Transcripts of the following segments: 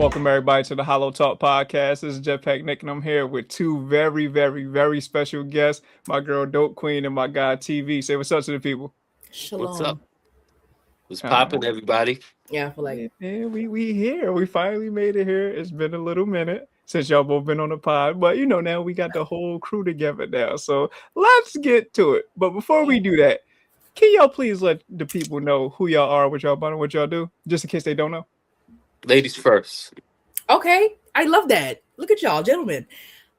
Welcome everybody to the HolloTalk Podcast. This is Jetpack Nick, and I'm here with two very, very, very special guests. My girl DopeQueen and my guy TV. Say what's up to the people. What's up? Shalom. What's All right. popping, everybody? Yeah, I feel like Yeah, we here. We finally made it here. It's been a little minute since y'all both been on the pod, but now we got the whole crew together now. So let's get to it. But before we do that, can y'all please let the people know who y'all are, what y'all about, and what y'all do, just in case they don't know? Ladies first. okay. I love that. Look at y'all, gentlemen.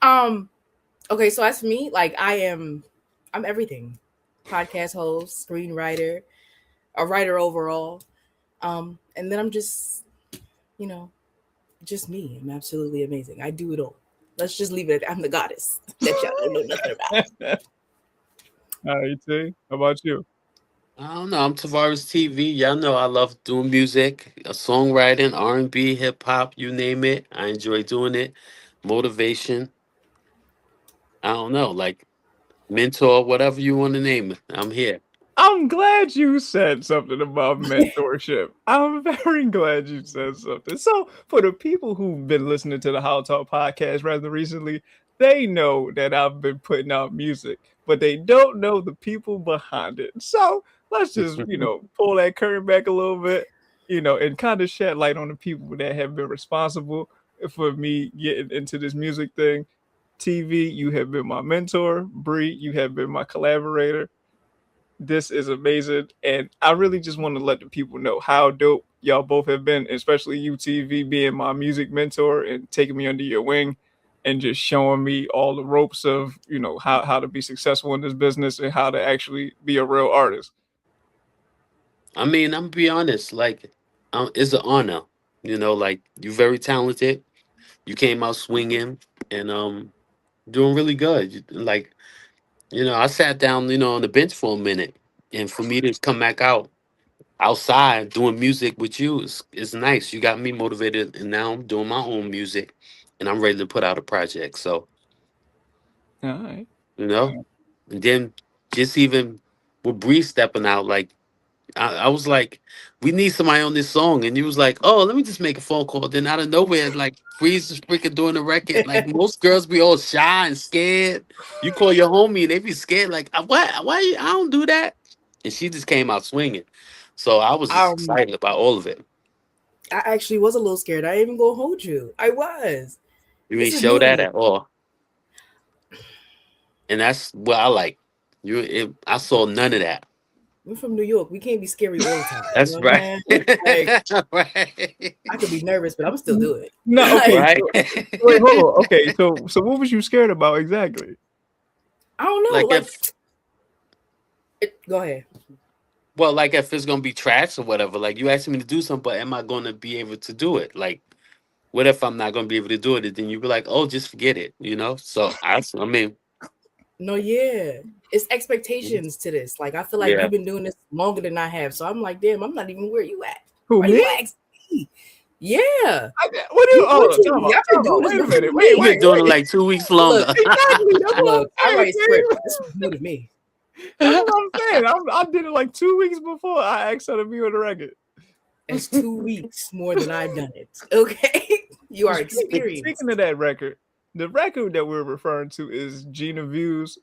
Okay, so as for me, like I'm everything. Podcast host, screenwriter, a writer overall. And then I'm just, just me. I'm absolutely amazing. I do it all. Let's just leave it at I'm the goddess that y'all don't know nothing about. All right, T, how about you? I don't know. I'm Tavares TV. Y'all know I love doing music, songwriting, R&B, hip hop, you name it. I enjoy doing it. Motivation. I don't know, like mentor, whatever you want to name it. I'm here. I'm glad you said something about mentorship. I'm very glad you said something. So, for the people who've been listening to the How Talk podcast rather recently, they know that I've been putting out music, but they don't know the people behind it. So, let's just, pull that curtain back a little bit, and kind of shed light on the people that have been responsible for me getting into this music thing. TV, you have been my mentor. Bri, you have been my collaborator. This is amazing, and I really just want to let the people know how dope y'all both have been, especially you, TV, being my music mentor and taking me under your wing and just showing me all the ropes of how to be successful in this business and how to actually be a real artist. I mean, I'm gonna be honest. Like, it's an honor. Like you're very talented. You came out swinging and doing really good. I sat down, on the bench for a minute, and for me to come back outside doing music with you is nice. You got me motivated, and now I'm doing my own music, and I'm ready to put out a project. So, All right. you know, and then just even with Bree stepping out, like I was like, we need somebody on this song, and you was like, oh, let me just make a phone call. Then out of nowhere, like Bree's is freaking doing the record. Like most girls be all shy and scared. You call your homie, and they be scared. Like, what? Why? I don't do that. And she just came out swinging. So I was just um, excited about all of it. I actually was a little scared. I ain't even gonna hold you. I was. You This ain't is show new to that me. at all, and that's what I like. I saw none of that. We're from New York. We can't be scary all the time. You That's know what right. I'm saying? Like Right. I could be nervous, but I'm still do it. No, okay. Like Right. So, wait, hold on. Okay, so what was you scared about exactly? I don't know. Like Like if go ahead. Well, like if it's gonna be trash or whatever, like you asking me to do something, but am I gonna be able to do it? Like, what if I'm not gonna be able to do it? And then you be like, oh, just forget it. So I mean, No, yeah. It's expectations to this. Like I feel like yeah. you've been doing this longer than I have. So I'm like, damn, I'm not even where you at. Who, Why me? you asking me? Yeah. What do you? You Oh, want time to. out, I've been time out. doing this Wait a before minute. me. You've been doing it like 2 weeks longer. Look, Exactly. That's what look, I I'm write saying. script. This was new to me. That's what I'm saying. I did it like 2 weeks before I asked her to be on the record. That's 2 weeks more than I've done it. Okay. You are experienced. Speaking of that record, the record that we're referring to is Gina Views.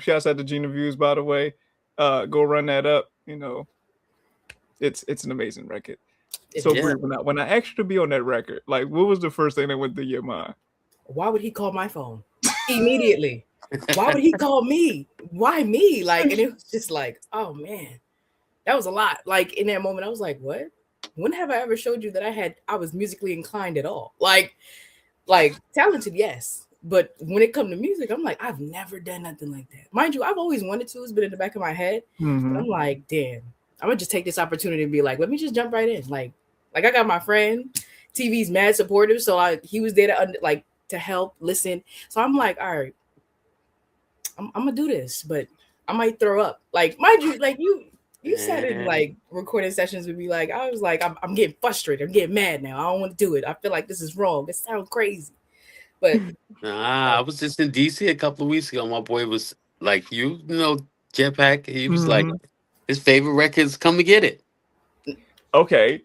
Shouts out to Gina Views, by the way. Go run that up. It's an amazing record. It So is. Yeah. Brie, when I asked you to be on that record, like, what was the first thing that went through your mind? Why would he call my phone immediately? Why would he call me? Why me? Like, and it was just like, oh man, that was a lot. Like in that moment, I was like, what? When have I ever showed you that I was musically inclined at all? Like talented, yes. But when it come to music, I'm like, I've never done nothing like that. Mind you, I've always wanted to. It's been in the back of my head. But I'm like, damn, I'm gonna just take this opportunity and be like, let me just jump right in. Like I got my friend, TV's mad supportive, so he was there to help, listen. So I'm like, all right, I'm gonna do this, but I might throw up. Like, mind you, like you sat in like recording sessions with me. Like, I was like, I'm getting frustrated. I'm getting mad now. I don't want to do it. I feel like this is wrong. It sounds crazy, but Nah, I was just in DC a couple of weeks ago. My boy was like, Jetpack. He was like, his favorite records, come and get it. Okay.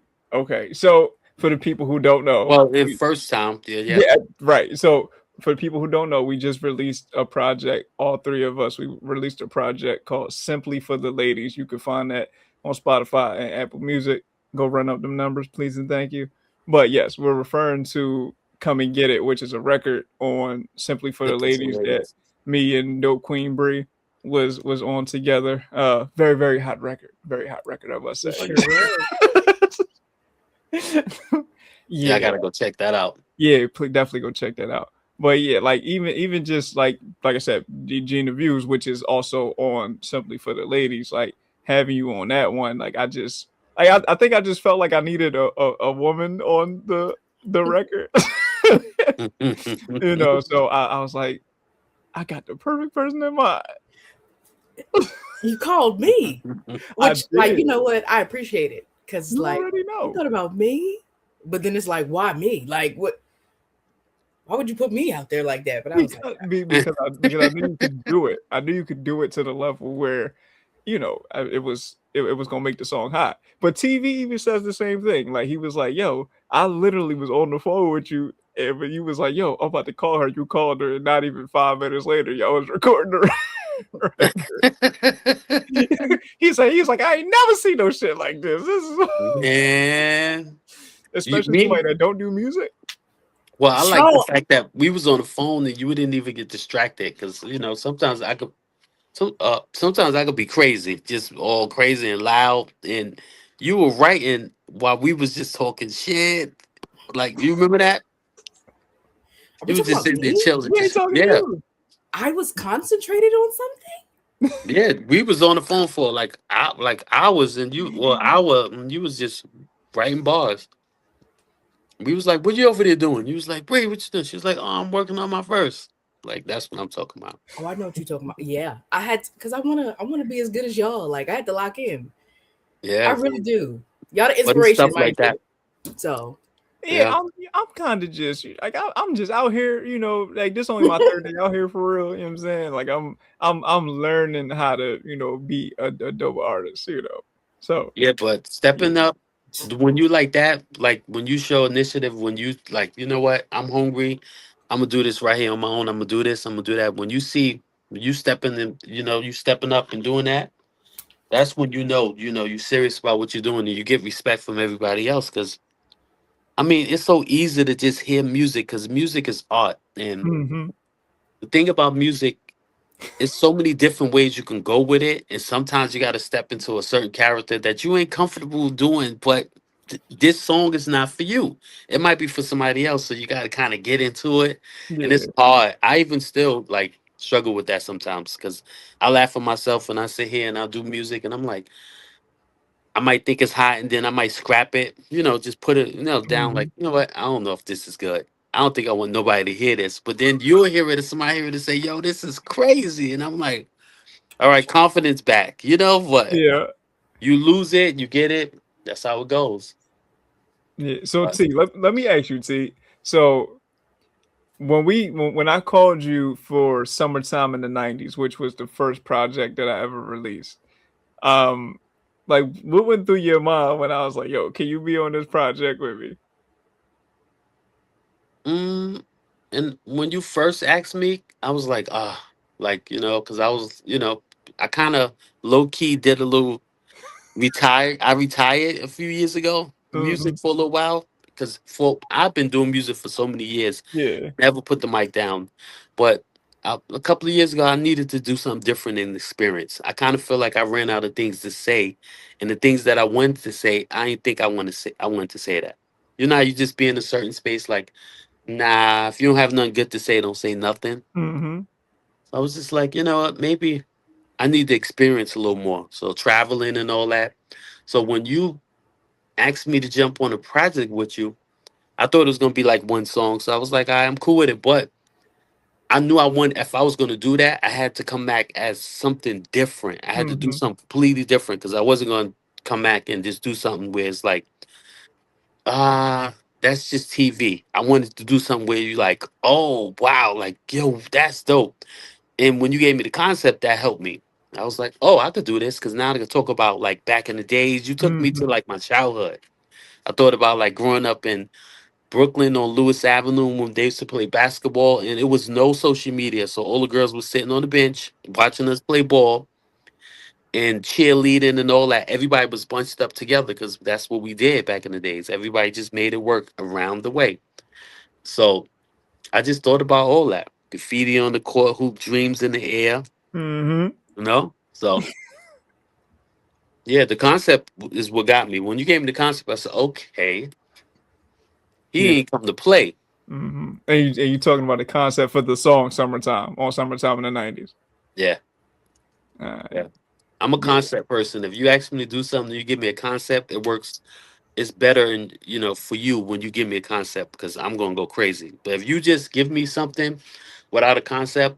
So for the people who don't know, Well, in first time, yeah, yeah. yeah, right. So for the people who don't know, we just released a project. All three of us, we released a project called "Simply for the Ladies." You can find that on Spotify and Apple Music. Go run up them numbers, please and thank you. But yes, we're referring to "Come and Get It," which is a record on "Simply for the Simple for Ladies" that ladies. me and DopeQueen Bri was on together. Very very hot record. Very hot record, I must say. It sure was. Yeah, I Yeah, gotta go check that out. yeah, definitely go check that out. But yeah, like even just like I said, Gina Views, which is also on Simply for the Ladies, like having you on that one, like I think I just felt like I needed a woman on the record. You know, so I was like, I got the perfect person in mind. You called me, I which, like, you did. know what? I appreciate it because, You like, already you know. thought about me, but then it's like, why me? Like, what? Why would you put me out there like that? But I was like, Because I knew you could do it. I knew you could do it to the level where, you know, it was gonna make the song hot. But TV even says the same thing. Like he was like, "Yo, I literally was on the phone with you, and but you was like, yo, I'm about to call her. You called her, and not even 5 minutes later, y'all was recording the record." He's like, I ain't never seen no shit like this. This is Man, especially me. somebody that don't do music. Well, I like the so fact that we was on the phone and you didn't even get distracted because sometimes I could, sometimes I could be crazy, just all crazy and loud, and you were writing while we was just talking shit. Like you remember that? are we You was talking just about sitting there me? chilling, We ain't just talking to yeah, you. I was concentrated on something. yeah. We was on the phone for like hours, and hour, and you was just writing bars. We was like, "What you over there doing?" You was like, "Brie, what you doing?" She was like, "Oh, I'm working on my verse." Like that's what I'm talking about. Oh, I know what you're talking about. Yeah, I had because I wanna be as good as y'all. Like I had to lock in. I Yeah, really do. Y'all the but it's inspiration, stuff like mind you. that. So Yeah, Yeah. I'm kind of just like I'm just out here, you know, like this only my third day out here for real. You know what I'm saying? Like I'm learning how to, you know, be a dope artist, you know. So Yeah, but yeah. stepping up when you like that, like when you show initiative, when you like, you know what, I'm hungry, I'm gonna do this right here on my own. I'm gonna do this, I'm gonna do that. When you see you stepping in, you stepping up and doing that, that's when you serious about what you're doing and you get respect from everybody else. Cause I mean, it's so easy to just hear music because music is art. And Hmm. the thing about music, it's so many different ways you can go with it, and sometimes you got to step into a certain character that you ain't comfortable doing. But this song is not for you. It might be for somebody else, so you got to kind of get into it, and Yeah. it's hard. I even still like struggle with that sometimes because I laugh at myself when I sit here and I do music, and I'm like, I might think it's hot, and then I might scrap it. Just put it down. Hmm. Like, you know what? I don't know if this is good. I don't think I want nobody to hear this. But then you'll hear it, and somebody hear it and say, "Yo, this is crazy," and I'm like. All right, confidence back. You know what? Yeah. You lose it, you get it. That's how it goes. Yeah. So But T, let me ask you, T. So when I called you for Summertime in the '90s, which was the first project that I ever released, um, like what went through your mind when I was like, "Yo, can you be on this project with me?" mm, and when you first asked me, I was like, like because I was, I kind of low key did a little retire. I retired a few years ago, Hmm. music for a little while because for I've been doing music for so many years. Yeah. Never put the mic down. But a couple of years ago, I needed to do something different in experience. I kind of feel like I ran out of things to say, and the things that I wanted to say, I didn't think I want to say. I wanted to say that. You just be in a certain space, like, nah. If you don't have nothing good to say, don't say nothing. Hmm. So I was just like, you know what? Maybe I need to experience a little more. So traveling and all that. So when you asked me to jump on a project with you, I thought it was gonna be like one song. So I was like, I'm cool with it, but I knew if I was going to do that, I had to come back as something different. I had to do Hmm. something completely different because I wasn't going to come back and just do something where it's like, that's just TV. I wanted to do something where you like, oh, wow, like, yo, that's dope. And when you gave me the concept, that helped me. I was like, oh, I could do this because now I can talk about like back in the days. You took me to Hmm. like my childhood. I thought about like growing up in Brooklyn on Lewis Avenue when they used to play basketball, and it was no social media, so all the girls were sitting on the bench watching us play ball and cheerleading and all that. Everybody was bunched up together because that's what we did back in the days. Everybody just made it work around the way. So I just thought about all that. Graffiti on the court, hoop dreams in the air, Mm-hmm. you know? So yeah, the concept is what got me. When you gave me the concept, I said, okay, he Yeah. ain't come to play. Mm-hmm. And you talking about the concept for the song "Summertime" on "Summertime" in the '90s. Yeah. Yeah. I'm a Yeah. concept person. If you ask me to do something, you give me a concept, it works. It's better, and for you when you give me a concept because I'm gonna go crazy. But if you just give me something without a concept,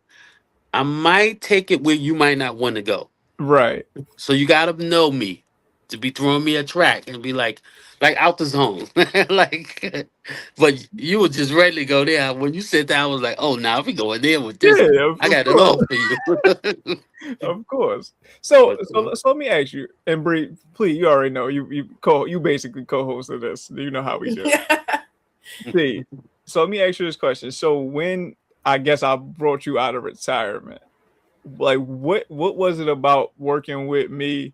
I might take it where you might not want to go. Right. So you gotta know me to be throwing me a track and be like out the zone, like. But you would just ready to go there. When you said that, I was like, oh, now we going there with this. Yeah, I of got it course. all for you. Of course. So, But, so let me ask you, and Bree, please, you already know you basically co-hosted this. You know how we do. See, so let me ask you this question. So when I guess I brought you out of retirement, like what was it about working with me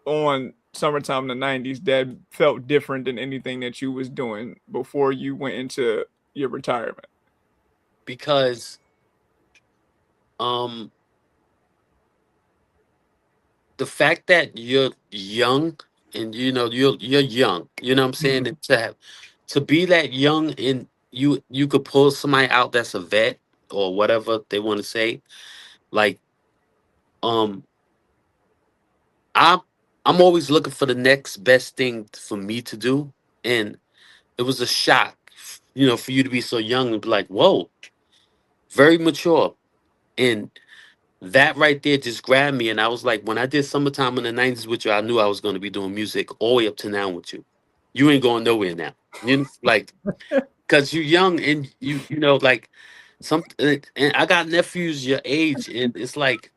on Summertime in the '90s that felt different than anything that you was doing before you went into your retirement? because um the fact that you're young and you're young, you know what I'm saying? Mhm. And to be that young and you could pull somebody out that's a vet or whatever they want to say. Like um I'm I'm always looking for the next best thing for me to do. And it was a shock, for you to be so young and be like, whoa, very mature. And that right there just grabbed me. And I was like, when I did Summertime in the '90s with you, I knew I was going to be doing music all the way up to now with you. You ain't going nowhere now. Like, because you're young and like, and I got nephews your age, and it's like,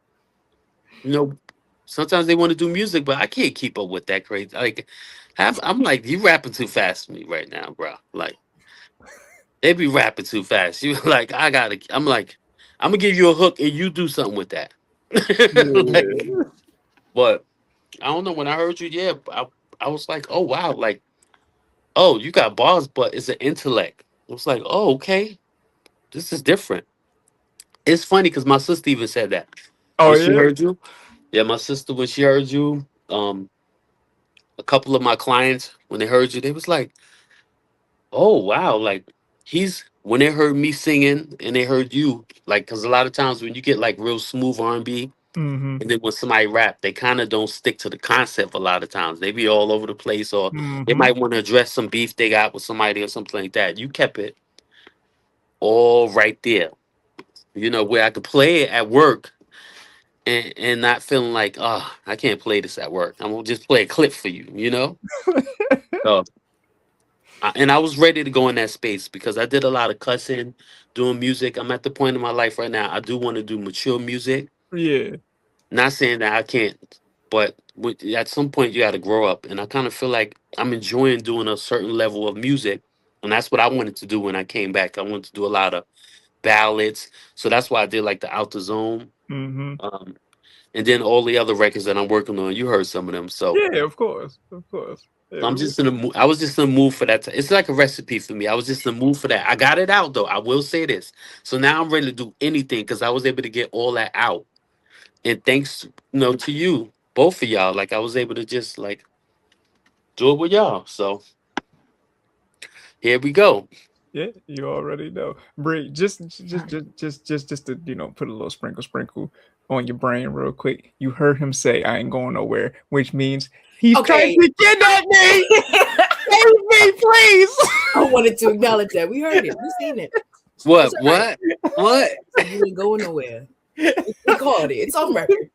you know, sometimes they want to do music, but I can't keep up with that crazy. Like, I'm like, you rapping too fast for me right now, bro. Like, they be rapping too fast. You like, I'm like, I'm gonna give you a hook and you do something with that. Like, Yeah. but I don't know. When I heard you, yeah, I was like, oh wow, like, oh, you got bars, but it's an intellect. I was like, oh, okay, this is different. It's funny because my sister even said that Oh when she yeah. heard you. Yeah, my sister when she heard you, a couple of my clients when they heard you, they was like, oh wow, like he's when they heard me singing and they heard you, like, because a lot of times when you get like real smooth R&B, Mm-hmm. and then when somebody rap, they kind of don't stick to the concept a lot of times. They be all over the place, or they Mm-hmm. might want to address some beef they got with somebody or something like that. You kept it all right there, where I could play it at work and not feeling like, oh, I can't play this at work. I'm gonna just play a clip for you. So, and I was ready to go in that space because I did a lot of cussing, doing music. I'm at the point in my life right now. I do want to do mature music. Yeah. Not saying that I can't, but at some point you got to grow up. And I kind of feel like I'm enjoying doing a certain level of music. And that's what I wanted to do when I came back. I wanted to do a lot of ballads. So that's why I did like the Out the Zone. Mm-hmm. Um, and then all the other records that I'm working on, you heard some of them. So Yeah, of course. Of course. Yeah, I'm just in the mood. I was just in the mood for that. It's like a recipe for me. I was just in the mood for that. I got it out though. I will say this. So now I'm ready to do anything because I was able to get all that out. And thanks, to you, both of y'all, like I was able to just like do it with y'all. So here we go. yeah, you already know. Bree, just to put a little sprinkle on your brain real quick. You heard him say, "I ain't going nowhere," which means he's trying Okay. to kidnap me. Save me, please. I wanted to acknowledge that. We heard it. We seen it. What? It's all right. What? You ain't going nowhere. We called it. It's on record.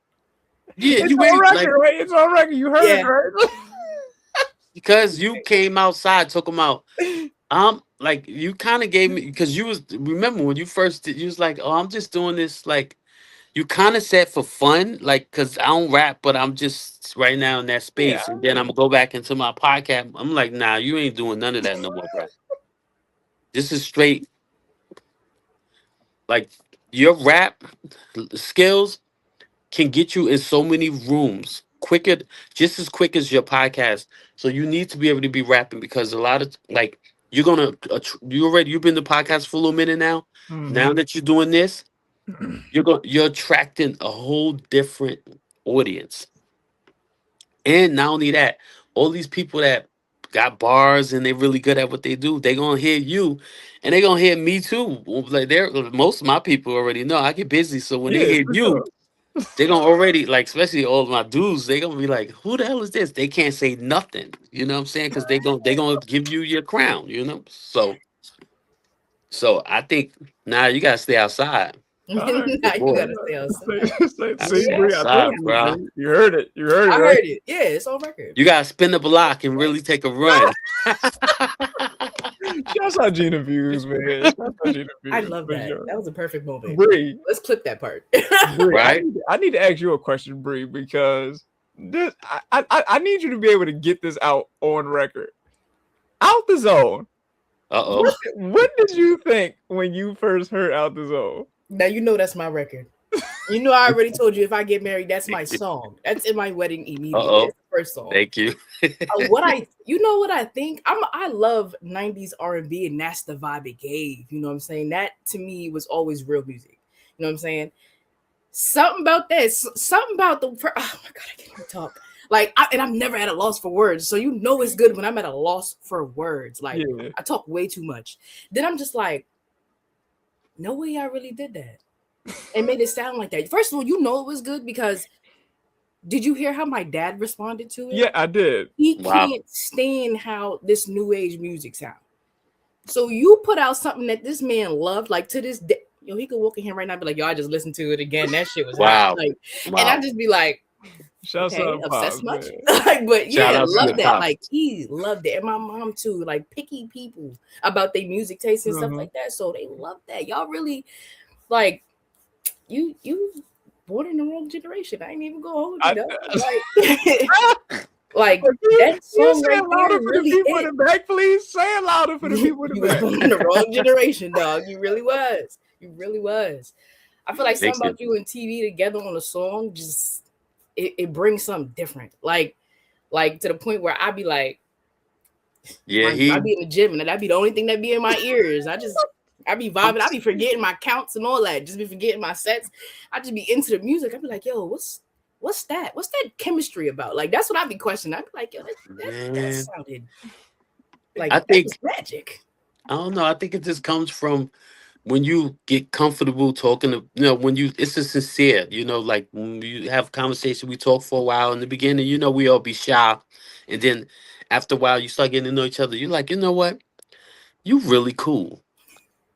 Yeah, It's you on ready? record, Like right? It's on record. You heard it, right? because you came outside talking about like you kind of gave me because you was remember when you first did, you was like, oh, I'm just doing this like you kind of said for fun, like, cause I don't rap, but I'm just right now in that Yeah. space, and then I'm gonna go back into my podcast. I'm like, nah, you ain't doing none of that no more, bro. This is straight, like, your rap skills can get you in so many rooms quicker, just as quick as your podcast. So you need to be able to be rapping because a lot of like you're gonna you've been the podcast for a little minute now. Now Mhm. that you're doing this, you're attracting a whole different audience. And not only that, all these people that got bars and they're really good at what they do, they gonna hear you, and they gonna hear me too. Like they're most of my people already know I get busy, so when they Yeah, hear for you, sure. they gonna already like, especially all of my dudes, they gonna be like, "Who the hell is this?" They can't say nothing. You know what I'm saying? Because they gonna give you your crown. You know. So I think now you gotta stay outside. All right. Now you Boy, gotta stay outside. I See, stay Bree, I outside, told you, bro. Bree. You heard it. You heard it, I right? heard it. Yeah, it's on record. You gotta spin the block and really take a run. Shouts out Gina Views, man. Shouts out Gina Views. I love for that. sure. That was a perfect moment. Bree, Let's clip that part. Bree, Right? I need to ask you a question, Bree, because this I need you to be able to get this out on record. Out the Zone. Uh-oh. What did you think when you first heard Out the Zone? Now you know that's my record. You know I already told you if I get married, that's my song. That's in my wedding immediately. Uh-oh. It's the first song. Thank you. You know what I think? I love 90s R&B, and that's the vibe it gave. You know what I'm saying? That to me was always real music. You know what I'm saying? Something about that. Something about the. Oh my god, I can't even talk. Like, and I'm never at a loss for words. So you know it's good when I'm at a loss for words. Like, Yeah. I talk way too much. Then I'm just like, no way I really did that. And made it sound like that. First of all, you know it was good because did you hear how my dad responded to it? Yeah, I did. He Wow. can't stand how this new age music sound. So you put out something that this man loved, like to this day. Yo, he could walk in here right now and be like, yo, I just listened to it again. That shit was Wow. hot. Like, Wow. and I just be like, Shouts okay, out obsessed Pops, much? man. Like, but Shout yeah, out to love the that. Pops. Like, he loved it. And my mom too, like picky people about their music taste and stuff Mhm. like that. So they love that. Y'all really like you born in the wrong generation. I ain't even gonna hold you though. Like that song say right it louder there for really the people hit. in the back, please. Say it louder for the people in You the was back. born in the wrong generation, dog. You really was. You really was. I feel like Thank something about you and TV together on a song just it brings something different. Like to the point where I'd be like, Yeah, I'd be in the gym and that'd be the only thing that'd be in my ears. I'd be vibing. I'd be forgetting my counts and all that. Just be forgetting my sets. I'd just be into the music. I'd be like, yo, what's that? What's that chemistry about? Like that's what I'd be questioning. I'd be like, yo, that Man. sounded like I that think was magic. I don't know. I think it just comes from when you get comfortable talking to, when it's a sincere, like when you have a conversation, we talk for a while in the beginning, we all be shy. And then after a while, you start getting to know each other. You're like, you know what? You really cool.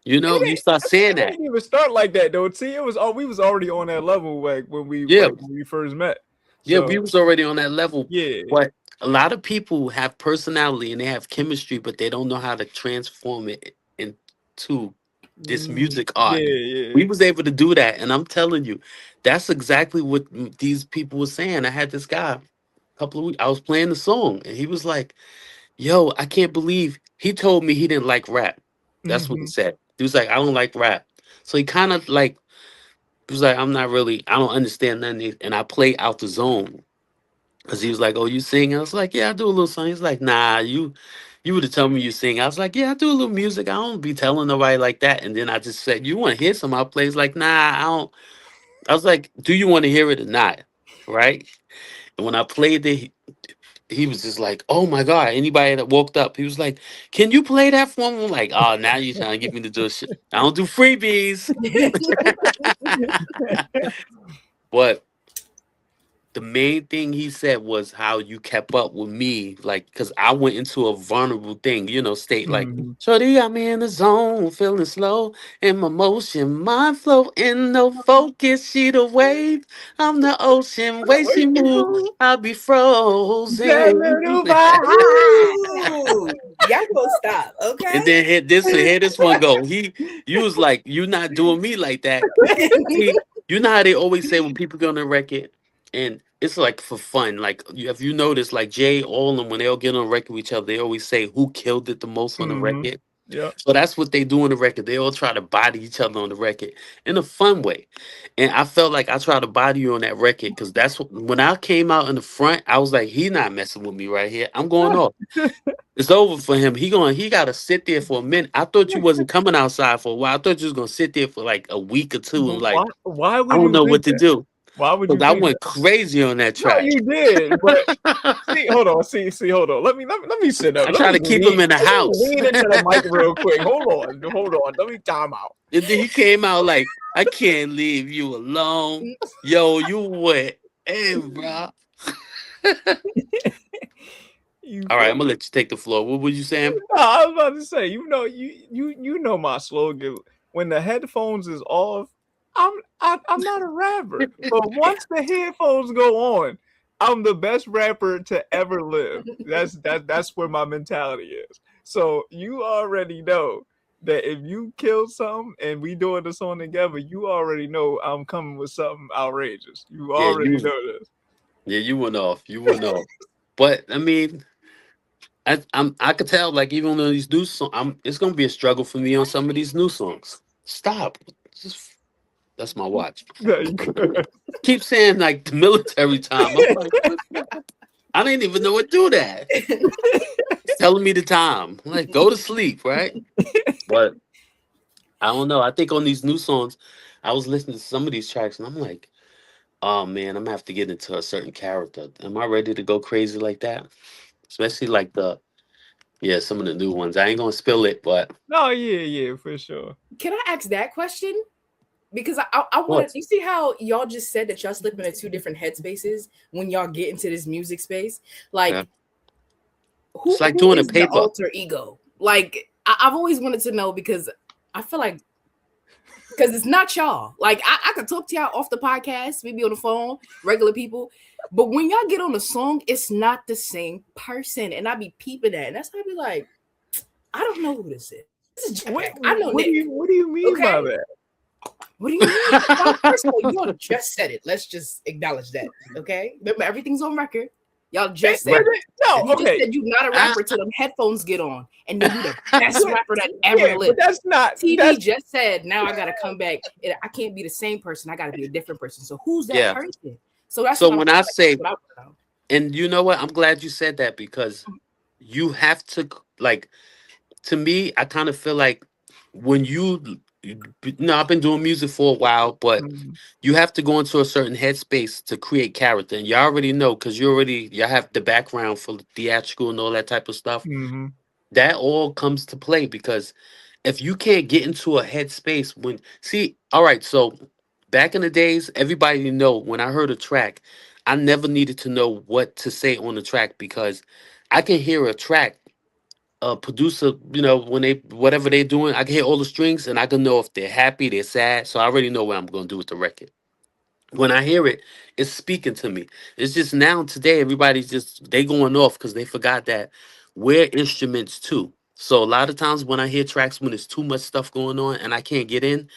You start saying It that. didn't even start like that though. See, we was already on that level like when we first met. Yeah, So, we was already on that level. yeah. But a lot of people have personality and they have chemistry, but they don't know how to transform it into this music art. Yeah. We was able to do that, and I'm telling you, that's exactly what these people were saying. I had this guy a couple of weeks. I was playing the song, and he was like, "Yo, I can't believe." He told me he didn't like rap. That's what he said. He was like, "I don't like rap." So he kind of like he was like, I don't understand nothing. And I play Out the Zone. Because he was like, oh, you sing? I was like, yeah, I do a little song. He's like, nah, you would have told me you sing. I was like, yeah, I do a little music. I don't be telling nobody like that. And then I just said, you want to hear some? I play. He's like, nah, I don't. I was like, do you want to hear it or not? Right? And when I played it, he was just like, oh my God. Anybody that walked up, he was like, can you play that for me? I'm like, oh, now you're trying to get me to do shit. I don't do freebies. But the main thing he said was how you kept up with me, like, because I went into a vulnerable thing, state like, shorty got me in the zone, feeling slow in my motion, mind flow in no focus, she the wave, I'm the ocean, way she move, I'll be frozen. Y'all gonna stop, okay? And then hear this one go. You was like, you not doing me like that. You know how they always say when people get on a record, and it's like for fun. Like if you notice, like Jay, all of them, when they all get on a record with each other, they always say who killed it the most on the Mm-hmm. record. Yeah. So that's what they do on the record. They all try to body each other on the record in a fun way. And I felt like I tried to body you on that record because that's what, when I came out in the front, I was like, he not messing with me right here. I'm going off. It's over for him. He gotta sit there for a minute. I thought you wasn't coming outside for a while. I thought you was gonna sit there for like a week or two and like Why I would don't you know think what to that? do. Why would you Because I think went crazy on that that? No, track. you did. But see, hold on. See, hold on. Let me sit up. I try to keep him in the house. Lean into the mic real quick. Hold on. Let me time out. And then he came out like, I can't leave you alone. Yo, you went in, bro. All right, I'm gonna let you take the floor. What would you say? No, I was about to say, you know my slogan. When the headphones is off, I'm not a rapper. But once the headphones go on, I'm the best rapper to ever live. That's where my mentality is. So you already know that if you kill something and we doing the song together, you already know I'm coming with something outrageous. You already know this. Yeah, you went off. You went off. But I mean, I could tell like even on these new songs, it's gonna be a struggle for me on some of these new songs. Stop. That's my watch. Keep saying like the military time. I'm like, I didn't even know it do that. It's telling me the time. I'm like, go to sleep, right? But I don't know. I think on these new songs, I was listening to some of these tracks and I'm like, oh man, I'm gonna have to get into a certain character. Am I ready to go crazy like that? Especially like some of the new ones. I ain't gonna spill it, but no, yeah, for sure. Can I ask that question? Because I want to. You see how y'all just said that y'all slip into two different headspaces when y'all get into this music space. Like, yeah. who, It's like who doing is a paper. the alter ego? Like, I've always wanted to know because I feel like because it's not y'all. Like, I could talk to y'all off the podcast, maybe on the phone, regular people. But when y'all get on a song, it's not the same person, and I be peeping that, and that's why I be like, I don't know who this is. This is Jetpack. I know what Nick. What do you mean by that? What do you mean? Well, first of all, y'all just said it. Let's just acknowledge that. Okay. Remember, everything's on record. Y'all just said it. No, you just said you're not a rapper till them headphones get on. And then you the best rapper that ever lived. But that's not TV just said, now I gotta come back. I can't be the same person. I gotta be a different person. So who's that person? So that's so when I say, what and you know what? I'm glad you said that because you have to like. To me, I kind of feel like when I've been doing music for a while, but you have to go into a certain headspace to create character, and you already know because you have the background for the theatrical and all that type of stuff. Mm-hmm. That all comes to play because if you can't get into a headspace all right, so back in the days, everybody know when I heard a track, I never needed to know what to say on the track because I can hear a track. A producer, when whatever they're doing, I can hear all the strings and I can know if they're happy, they're sad. So I already know what I'm gonna do with the record. When I hear it, it's speaking to me. It's just now today, everybody's they going off because they forgot that we're instruments too. So a lot of times when I hear tracks when there's too much stuff going on and I can't get in,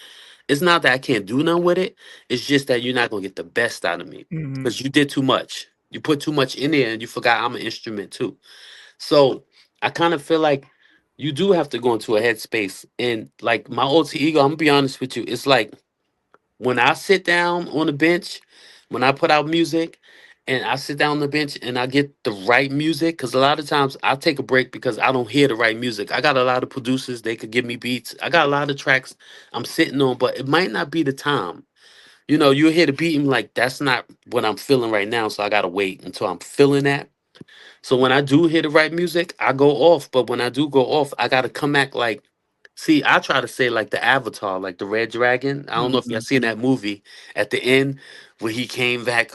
it's not that I can't do nothing with it. It's just that you're not gonna get the best out of me because you did too much. You put too much in there and you forgot I'm an instrument too. So I kind of feel like you do have to go into a headspace. And like my alter ego, I'm gonna be honest with you, it's like when I sit down on the bench, when I put out music and I sit down on the bench and I get the right music, because a lot of times I take a break because I don't hear the right music. I got a lot of producers, they could give me beats. I got a lot of tracks I'm sitting on, but it might not be the time. You'll hear the beat and like, that's not what I'm feeling right now. So I gotta wait until I'm feeling that. So when I do hear the right music, I go off. But when I do go off, I gotta come back like, see, I try to say like the Avatar, like the Red Dragon. I don't know if y'all seen that movie at the end where he came back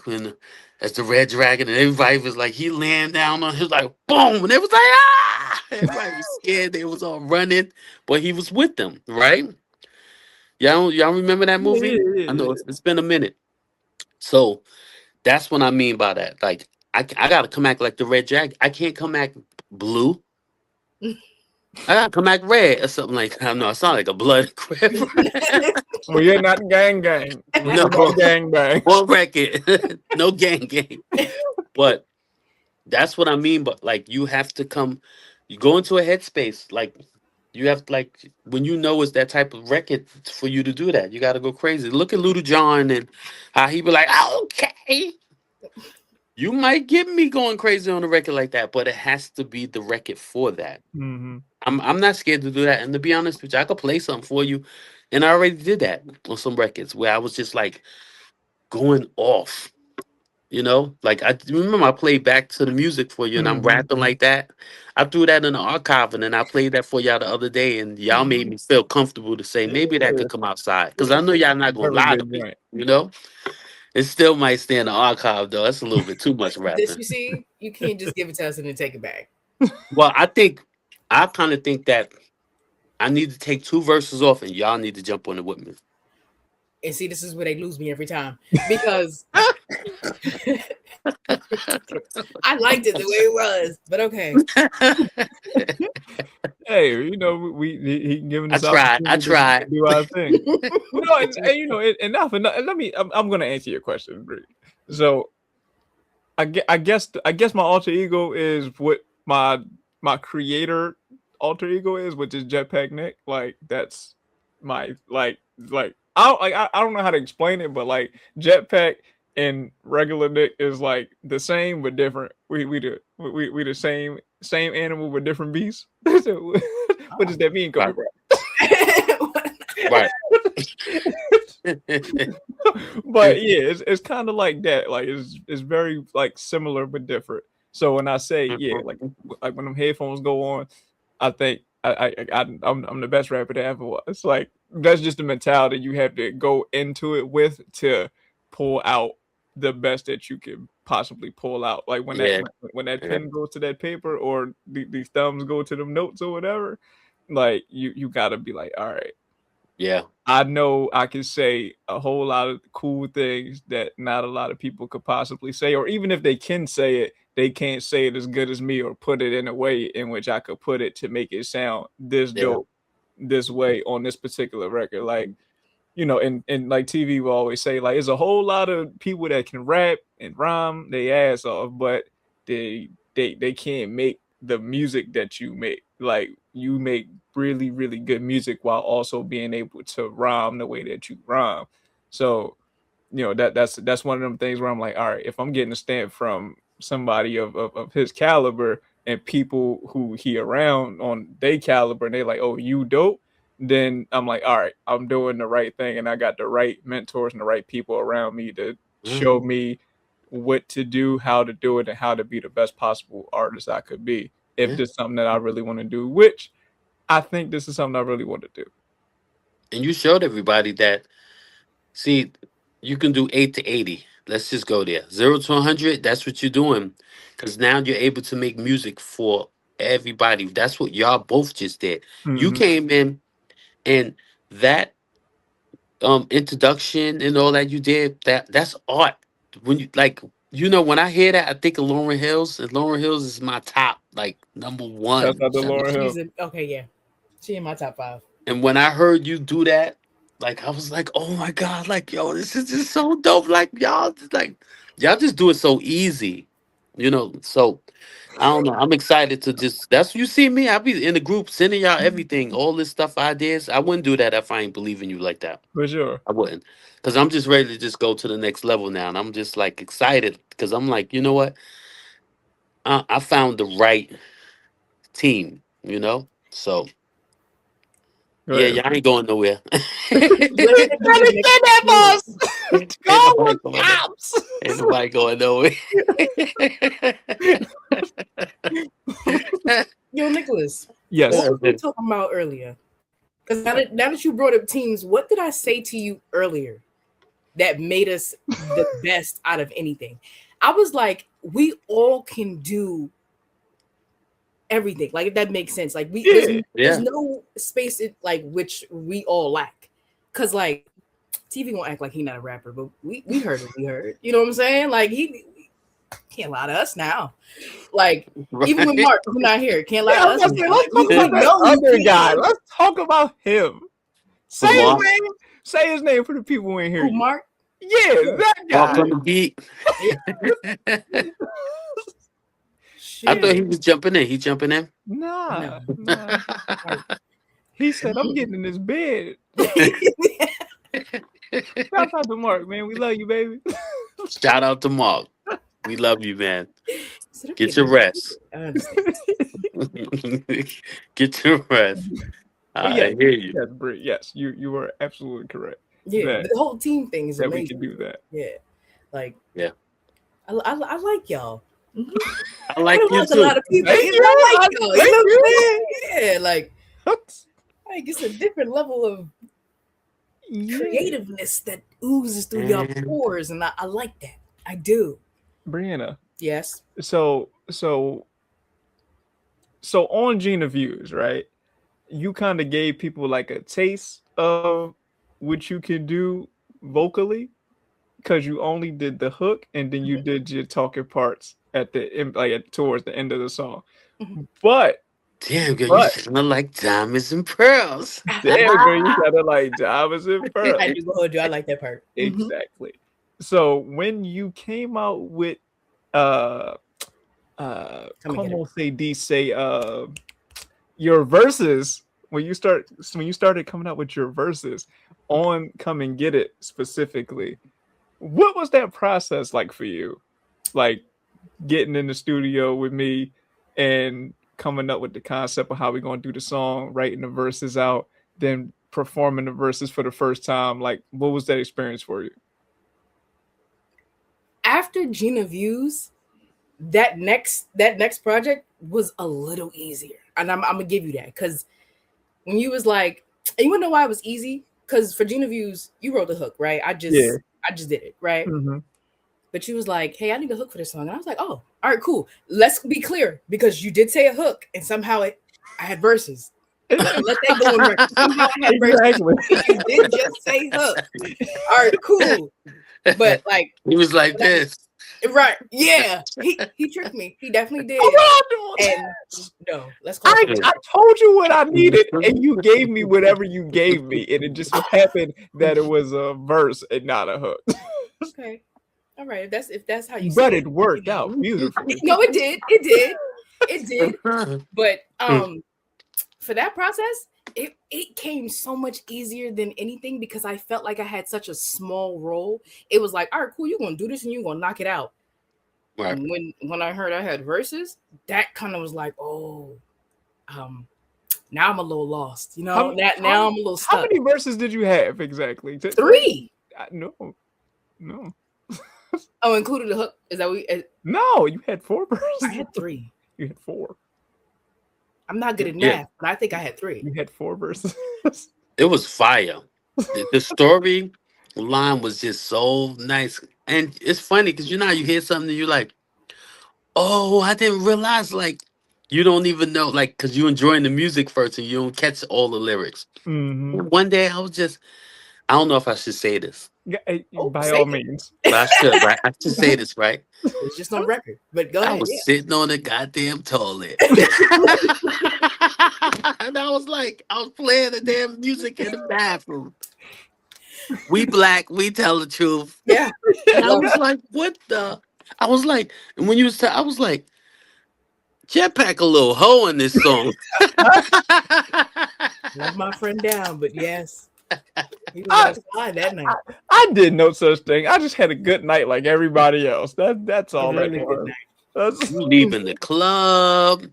as the Red Dragon and everybody was like, he laying down on his like boom, and it was like ah, everybody was scared. They was all running, but he was with them, right? Y'all remember that movie? I know it's been a minute. So that's what I mean by that. Like I gotta come back like the Red Dragon. I can't come back blue. I gotta come back red or something like that. No, I sound like a blood crip. Well, you're not gang gang. We're No, not gang bang. on record. No gang gang. But that's what I mean. But like, you have to come, you go into a headspace. Like, you have to, like, when you know it's that type of record for you to do that, you got to go crazy. Look at Little John and how he be like, okay. You might get me going crazy on a record like that, but it has to be the record for that. Mm-hmm. I'm not scared to do that. And to be honest with you, I could play something for you. And I already did that on some records where I was just like going off. You know, like I remember I played back to the music for you and I'm Mm-hmm. rapping like that. I threw that in the archive and then I played that for y'all the other day and y'all made me feel comfortable to say maybe that Yeah. could come outside. Because I know y'all not gonna Very lie to good me, joint. you know? It still might stay in the archive though. That's a little bit too much This rapping. you see, you can't just give it to us and then take it back. Well, I kind of think that I need to take 2 verses off and y'all need to jump on it with me. And see, this is where they lose me every time because I liked it the way it was, but okay. Hey, you know, he giving us I tried. to do our thing. You know, and you know, enough. And let me. I'm going to answer your question, Bree. So, I guess my alter ego is what my creator alter ego is, which is Jetpack Nick. Like that's my I don't know how to explain it, but like Jetpack and regular Nick is like the same but different. We the same animal but different beasts. So, what does that mean, Kobe? Right. But yeah, it's kind of like that. Like it's very like similar but different. So when I say like when them headphones go on, I think I'm the best rapper that ever was. Like that's just the mentality you have to go into it with to pull out the best that you can possibly pull out. Like when that pen goes to that paper or these thumbs go to them notes or whatever, like you gotta be like, all right. Yeah. I know I can say a whole lot of cool things that not a lot of people could possibly say, or even if they can say it, they can't say it as good as me or put it in a way in which I could put it to make it sound this dope this way on this particular record. Like, you know, and like TV will always say, like, there's a whole lot of people that can rap and rhyme their ass off, but they can't make the music that you make. Like you make really, really good music while also being able to rhyme the way that you rhyme. So, you know, that's one of them things where I'm like, all right, if I'm getting a stamp from somebody of his caliber and people who he around on their caliber and they're like, oh, you dope, then I'm like, all right, I'm doing the right thing and I got the right mentors and the right people around me to show me what to do, how to do it, and how to be the best possible artist I could be. If this is something that I really want to do, which I think this is something I really want to do. And you showed everybody that, see, you can do 8 to 80. Let's just go there. 0 to 100, that's what you're doing. Because now you're able to make music for everybody. That's what y'all both just did. You came in and that introduction and all that you did, that's art. When you like, you know, when I hear that, I think of Lauryn Hills, and Lauryn Hills is my top, like, number one. That's not the Lauryn Hill. Okay, yeah. She in my top 5. And when I heard you do that, like I was like, oh my God, like, yo, this is just so dope. Like y'all just do it so easy. You know, so I don't know. I'm excited to just, that's you see me. I'll be in the group sending y'all everything, all this stuff, ideas. I wouldn't do that if I ain't believe in you like that. For sure. I wouldn't. Because I'm just ready to just go to the next level now. And I'm just like excited because I'm like, you know what? I found the right team, you know? So yeah, y'all ain't going nowhere. Ain't nobody going nowhere. Yo, Nicholas. Yes. What were we talking about earlier? Because now that you brought up teams, what did I say to you earlier that made us the best out of anything? I was like, we all can do everything. Like, if that makes sense. Like, there's no space like which we all lack. Because like TV gonna act like he not a rapper, but we heard what we heard. You know what I'm saying? Like Can't lie to us now. Like, Right? even with Mark, who's not here, can't lie Yeah, to us. let's talk We about that know he other can't. guy. Let's talk about him. Say his Mark? name. Say his name for the people who ain't here. Who, Mark? Yeah, that Mark guy. on the beat. Shit. I thought he was jumping in. He jumping in. Nah. No. He said, "I'm getting in this bed." Shout out to Mark, man. We love you, baby. Shout out to Mark. We love you, man. So they're Get your getting- rest. I understand. Get your rest. But I yeah, hear you. yes, Bri, yes, you were absolutely correct Yeah, That- the whole team thing is that we amazing. can do that. Yeah, like Yeah. I like y'all. Mhm. I like I you like a too. lot of people. Thank You you. know, I like y'all. You Thank know what I'm saying? Yeah, like it's a different level of Yeah. creativeness that oozes through your Mhm. pores, and I like that. I do. Brianna. Yes. So on Gina Views, right? You kind of gave people like a taste of what you can do vocally, because you only did the hook and then you did your talking parts at the end, like towards the end of the song. Mhm. But Damn, girl, But- you sound like diamonds and pearls. damn, girl, you sounded like diamonds and pearls. I do hold you. I like that part. Mhm. Exactly. So when you came out with and get como se dice, your verses, when you started coming out with your verses on Come and Get It specifically, what was that process like for you? Like getting in the studio with me and coming up with the concept of how we're going to do the song, writing the verses out, then performing the verses for the first time. Like, what was that experience for you? After Gina Views, that next project was a little easier, and I'm gonna give you that, because when you was like, and you wanna know why it was easy? Because for Gina Views, you wrote the hook, right? I just did it, right? Mm-hmm. But you was like, hey, I need a hook for this song, and I was like, oh, all right, cool. Let's be clear, because you did say a hook, and somehow I had verses. Let that go in record. Somehow I had verses. Exactly. You did just say hook. All right, cool. But like, He was like this. right, yeah, he tricked me. He definitely did. And no, let's call I it. told you what I needed, and you gave me whatever you gave me, and it just happened that it was a verse and not a hook. Okay, all right. If that's how you. But see it worked out beautifully. No, it did. It did. But for that process, it came so much easier than anything, because I felt like I had such a small role. It was like, all right, cool, you're gonna do this and you're gonna knock it out. Right. And when I heard I had verses, that kind of was like, oh, now I'm a little lost. You know, now I'm a little stuck. How many verses did you have exactly? 3. No. Oh, included the hook. Is that we? No, you had 4 verses. I had 3. You had 4. I'm not good at Yeah. math, but I think I had 3. You had 4 verses. It was fire. The story line was just so nice. And it's funny because you know how you hear something and you're like, oh, I didn't realize, like, you don't even know, like, because you're enjoying the music first and you don't catch all the lyrics. Mm-hmm. One day I was just, I don't know if I should say this, By say all it. means. but I should, right? I should say this, right? It's just on record. But go I ahead. was Yeah. sitting on the goddamn toilet. And I was playing the damn music in the bathroom. We black, we tell the truth. Yeah. And I was like, what the? I was like, and when you was, I was like, Jetpack a little hoe in this song. Love my friend down, but yes. He was outside that night. I did no such thing. I just had a good night like everybody else. That's all that Really good was. night. That's- You leaving the club,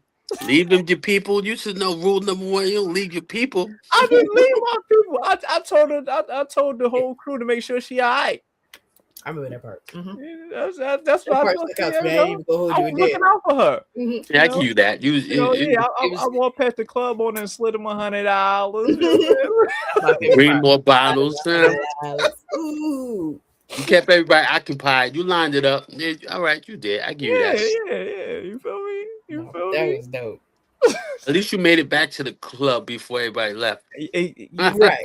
leaving your people. You should know rule number 1, you don't leave your people. I didn't leave my people. I told her. I told the whole crew to make sure she all right. I remember that part. Mhm. That's That what I part told stuck out her. to me. I didn't even go hold I you was and did. looking out for her. Mhm. Yeah, I give you that. You I walked past the club on and slid him $100. bring more bottles. Ooh. You kept everybody occupied. You lined it up. Yeah, all right, you did. I give you that. Yeah. You feel me? You feel That me? was dope. At least you made it back to the club before everybody left. Right.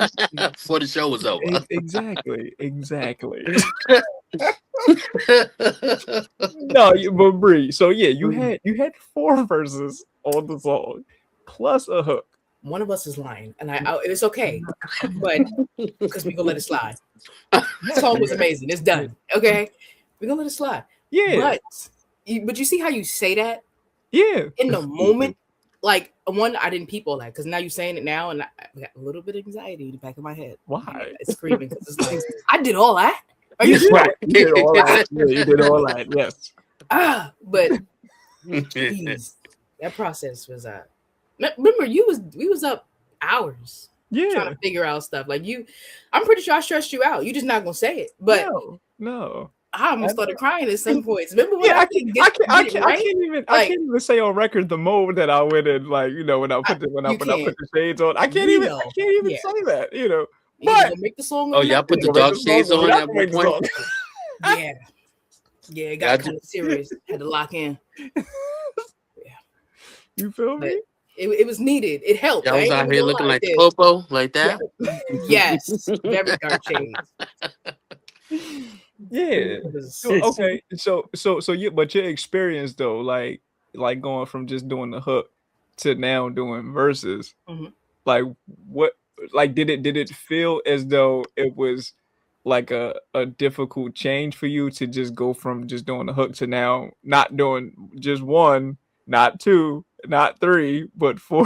Before the show was over. Exactly. No, but Bree. So yeah, you had 4 verses on the song, plus a hook. One of us is lying, and it's okay, but because we gonna let it slide. The song was amazing. It's done. Okay, we gonna let it slide. Yeah, but you see how you say that yeah. in the moment. Like I didn't peep all that because now you're saying it now, and I got a little bit of anxiety in the back of my head. Why? It's screaming because it's like I did all that. Are you right? You did all that. Yeah, you did all that. Yes. But geez, that process was remember we was up hours trying to figure out stuff. Like I'm pretty sure I stressed you out. You just not gonna say it. But no. I almost started crying at some points. Remember when I can't even say on record the mode that I went in, like, you know, when I put the shades on. I can't even say that, you know. But make the song. Oh, y'all put the dark shades on at one point. Yeah, it got kind of serious. Had to lock in. Yeah. You feel me? It was needed. It helped. I was out here looking like Popo, like that. Yes, very dark shades. Yeah. Okay. So but your experience though, like going from just doing the hook to now doing verses, like what, like did it feel as though it was like a difficult change for you to just go from just doing the hook to now not doing just 1, not 2, not 3, but 4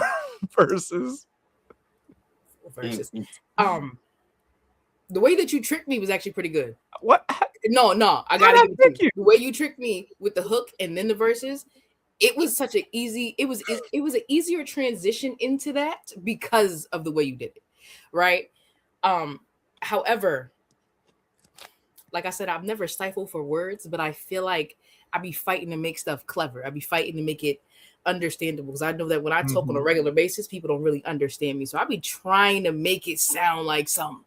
verses? The way that you tricked me was actually pretty good. What? No, I gotta give it to you. The way you tricked me with the hook and then the verses, it was such an easy. It was an easier transition into that because of the way you did it, right? However, like I said, I've never stifled for words, but I feel like I be fighting to make stuff clever. I be fighting to make it understandable because I know that when I talk on a regular basis, people don't really understand me. So I be trying to make it sound like something.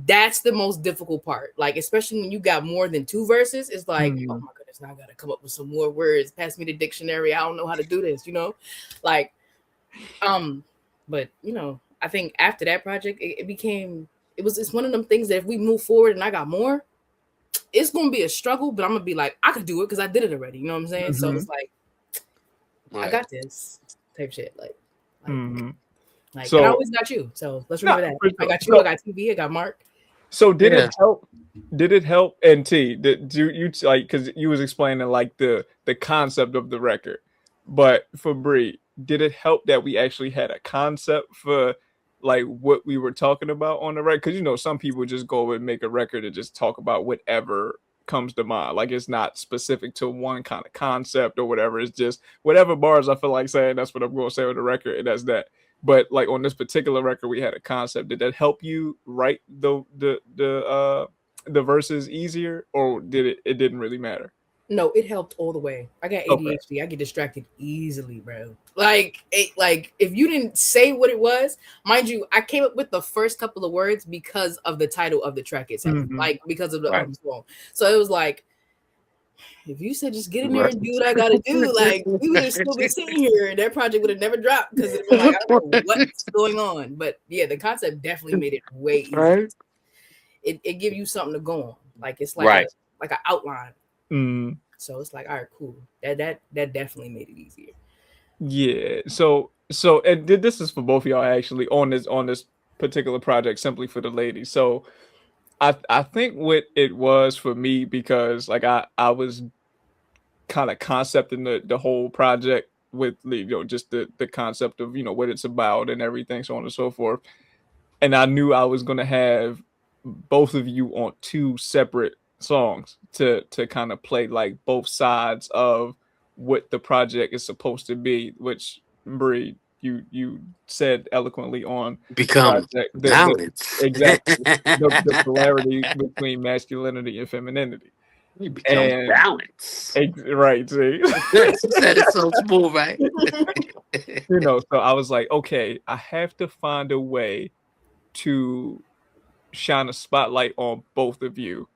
That's the most difficult part. Like, especially when you got more than 2 verses, it's like, oh my goodness, now I gotta come up with some more words. Pass me the dictionary. I don't know how to do this, you know? Like, but you know, I think after that project, it's one of them things that if we move forward and I got more, it's gonna be a struggle, but I'm gonna be like, I could do it because I did it already. You know what I'm saying? So it's like, I got this type shit. So, and I always got you. So let's remember that. I got you. I got TV. I got Mark. So did it help? Did it help? And did you like, because you was explaining like the concept of the record, but for Bri, did it help that we actually had a concept for like what we were talking about on the record? Because you know some people just go and make a record and just talk about whatever comes to mind. Like it's not specific to one kind of concept or whatever. It's just whatever bars I feel like saying. That's what I'm going to say on the record, and that's that. But like on this particular record, we had a concept. Did that help you write the verses easier, or it didn't really matter? No, it helped all the way. I got ADHD. Okay. I get distracted easily, bro. Like if you didn't say what it was, mind you, I came up with the first couple of words because of the title of the track itself, like because of the song. So it was like, if you said just get in there and do what I gotta do, like we would have still been sitting here and that project would have never dropped because it was like, I don't know what's going on. But yeah, the concept definitely made it way easier. Right. It give you something to go on. Like it's like like an outline. So it's like, all right, cool. That definitely made it easier. Yeah. So and this is for both of y'all actually on this particular project, Simply for the Ladies. So I think what it was for me, because like I was kind of concepting the whole project with, you know, just the concept of, you know, what it's about and everything, so on and so forth. And I knew I was going to have both of you on 2 separate songs to kind of play like both sides of what the project is supposed to be, which Bri, you said eloquently on become balance. Exactly. the polarity between masculinity and femininity. You become balance. Right, see. Said it so smooth, right? You know, so I was like, okay, I have to find a way to shine a spotlight on both of you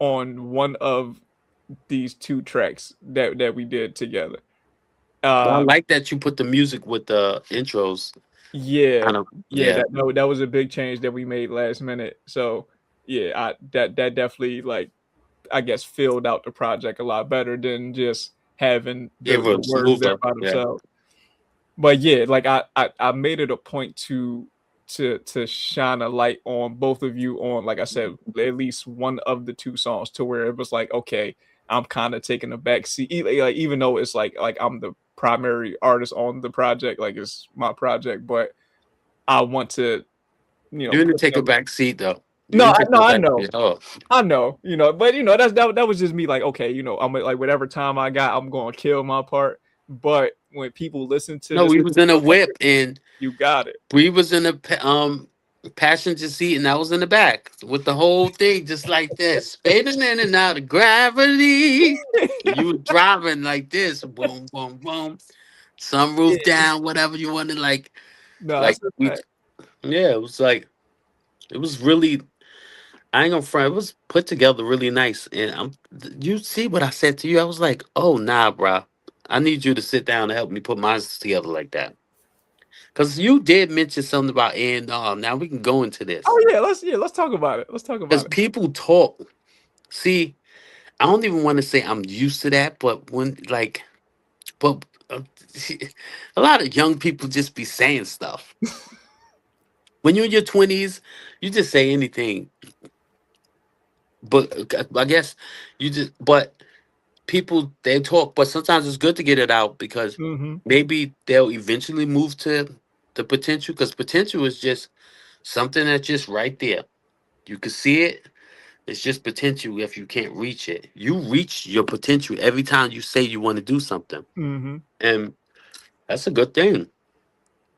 on one of these 2 tracks that we did together. I like that you put the music with the intros. Yeah, that was a big change that we made last minute. So yeah, that definitely, like, I guess, filled out the project a lot better than just having the words there smoother. by themselves. But yeah, like I made it a point to shine a light on both of you on, like I said, at least one of the two songs, to where it was like, okay, I'm kind of taking a back seat, like even though it's like I'm the primary artist on the project, like it's my project, but I want to, You didn't take a back seat though. No, I know. I know, but that was just me, like, okay, I'm like, whatever time I got, I'm gonna kill my part. But when people listen to this, we was in a whip and you got it. We was in a passenger seat and I was in the back with the whole thing just like this, fading in and out of gravity. You were driving like this, boom, boom, boom, sunroof down, whatever you wanted, like. No, like it was like, it was really, I ain't gonna front, it was put together really nice. And you see what I said to you? I was like, oh nah, bro, I need you to sit down and help me put mine together like that. Because you did mention something about A&R. Now we can go into this. Oh yeah, let's talk about it. Because people talk. See, I don't even want to say I'm used to that, but a lot of young people just be saying stuff. When you're in your 20s, you just say anything. But I guess but people, they talk, but sometimes it's good to get it out because maybe they'll eventually move to the potential, because potential is just something that's just right there. You can see it. It's just potential if you can't reach it. You reach your potential every time you say you want to do something. And that's a good thing.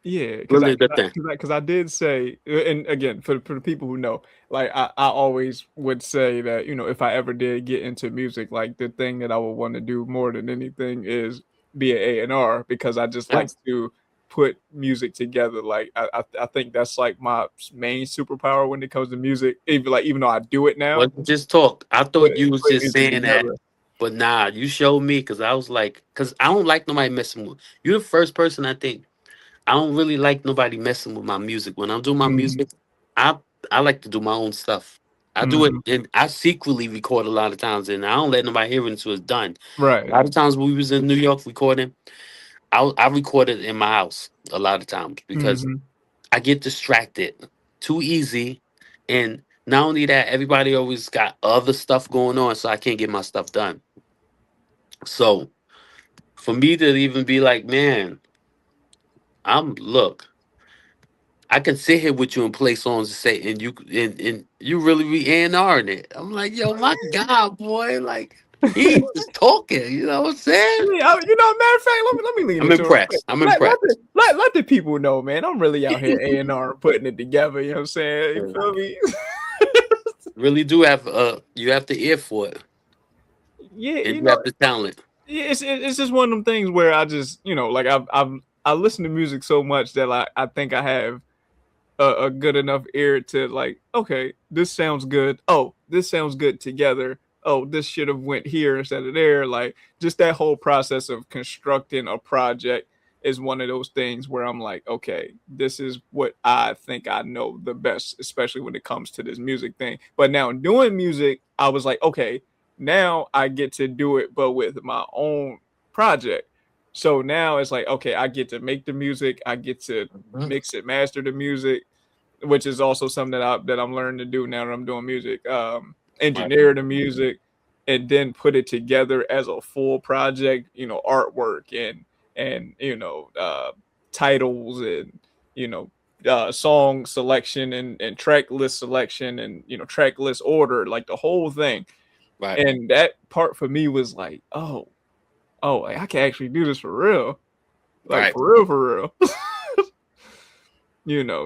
Yeah, because I did say, and again, for the people who know, like I always would say that, if I ever did get into music, like the thing that I would want to do more than anything is be an A&R, because I just like to put music together. Like I think that's like my main superpower when it comes to music. Even though I do it now. Well, just talk. I thought you was just saying that, but nah, you showed me, because I was like, because I don't like nobody messing with. You're the first person I think. I don't really like nobody messing with my music. When I'm doing my music, I like to do my own stuff. I do it, and I secretly record a lot of times, and I don't let nobody hear it until it's done. Right. A lot of times when we was in New York recording, I recorded in my house a lot of times because I get distracted too easy, and not only that, everybody always got other stuff going on, so I can't get my stuff done. So for me to even be like, man, look, I can sit here with you and play songs and say, and you really be A&R'ing it. I'm like, yo, my God, boy, like, he's just talking. You know what I'm saying? Yeah, matter of fact, let me lean I'm into impressed. it. I'm impressed. Let the people know, man. I'm really out here A&R putting it together. You know what I'm saying? You feel me? Really do have you have the ear for it. Yeah, and you have the talent. Yeah, it's just one of them things where I just, like I listen to music so much that I think I have a good enough ear to, like, okay, this sounds good. Oh, this sounds good together. Oh, this should have went here instead of there. Like, just that whole process of constructing a project is one of those things where I'm like, okay, this is what I think I know the best, especially when it comes to this music thing. But now doing music, I was like, okay, now I get to do it, but with my own project. So now it's like, okay, I get to make the music, I get to mix it, master the music, which is also something that I'm learning to do now that I'm doing music. Engineer the music, and then put it together as a full project. Artwork and titles and song selection and track list selection and track list order, like the whole thing. Right. And that part for me was like, oh, I can actually do this for real. Like, for real.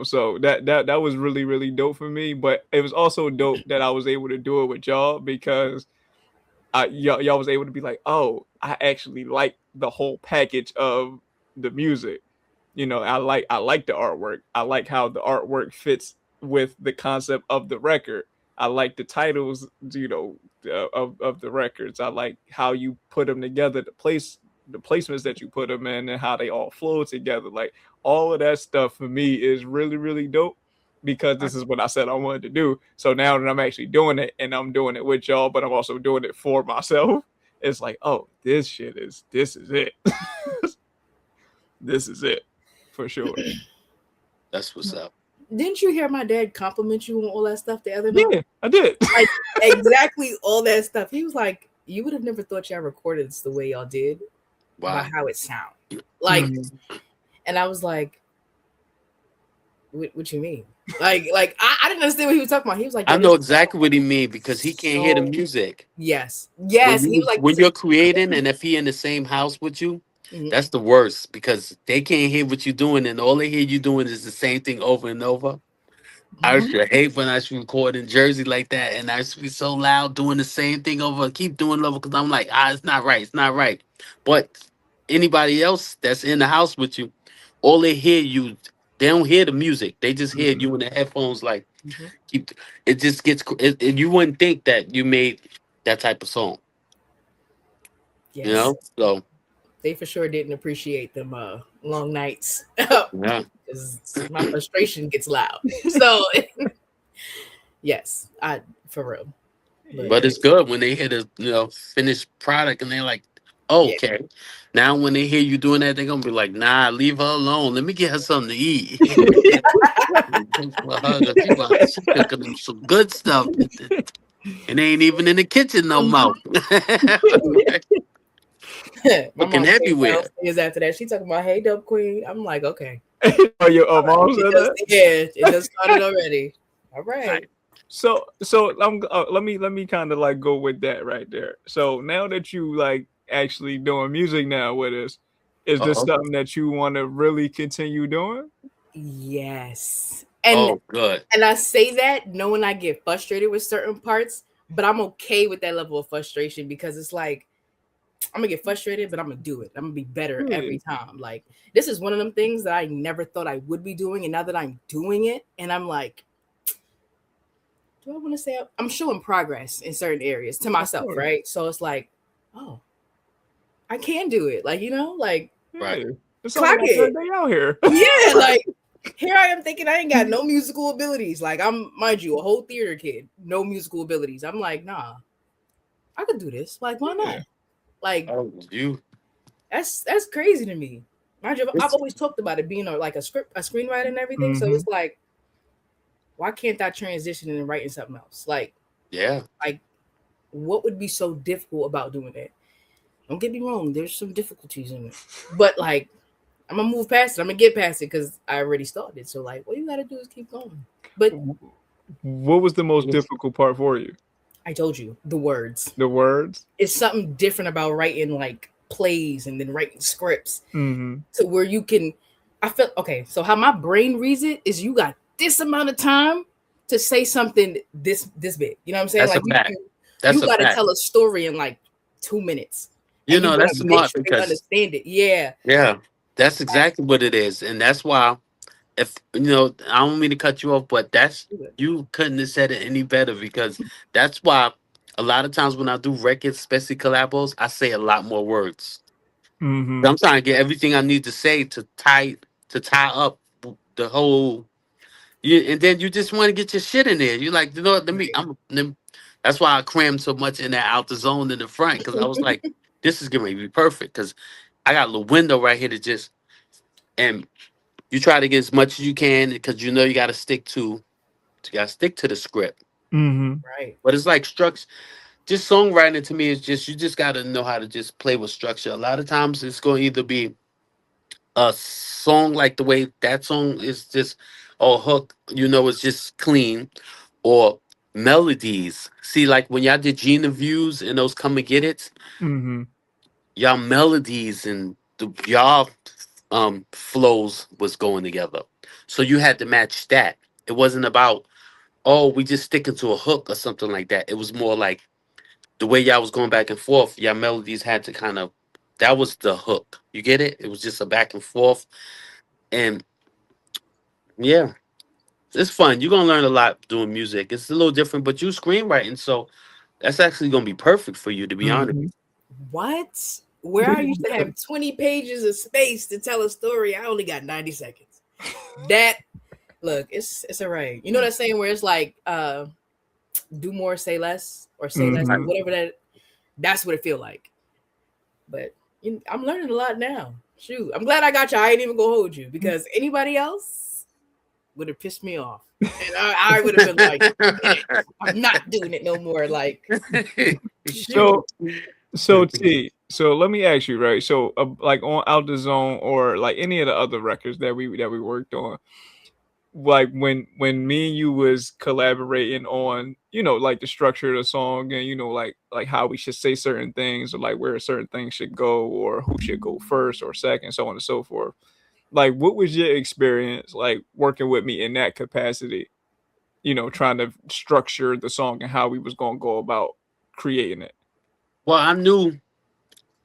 So that was really, really dope for me. But it was also dope that I was able to do it with y'all, because y'all was able to be like, oh, I actually like the whole package of the music. I like the artwork. I like how the artwork fits with the concept of the record. I like the titles, of the records. I like how you put them together, the placements that you put them in, and how they all flow together. Like, all of that stuff for me is really, really dope, because this is what I said I wanted to do. So now that I'm actually doing it and I'm doing it with y'all, but I'm also doing it for myself, it's like, oh, this is it. This is it for sure. That's what's up. Didn't you hear my dad compliment you on all that stuff the other night? Yeah, I did. Like exactly all that stuff. He was like, you would have never thought y'all recorded this the way y'all did. Wow. By how it sounds. Like, and I was like, what you mean? Like I didn't understand what he was talking about. He was like, I know exactly what he mean because he can't hear the music. Yes. He was like, when you're creating and if he in the same house with you, that's the worst because they can't hear what you're doing and all they hear you doing is the same thing over and over. I used to hate when I used to record in Jersey like that and I used to be so loud doing the same thing over, keep doing it over because I'm like, it's not right. But anybody else that's in the house with you, all they hear you, they don't hear the music. They just hear you in the headphones. Like, it just gets. You wouldn't think that you made that type of song. Yes. You know, so they for sure didn't appreciate them long nights. Yeah, because my frustration gets loud. So, yes, for real. But it's good when they hear the finished product and they're like, oh, okay. Yeah. Now when they hear you doing that, they're gonna be like, nah, leave her alone. Let me get her something to eat. She's cooking them some good stuff. And they ain't even in the kitchen no more. Looking everywhere. Is after that, she talking about, hey, DopeQueen. I'm like, okay. Oh, your mom said that? Yeah, it just started already. All right. So I'm let me kind of like go with that right there. So now that you like actually doing music now with us, is this something that you want to really continue doing? Yes. And good. And I say that knowing I get frustrated with certain parts, but I'm okay with that level of frustration because it's like I'm gonna get frustrated, but I'm gonna do it. I'm gonna be better every time. Like this is one of them things that I never thought I would be doing, and now that I'm doing it, and I'm like, do I want to say I'm showing progress in certain areas to myself, right? So it's like, oh, I can do it. Like, like right. Clock it. Day out here. Yeah, like here I am thinking I ain't got no musical abilities. Like I'm, mind you, a whole theater kid, no musical abilities. I'm like, nah, I could do this. Like, why not? Like, that's crazy to me. Mind you, I've always talked about it being a screenwriter and everything. So it's like, why can't I transition and writing something else? Like, like what would be so difficult about doing that? Don't get me wrong, there's some difficulties in it, but like, I'm gonna move past it. I'm gonna get past it because I already started. So like, what you gotta do is keep going. But what was the most difficult part for you? I told you, the words. The words? It's something different about writing like plays and then writing scripts to where you can. I feel okay. So how my brain reads it is you got this amount of time to say something this big. You know what I'm saying? That's like a fact. You got to tell a story in like 2 minutes. You know that's smart because understand it. Yeah. Yeah, that's exactly what it is, and that's why. If I don't mean to cut you off, but you couldn't have said it any better because that's why a lot of times when I do records, especially collabos, I say a lot more words. I'm trying to get everything I need to say to tie up the whole. And then you just want to get your shit in there. You're like, that's why I crammed so much in that outer zone in the front because I was like, this is going to be perfect because I got a little window right here to just and. You try to get as much as you can because you got to stick to the script. Right. But it's like structure. Just songwriting to me is just you just got to know how to just play with structure. A lot of times it's going to either be a song like the way that song is just hook. It's just clean, or melodies. See, like when y'all did Gina Views and those Come and Get It, y'all melodies and y'all flows was going together. So you had to match that. It wasn't about, we just sticking to a hook or something like that. It was more like the way y'all was going back and forth, y'all melodies had to kind of, that was the hook. You get it? It was just a back and forth. And yeah, it's fun. You're going to learn a lot doing music. It's a little different, but you screenwriting. So that's actually going to be perfect for you, to be honest. What? Where I used to have 20 pages of space to tell a story, I only got 90 seconds. That Look, it's all right. You know that saying where it's like, do more, say less, or say less, Mhm. whatever that's what it feel like. But I'm learning a lot now. Shoot, I'm glad I got you. I ain't even gonna hold you because anybody else would have pissed me off, and I would have been like, I'm not doing it no more. Like, shoot. So so let me ask you, right? So like on Out the Zone or like any of the other records that we worked on, like when me and you was collaborating on, like the structure of the song and like how we should say certain things or like where certain things should go or who should go first or second, so on and so forth. Like what was your experience like working with me in that capacity, trying to structure the song and how we was going to go about creating it? Well, I knew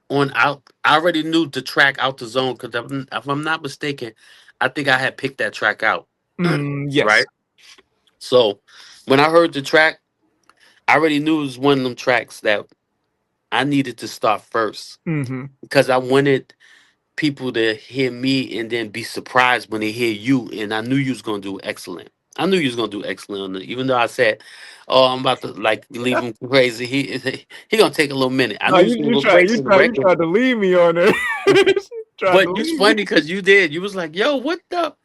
on out. I already knew the track Out the Zone because if I'm not mistaken, I think I had picked that track out. Yes. Right. So when I heard the track, I already knew it was one of them tracks that I needed to start first Mm-hmm. because I wanted people to hear me and then be surprised when they hear you. And I knew you was gonna do excellent. I knew you was gonna do excellent on it, even though I said, "Oh, I'm about to like leave him crazy." He gonna take a little minute. I No, knew he was gonna you go try crazy you on the try you record, tried to leave me on there. Tried to but it's leave funny me. because you did. You was like, "Yo, what the?"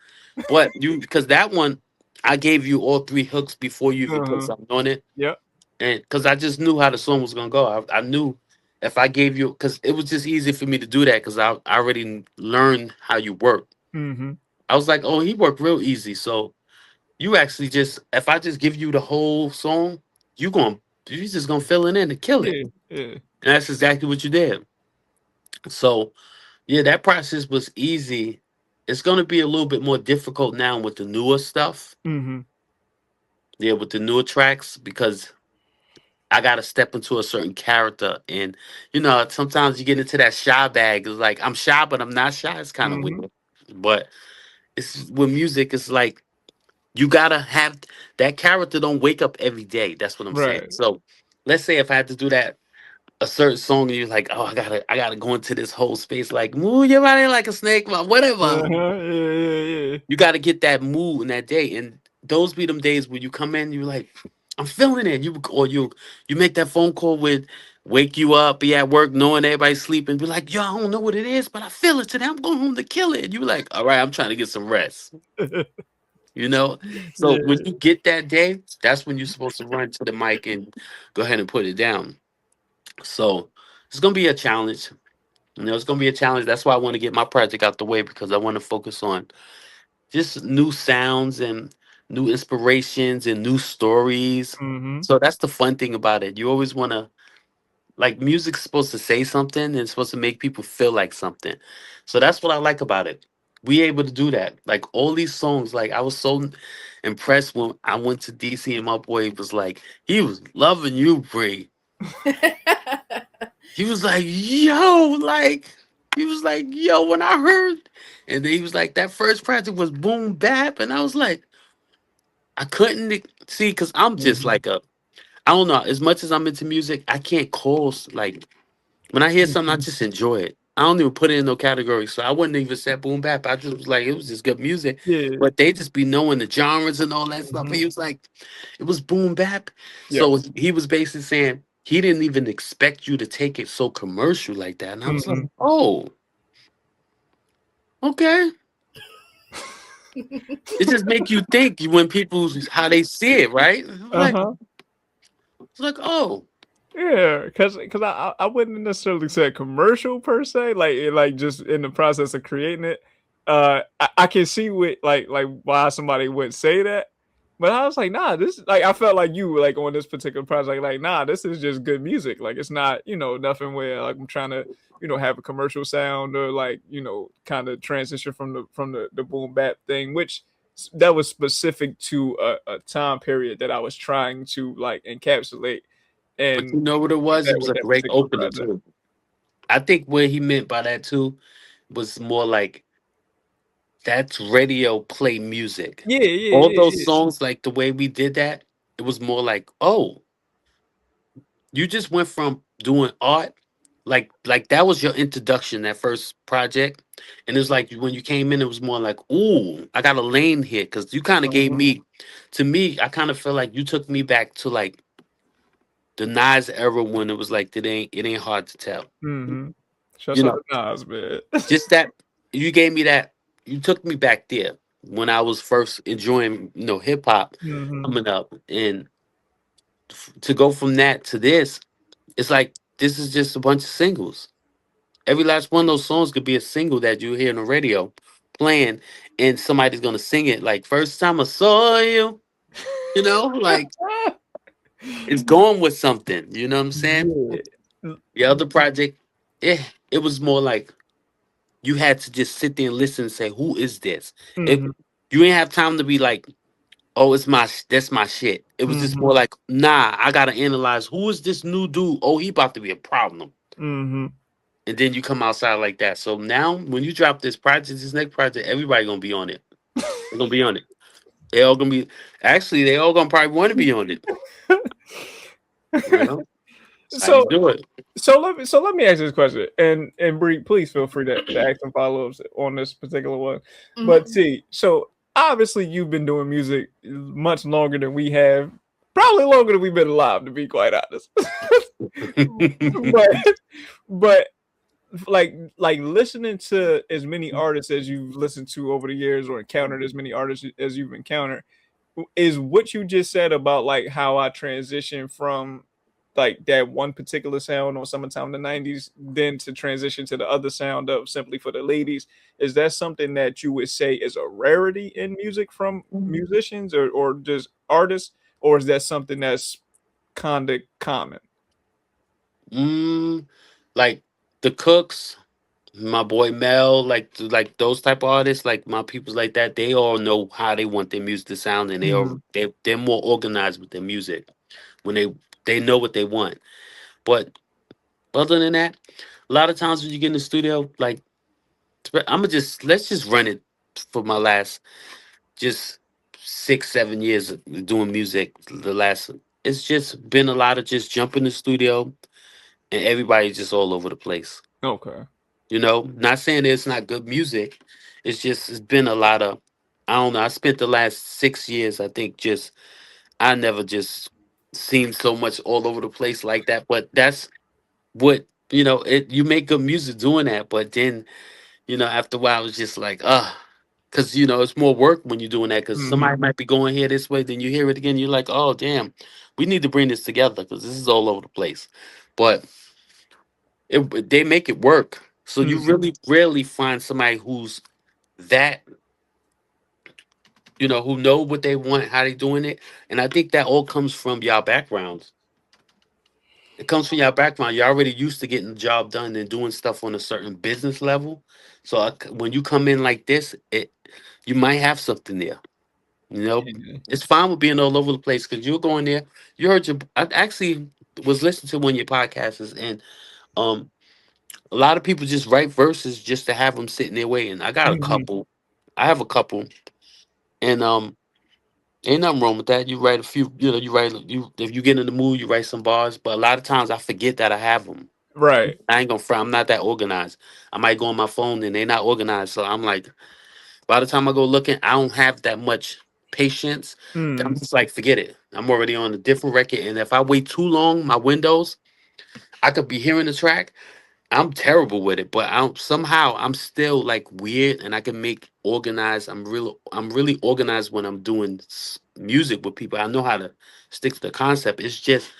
But you because that one, I gave you all three hooks before you even put Uh-huh. something on it. Yep. And because I just knew how the song was gonna go, I knew if I gave you, because it was just easy for me to do that because I already learned how you work. Mm-hmm. I was like, oh, he worked real easy. So you actually just, if I just give you the whole song, you just gonna fill it in and kill it. Yeah, yeah. And that's exactly what you did. So yeah, that process was easy. It's gonna be a little bit more difficult now with the newer stuff. Mm-hmm. Yeah, with the newer tracks because I gotta step into a certain character, and sometimes you get into that shy bag. It's like I'm shy, but I'm not shy. It's kind of Mm-hmm. weird, but it's with music. It's like you gotta have that character. Don't wake up every day. That's what I'm saying. Right. So, let's say if I had to do that a certain song, and you're like, oh, I gotta go into this whole space, like move your body like a snake, whatever. Uh-huh. Yeah, yeah, yeah. You got to get that mood in that day, and those be them days when you come in, you're like, I'm feeling it. You make that phone call with wake you up, be at work, knowing everybody's sleeping, be like, yo, I don't know what it is, but I feel it today. I'm going home to kill it. You like, all right, I'm trying to get some rest. You know, so when Yeah. you get that day, that's when you're supposed to run to the mic and go ahead and put it down. So it's gonna be a challenge. It's gonna be a challenge. That's why I want to get my project out the way because I want to focus on just new sounds and new inspirations and new stories. Mm-hmm. So that's the fun thing about it. You always want to like music's supposed to say something and it's supposed to make people feel like something. So that's what I like about it. We able to do that. Like all these songs, like I was so impressed when I went to DC and my boy was like, he was loving you, Bri. He was like, yo, like, he was like, yo, when I heard, and then he was like, that first project was boom bap, and I was like, I couldn't see because I'm just Mm-hmm. like I don't know. As much as I'm into music, I can't call like when I hear something, I Mm-hmm. just enjoy it. I don't even put it in no category, so I wouldn't even say boom bap. I just was like, it was just good music, Yeah. but they just be knowing the genres and all that stuff. Mm-hmm. And he was like, it was boom bap. Yep. So he was basically saying he didn't even expect you to take it so commercial like that, and I was like, Mm-hmm. oh, okay. It just make you think when people how they see it, right? Uh-huh. It's like, oh, Yeah, because I wouldn't necessarily say commercial per se, like just in the process of creating it. I can see what like why somebody would say that, but I was like, nah, this like I felt like you like on this particular project, like nah, this is just good music. Like it's not nothing where like I'm trying to have a commercial sound or like kind of transition from the boom bap thing, which that was specific to a time period that I was trying to like encapsulate but you and know what it was? It was with a that great particular opener project. too. I think what he meant by that too was more like that's radio play music. Yeah, yeah, All yeah, those yeah. songs, like the way we did that, it was more like, oh, you just went from doing art like that was your introduction, that first project, and it's like when you came in, it was more like, ooh, I got a lane here, because you kind of gave me, to me, I kind of feel like you took me back to like the Nas era when it was like it ain't hard to tell, Mm-hmm. you Shouts out know, to Nas, man. just that you gave me that, you took me back there when I was first enjoying hip hop Mm-hmm. coming up, and to go from that to this, it's like this is just a bunch of singles. Every last one of those songs could be a single that you hear on the radio playing, and somebody's gonna sing it. Like first time I saw you, like it's going with something. You know what I'm saying? Yeah. The other project, it was more like you had to just sit there and listen and say, "Who is this?" It Mm-hmm. You ain't have time to be like, "Oh, that's my shit." It was just Mm-hmm. more like, "Nah, I gotta analyze who is this new dude. Oh, he about to be a problem." Mm-hmm. And then you come outside like that. So now, when you drop this next project, everybody gonna be on it. They're gonna be on it. They all gonna be. Actually, they all gonna probably want to be on it. You know, that's how you So do it. let me ask this question, and Bree, please feel free to ask some follow ups on this particular one. But Mhm. see, so obviously you've been doing music much longer than we have, probably longer than we've been alive, to be quite honest. but but like listening to as many artists as you've listened to over the years, or encountered as many artists as you've encountered, is what you just said about like how I transitioned from like that one particular sound on Summertime in the 90s, then to transition to the other sound of Simply for the Ladies. Is that something that you would say is a rarity in music from musicians, or just artists, or is that something that's kind of common? mm, like the Cooks, my boy Mel, like those type of artists, like my peoples like that. They all know how they want their music to sound, and Mm-hmm. they're more organized with their music when they know what they want. But other than that, a lot of times when you get in the studio, like let's just run it for my last just 6 7 years of doing music. The last, it's just been a lot of just jump in the studio, and everybody's just all over the place. Okay. Not saying that it's not good music. It's been a lot of, I don't know. I spent the last 6 years, I think, just I never just seen so much all over the place like that. But that's what you make good music doing that. But then after a while, it's just like, because it's more work when you're doing that. Because Mm-hmm. somebody might be going here this way, then you hear it again. You're like, oh damn, we need to bring this together because this is all over the place. But they make it work. So you Mm-hmm. really rarely find somebody who's that, who know what they want, how they doing it. And I think that all comes from y'all backgrounds. It comes from your background. You're already used to getting the job done and doing stuff on a certain business level. So when you come in like this, you might have something there. You know, Yeah. it's fine with being all over the place because you're going there. You heard your. I actually was listening to one of your podcasts, and um, a lot of people just write verses just to have them sitting there waiting. I got a Mm-hmm. couple. I have a couple, and ain't nothing wrong with that. You write a few. You write you if you get in the mood, you write some bars. But a lot of times I forget that I have them. Right. I ain't gonna front. I'm not that organized. I might go on my phone and they're not organized. So I'm like, by the time I go looking, I don't have that much patience. I'm Mm. just like, forget it. I'm already on a different record. And if I wait too long, my windows, I could be hearing the track. I'm terrible with it, but somehow I'm still like weird and I can make organized. I'm really organized when I'm doing music with people. I know how to stick to the concept. It's just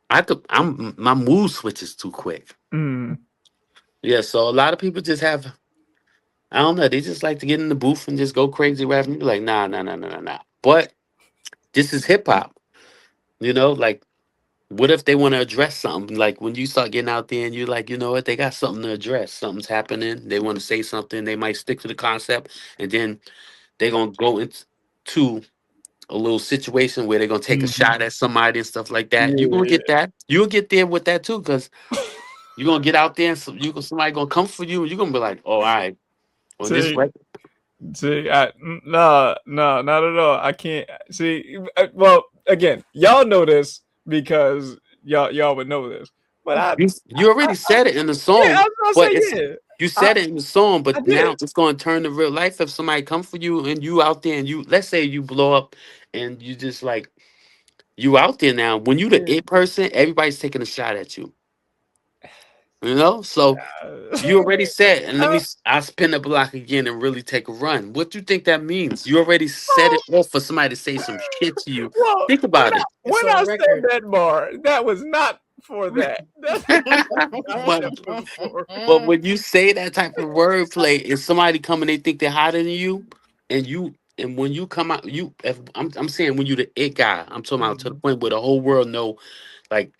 my mood switches too quick. Mm. Yeah, so a lot of people just have, I don't know, they just like to get in the booth and just go crazy rapping. You be like, nah, nah, nah, nah, nah, nah. But this is hip hop, like what if they want to address something? Like when you start getting out there and you're like, you know what, they got something to address. Something's happening. They want to say something. They might stick to the concept, and then they're gonna go into a little situation where they're gonna take a Mhm. shot at somebody and stuff like that. You're gonna Yeah. get that. You'll get there with that too, because you're gonna get out there and somebody gonna come for you, and you're gonna be like, oh, all right, on this See, record. nah, nah, not at all. I can't see. Well, again, y'all know this because y'all would know this. but You already said it in the yeah, I song, was gonna but say it's yeah. you said it in the song, I but now did. it's going to turn to real life if somebody come for you and you out there and you let's say you blow up and you just like you out there now. When you the Yeah. it person, everybody's taking a shot at you. You know, so Uh, you already said, and uh, I spin the block again and really take a run. What do you think that means? You already set well, it off for somebody to say some shit to you. well, Think about it. It's when on I said record. that bar, that was not for that. That's not what but that was for. but when you say that type of wordplay, and somebody come and they think they're hotter than you, and when you come out, if I'm saying when you the it guy, I'm talking about to the Mhm, point where the whole world know, like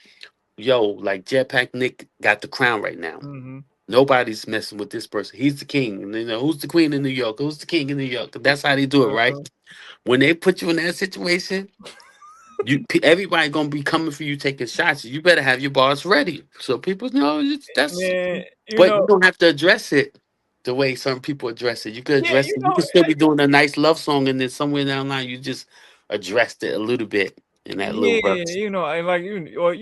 yo, like Jetpack Nick got the crown right now. mhm, Nobody's messing with this person. He's the king. And you know, who's the queen in New York? Who's the king in New York? That's how they do it, right? uh-huh. When they put you in that situation, everybody gonna be coming for you, taking shots. You better have your bars ready, so people know that's. Man, But you don't have to address it the way some people address it. You could yeah, address it. You could still be doing a nice love song, and then somewhere down the line, you just addressed it a little bit in that little yeah, verse. I like or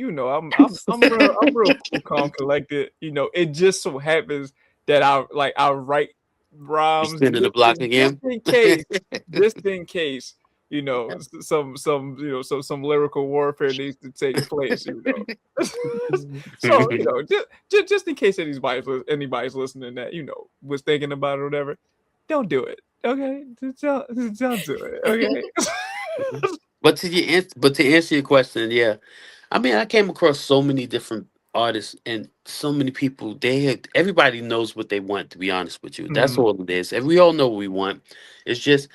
I'm real cool, calm, collected. It just so happens that I write You rhymes spinning the block just again. in case, just in case, some some lyrical warfare needs to take place. So just in case anybody's listening that was thinking about it or whatever, don't do it. Okay, don't do it. Okay. But to answer your question, yeah, I mean, I came across so many different artists and so many people. Everybody knows what they want. To be honest with you, that's Mhm, all it is, and we all know what we want. It's just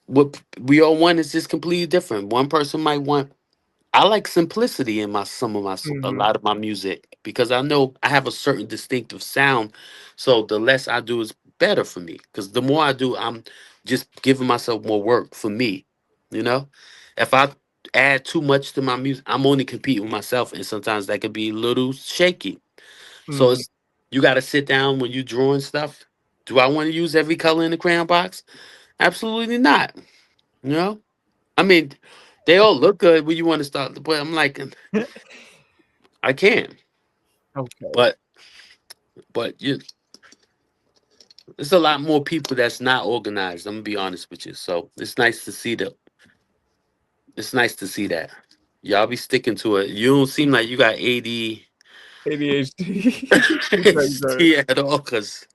what we all want is just completely different. One person might want. I like simplicity in a mhm, lot of my music because I know I have a certain distinctive sound. So the less I do is better for me because the more I do, I'm just giving myself more work for me. You know, if I add too much to my music, I'm only competing with myself, and sometimes that could be a little shaky. So mhm. it's you got to sit down when you drawing stuff. Do I want to use every color in the crayon box? Absolutely not. You know, I mean, they all look good when you want to start, but I'm like, I can, Okay. but you, there's a lot more people that's not organized. I'm gonna be honest with you. So it's nice to see that. It's nice to see that y'all be sticking to it. You don't seem like you got ADHD. Exactly. at all, cause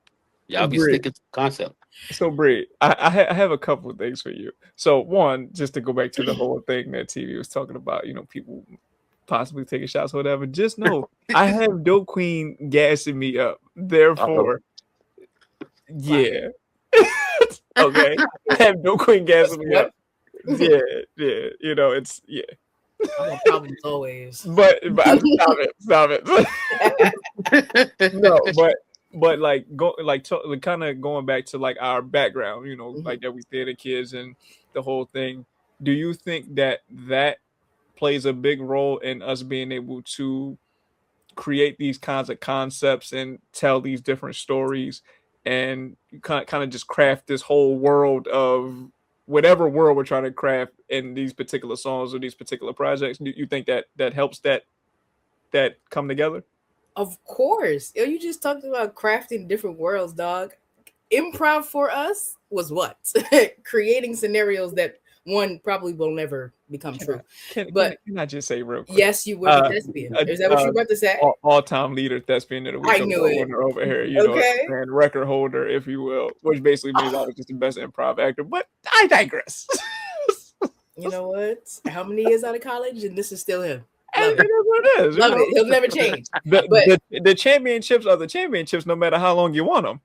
y'all be Brie. sticking to the concept. So Brie, I have a couple of things for you. So one, just to go back to the whole thing that TV was talking about, people possibly taking shots or whatever. Just know I have Dope Queen gassing me up. Uh-oh. Therefore, Fire. yeah. Okay. I have Dope Queen gassing me up. What? Yeah, yeah. It's yeah. I'm on problems always. But stop it. No, but like kind of going back to like our background, Mhm. like that we theater kids and the whole thing. Do you think that plays a big role in us being able to create these kinds of concepts and tell these different stories and kind of just craft this whole world of whatever world we're trying to craft in these particular songs or these particular projects? Do you think that helps that come together? Of course. Yo, you just talked about crafting different worlds, dog. Improv for us was what? Creating scenarios that one probably will never become Can I true. can can, But can I just say real quick? yes, you were the Uh, thespian. uh, Is that what uh you were about to say? all-time leader thespian of the week I knew award it. winner over here, Okay. and record holder, if you will, which basically means I was just the best improv actor. But I digress. You know what? How many years out of college? And this is still him. And Love it it. is what it is. Love it. He'll never change. But The championships are the championships, no matter how long you want them.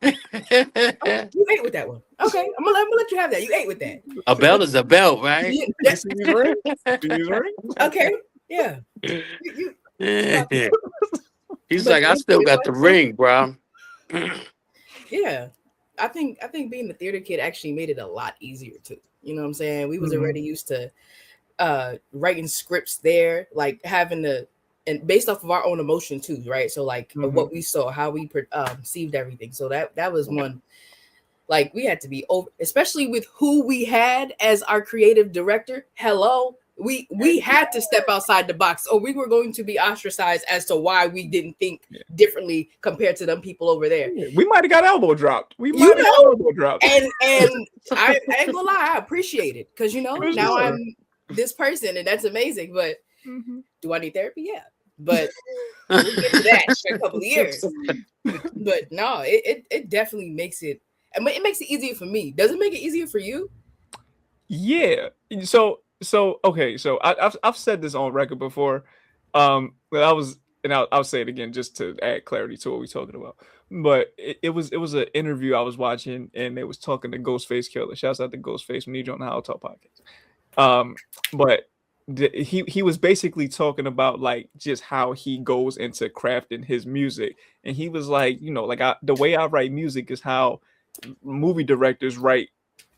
you ate with that one. Okay. I'm gonna let you have that. You ate with that. A belt is a belt, right? You- You see these rings? See these rings? okay. Yeah. You rock it. He's But like, I still got the ring, bro. yeah. I think being a theater kid actually made it a lot easier too. You know what I'm saying? We was Mhm. already used to writing scripts there, like having the and based off of our own emotion too, right? So like what we saw, how we perceived everything. So that was one. Like we had to be over, especially with who we had as our creative director. Hello, we had to step outside the box, or we were going to be ostracized as to why we didn't think Yeah. differently compared to them people over there. Yeah, we might have got elbow dropped. We You might have got know? elbow dropped. And I ain't gonna lie, I appreciate it because For now sure. I'm this person, and that's amazing. But Mhm. do I need therapy? Yeah, but we'll get to that in a couple of years. But no, it definitely makes it. I mean, it makes it easier for me. Does it make it easier for you? Yeah. So okay. So I've said this on record before. But I'll say it again just to add clarity to what we're talking about. But it was an interview I was watching, and they was talking to Ghostface Killer. Shouts out to Ghostface. We need you on the HolloTalk Podcast. But he was basically talking about like just how he goes into crafting his music, and he was like, like the way I write music is how movie directors write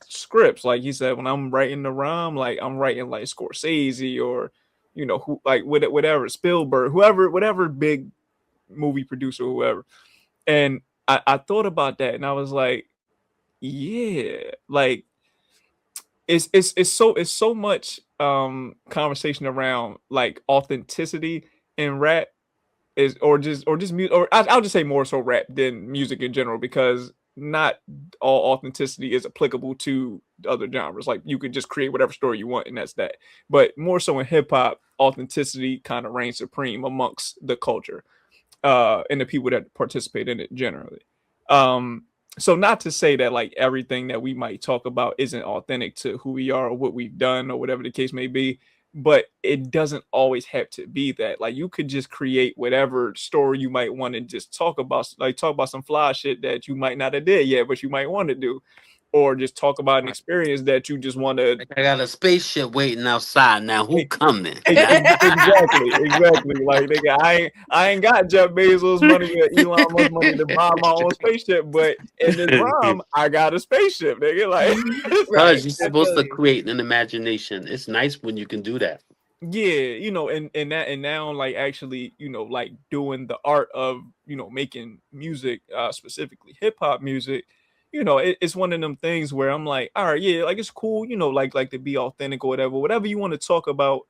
scripts. Like he said, when I'm writing the rhyme, like I'm writing like Scorsese or who, like whatever, Spielberg, whoever, whatever big movie producer, whoever. And I thought about that, and I was like, yeah, like it's so much conversation around like authenticity in rap is or just music, or I'll just say more so rap than music in general, because not all authenticity is applicable to other genres. Like you can just create whatever story you want, and that's that. But more so in hip hop, authenticity kind of reigns supreme amongst the culture, and the people that participate in it generally. So not to say that like everything that we might talk about isn't authentic to who we are or what we've done or whatever the case may be, but it doesn't always have to be that. Like you could just create whatever story you might want to just talk about some fly shit that you might not have did yet, but you might want to do, or just talk about an experience that you just want to. Like I got a spaceship waiting outside. Now who coming? Exactly. Like nigga, I ain't got Jeff Bezos money or Elon Musk money to buy my own spaceship, but in this rhyme, I got a spaceship, nigga. Like, Right. Because you're I supposed feel to you. create an imagination. It's nice when you can do that. yeah, and now like actually, like doing the art of making music, specifically hip hop music. It's one of them things where I'm like, all right, yeah, like it's cool, like to be authentic or whatever you want to talk about,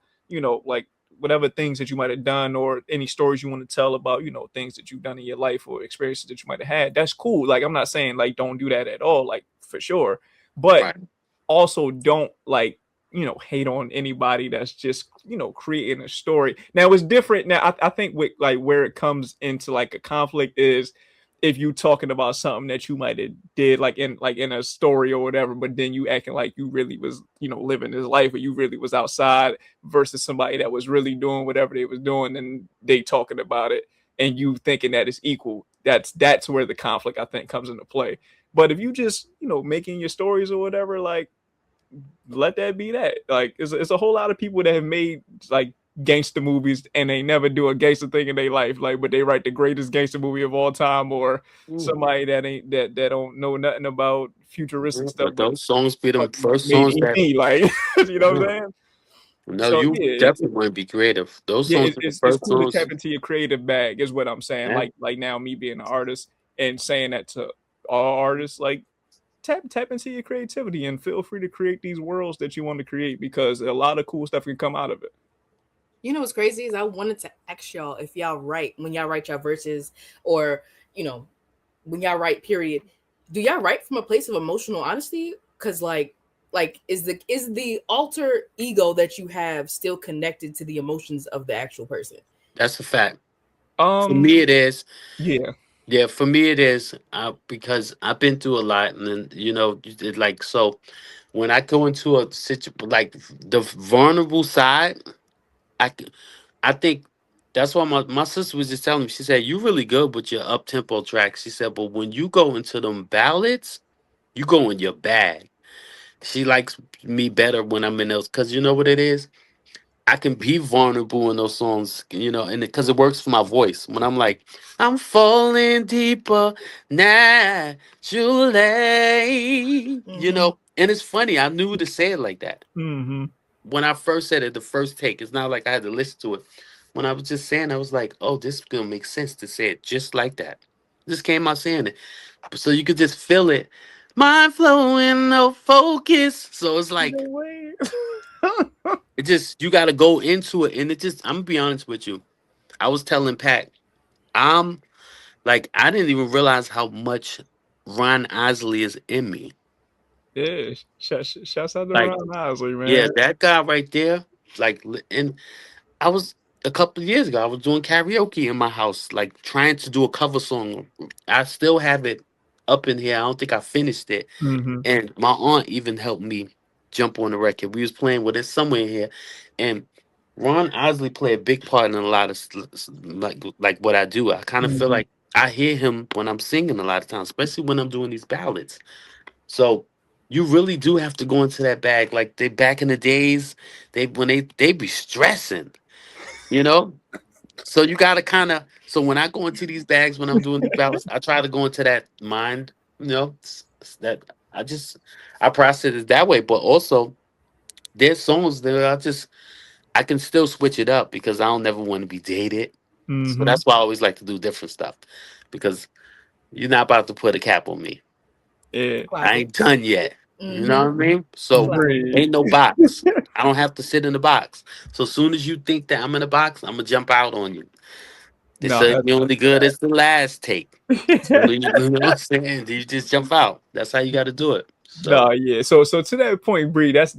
like whatever things that you might have done or any stories you want to tell about, things that you've done in your life or experiences that you might have had. That's cool. Like I'm not saying like don't do that at all, like for sure, but Right. also don't like hate on anybody that's just creating a story. Now it's different. Now I think with like where it comes into like a conflict is if you talking about something that you might have did like in a story or whatever, but then you acting like you really was living this life or you really was outside, versus somebody that was really doing whatever they was doing and they talking about it and you thinking that it's equal. That's where the conflict I think comes into play. But if you just making your stories or whatever, like let that be that. Like it's a whole lot of people that have made like gangster movies and they never do a gangster thing in their life. Like, but they write the greatest gangster movie of all time, or Ooh. somebody that ain't that don't know nothing about futuristic stuff, But those songs be them fucking first made songs that. EP. Like, you know what I'm saying? No, So you yeah, definitely want to be creative. Those yeah, songs are the it's first cool to songs. tap into your creative bag, is what I'm saying. Yeah. Like now, me being an artist and saying that to all artists, like tap into your creativity and feel free to create these worlds that you want to create, because a lot of cool stuff can come out of it. You know what's crazy is I wanted to ask y'all if y'all write when y'all write your verses, or you know when y'all write period, do y'all write from a place of emotional honesty? Because like is the alter ego that you have still connected to the emotions of the actual person? That's a fact. For Um, me, it is. yeah, Yeah, for me, it is. Because I've been through a lot, and then like so. When I go into a situation like the vulnerable side, I c- I think that's why my sister was just telling me. She said, "You really good with your up tempo tracks." She said, "But when you go into them ballads, you go in your bag." She likes me better when I'm in those, because you know what it is. I can be vulnerable in those songs, and because it works for my voice. When I'm like, I'm falling deeper naturally, Mm-hmm. and it's funny. I knew to say it like that mm-hmm. when I first said it. The first take, it's not like I had to listen to it. When I was just saying, I was like, oh, this is gonna make sense to say it just like that. Just came out saying it, so you could just feel it. Mind flowing, no focus. So it's No like way. It just you got to go into it, and it just. I'm gonna be honest with you. I was telling Pat, I'm like I didn't even realize how much Ron Isley is in me. Yeah, shouts out to Like, Ron Isley, yeah, man. that guy right there. Like, and I was a couple of years ago. I was doing karaoke in my house, like trying to do a cover song. I still have it up in here. I don't think I finished it. Hmm. And my aunt even helped me jump on the record. We was playing with it somewhere in here, and Ron Osley played a big part in a lot of like what I do. I kind of feel Hmm. like I hear him when I'm singing a lot of times, especially when I'm doing these ballads. So you really do have to go into that bag. Like they back in the days, they be stressing, you know. So you gotta kind of. So when I go into these bags when I'm doing these ballads, I try to go into that mind. You know, that I just I process it that way. But also, there's songs that I can still switch it up because I don't never want to be dated. So Hmm. that's why I always like to do different stuff because you're not about to put a cap on me. Yeah, I Classic. ain't done yet. You know Mm-hmm. what I mean? So Classic. Bree. ain't no box. I don't have to sit in the box. So as soon as you think that I'm in a box, I'm gonna jump out on you. They No, say you're only good as the last take. So that's you know what I'm saying? You just jump out. That's how you got to do it. So no, yeah. So to that point, Bree, that's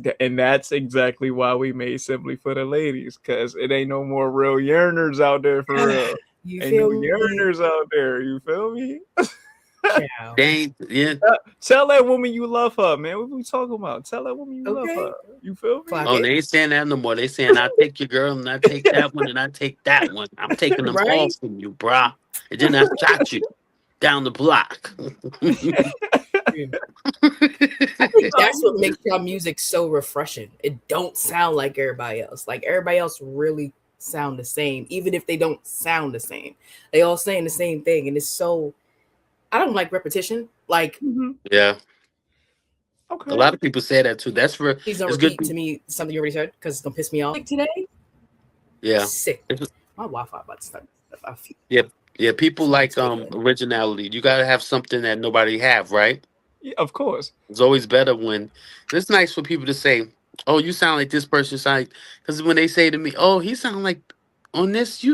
exactly why we made Simply for the Ladies, because it ain't no more real yearners out there for real. You Ain't no feel me? yearners out there. You feel me? Ciao. they ain't, yeah. Tell that woman you love her, man. What we talking about? Tell that woman you love Okay. her. You feel me? Clock Oh, it. they ain't saying that no more. They saying I take your girl and I take that one and I take that one. I'm taking them all Right? from you, brah. And then I shot you down the block. Yeah. I think Oh, that's what makes y'all music so refreshing. It don't sound like everybody else. Like everybody else really sound the same, even if they don't sound the same. They all saying the same thing, and it's so. I don't like repetition. Like mhm. Yeah, a Okay. lot of people say that too. That's for please don't it's good. repeat to me something you already said because it's gonna piss me off. Like today, Yeah, sick. It's- My Wi-Fi about to start. I feel yeah, yeah. People like giggling. originality. You gotta have something that nobody have, right? Yeah, of course. It's always better when it's nice for people to say, "Oh, you sound like this person." Sound because when they say to me, "Oh, he sound like on this,"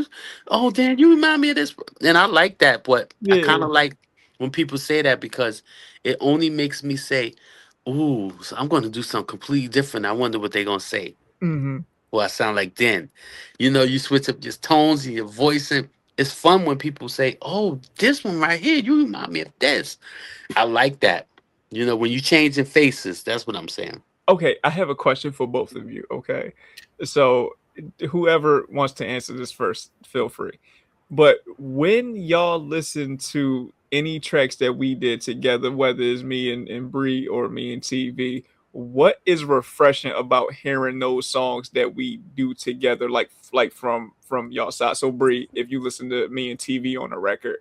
oh, Dan, you remind me of this, and I like that. But I kind Yeah. of like when people say that because it only makes me say, "Ooh, so I'm going to do something completely different." I wonder what they're gonna say. Hmm. Well, I sound like then. You know, you switch up your tones and your voice, and it's fun when people say, "Oh, this one right here, you remind me of this." I like that. You know, when you change in faces, that's what I'm saying. Okay, I have a question for both of you. Okay, so whoever wants to answer this first, feel free. But when y'all listen to any tracks that we did together, whether it's me and Bree or me and TV, what is refreshing about hearing those songs that we do together, like from y'all side? So Bree, if you listen to me and TV on a record,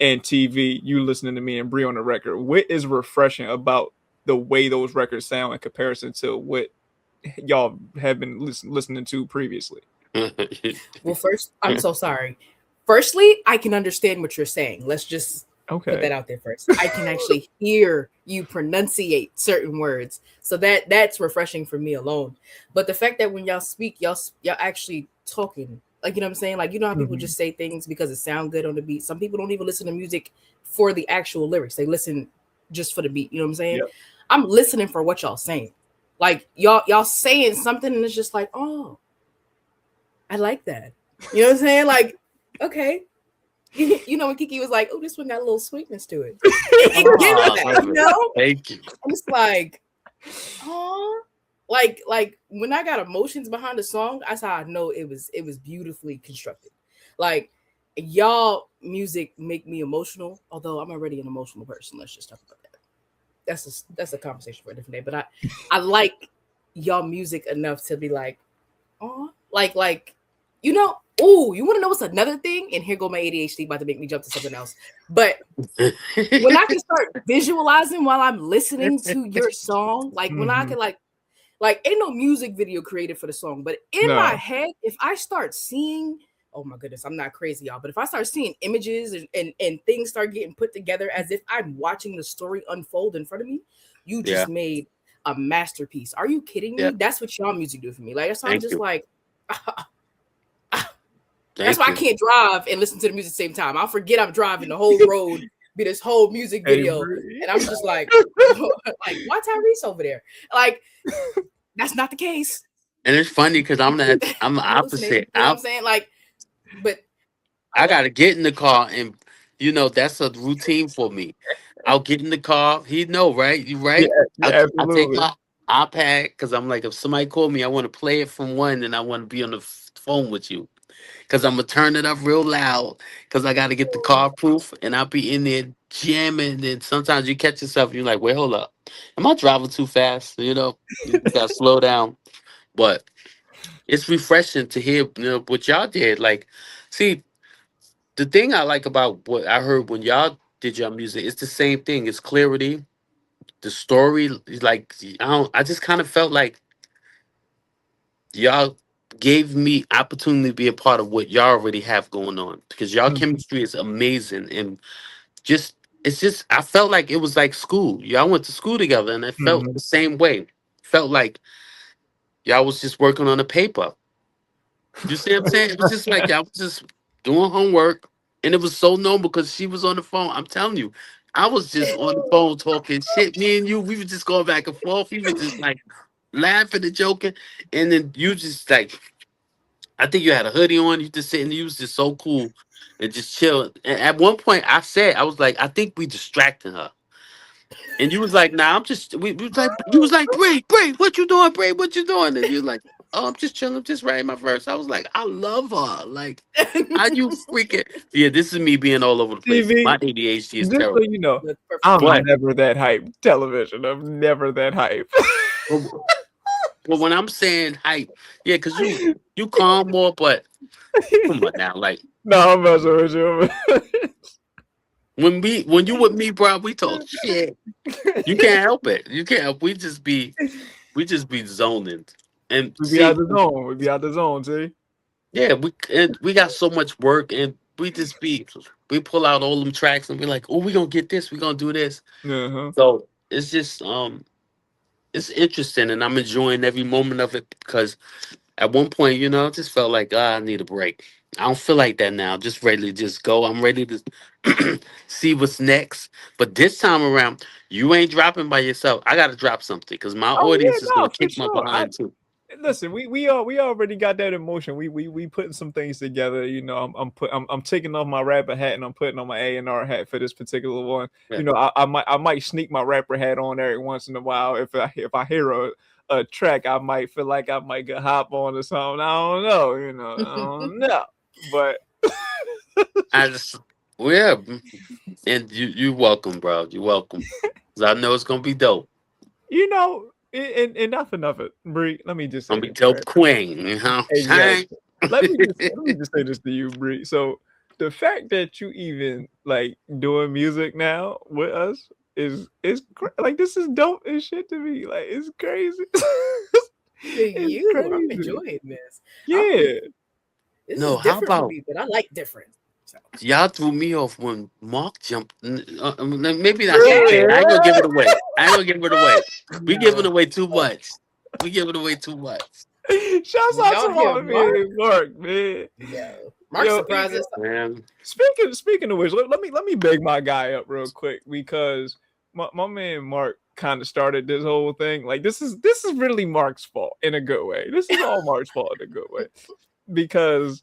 and TV, you listening to me and Bree on the record, what is refreshing about the way those records sound in comparison to what y'all have been listening to previously? Well, first, I'm so sorry. Firstly, I can understand what you're saying. Let's just put Okay. that out there first. I can actually hear you pronunciate certain words, so that's refreshing for me alone. But the fact that when y'all speak, y'all actually talking, like you know what I'm saying. Like you know how people Mhm. just say things because it sound good on the beat. Some people don't even listen to music for the actual lyrics; they listen just for the beat. You know what I'm saying? Yep. I'm listening for what y'all saying. Like y'all saying something, and it's just like, oh, I like that. You know what I'm saying? Like, okay. You know, when Kiki was like, oh, this one got a little sweetness to it. It gives Ah, that, you perfect. know? Thank you. And it's like, oh, like when I got emotions behind the song, that's how I know it was beautifully constructed. Like y'all music make me emotional, although I'm already an emotional person. Let's just talk about that. That's a conversation for a different day. But I like y'all music enough to be like, oh, like, you know, oh, you want to know what's another thing? And here go my ADHD about to make me jump to something else. But when I can start visualizing while I'm listening to your song, like when I Mhm. can like ain't no music video created for the song, but in my No. head, if I start seeing, oh my goodness, I'm not crazy, y'all, but if I start seeing images and things start getting put together as if I'm watching the story unfold in front of me, you Yeah. just made a masterpiece. Are you kidding me? Yeah. That's what y'all music do for me. Like, so I'm Thank just you. like, that's Thank why I you. can't drive and listen to the music at the same time. I'll forget I'm driving the whole road, be this whole music Hey, video, Bri. and I'm just like, like, why Tyrese over there? Like, that's not the case. And it's funny because I'm the I'm hallucinating. opposite. You know what I'm saying? Like, but I gotta get in the car, and that's a routine for me. I'll get in the car. He know, right? You Yeah, right? yeah, I take absolutely. my iPad because I'm like, if somebody call me, I want to play it from one, and I want to be on the phone with you because I'm gonna turn it up real loud because I gotta get the car proof, and I'll be in there jamming. And sometimes you catch yourself, and you're like, wait, hold up, am I driving too fast? You gotta slow down. But it's refreshing to hear what y'all did. Like, see. The thing I like about what I heard when y'all did your music, it's the same thing. It's clarity, the story. Like I just kind of felt like y'all gave me opportunity to be a part of what y'all already have going on because y'all Mhm. chemistry is amazing and just it's just I felt like it was like school. Y'all went to school together and it felt Mhm. the same way. Felt like y'all was just working on a paper. You see what I'm saying? It was just like I was just doing homework, and it was so normal because she was on the phone. I'm telling you, I was just on the phone talking shit. Me and you, we were just going back and forth. We were just like laughing and joking, and then you just like, I think you had a hoodie on. You just sitting. You was just so cool and just chill. And at one point, I was like, I think we distracting her. And you was like, nah, I'm just we was like you was like, Bray, what you doing, Bray? What you doing? And you was like, oh, I'm just chilling, I'm just writing my verse. I was like, I love her. Like, how you freaking yeah, this is me being all over the place. TV, My ADHD is just so terrible. you know, that's perfectly I'm But, fine. never that hype. Television, I'm never that hype. but but when I'm saying hype, yeah, because you calm more, but come on now. Like No, I'm messing with you. when you with me, bro, we talk shit. You can't help it. You can't help we just be zoning. And We be out see, the zone. We be out the zone, see? yeah, we got so much work, and we pull out all them tracks, and we're like, oh, we gonna get this, we gonna do this. Uh-huh. So it's just it's interesting, and I'm enjoying every moment of it because at one point, I just felt like I need a break. I don't feel like that now. Just ready to just go. I'm ready to see what's next. But this time around, you ain't dropping by yourself. I got to drop something because my Oh yeah, audience is no, gonna for kick my sure. behind too. Listen, we already got that emotion. We putting some things together. I'm taking off my rapper hat and I'm putting on my A&R hat for this particular one. Yeah. I might sneak my rapper hat on every once in a while if I hear a track. I might feel like I might get hop on or something. I don't know. I don't know. But I just, well, yeah, and you welcome, bro. You welcome. 'Cause I know it's gonna be dope. enough enough it, Bree. Let me just say Gonna be this, dope, right? Queen. You know, Shang. Exactly. Let me just say this to you, Bree. So the fact that you even like doing music now with us like this is dope as shit to me. Like it's crazy. To It's you, I'm crazy. enjoying this. Yeah. This is No, how different for about me, but I like different. So y'all threw me off when Mark jumped? Maybe I shouldn't say. It. I ain't gonna Yeah. give it away. I ain't gonna give it away. We giving no, away too much. We giving away too much. Shouts out y'all to hear my Mark? man Mark, man. Yo, Mark Yo, surprised us. Man, speaking of which, let me beg my guy up real quick because my man Mark kind of started this whole thing. Like this is really Mark's fault in a good way. This is all Mark's fault in a good way because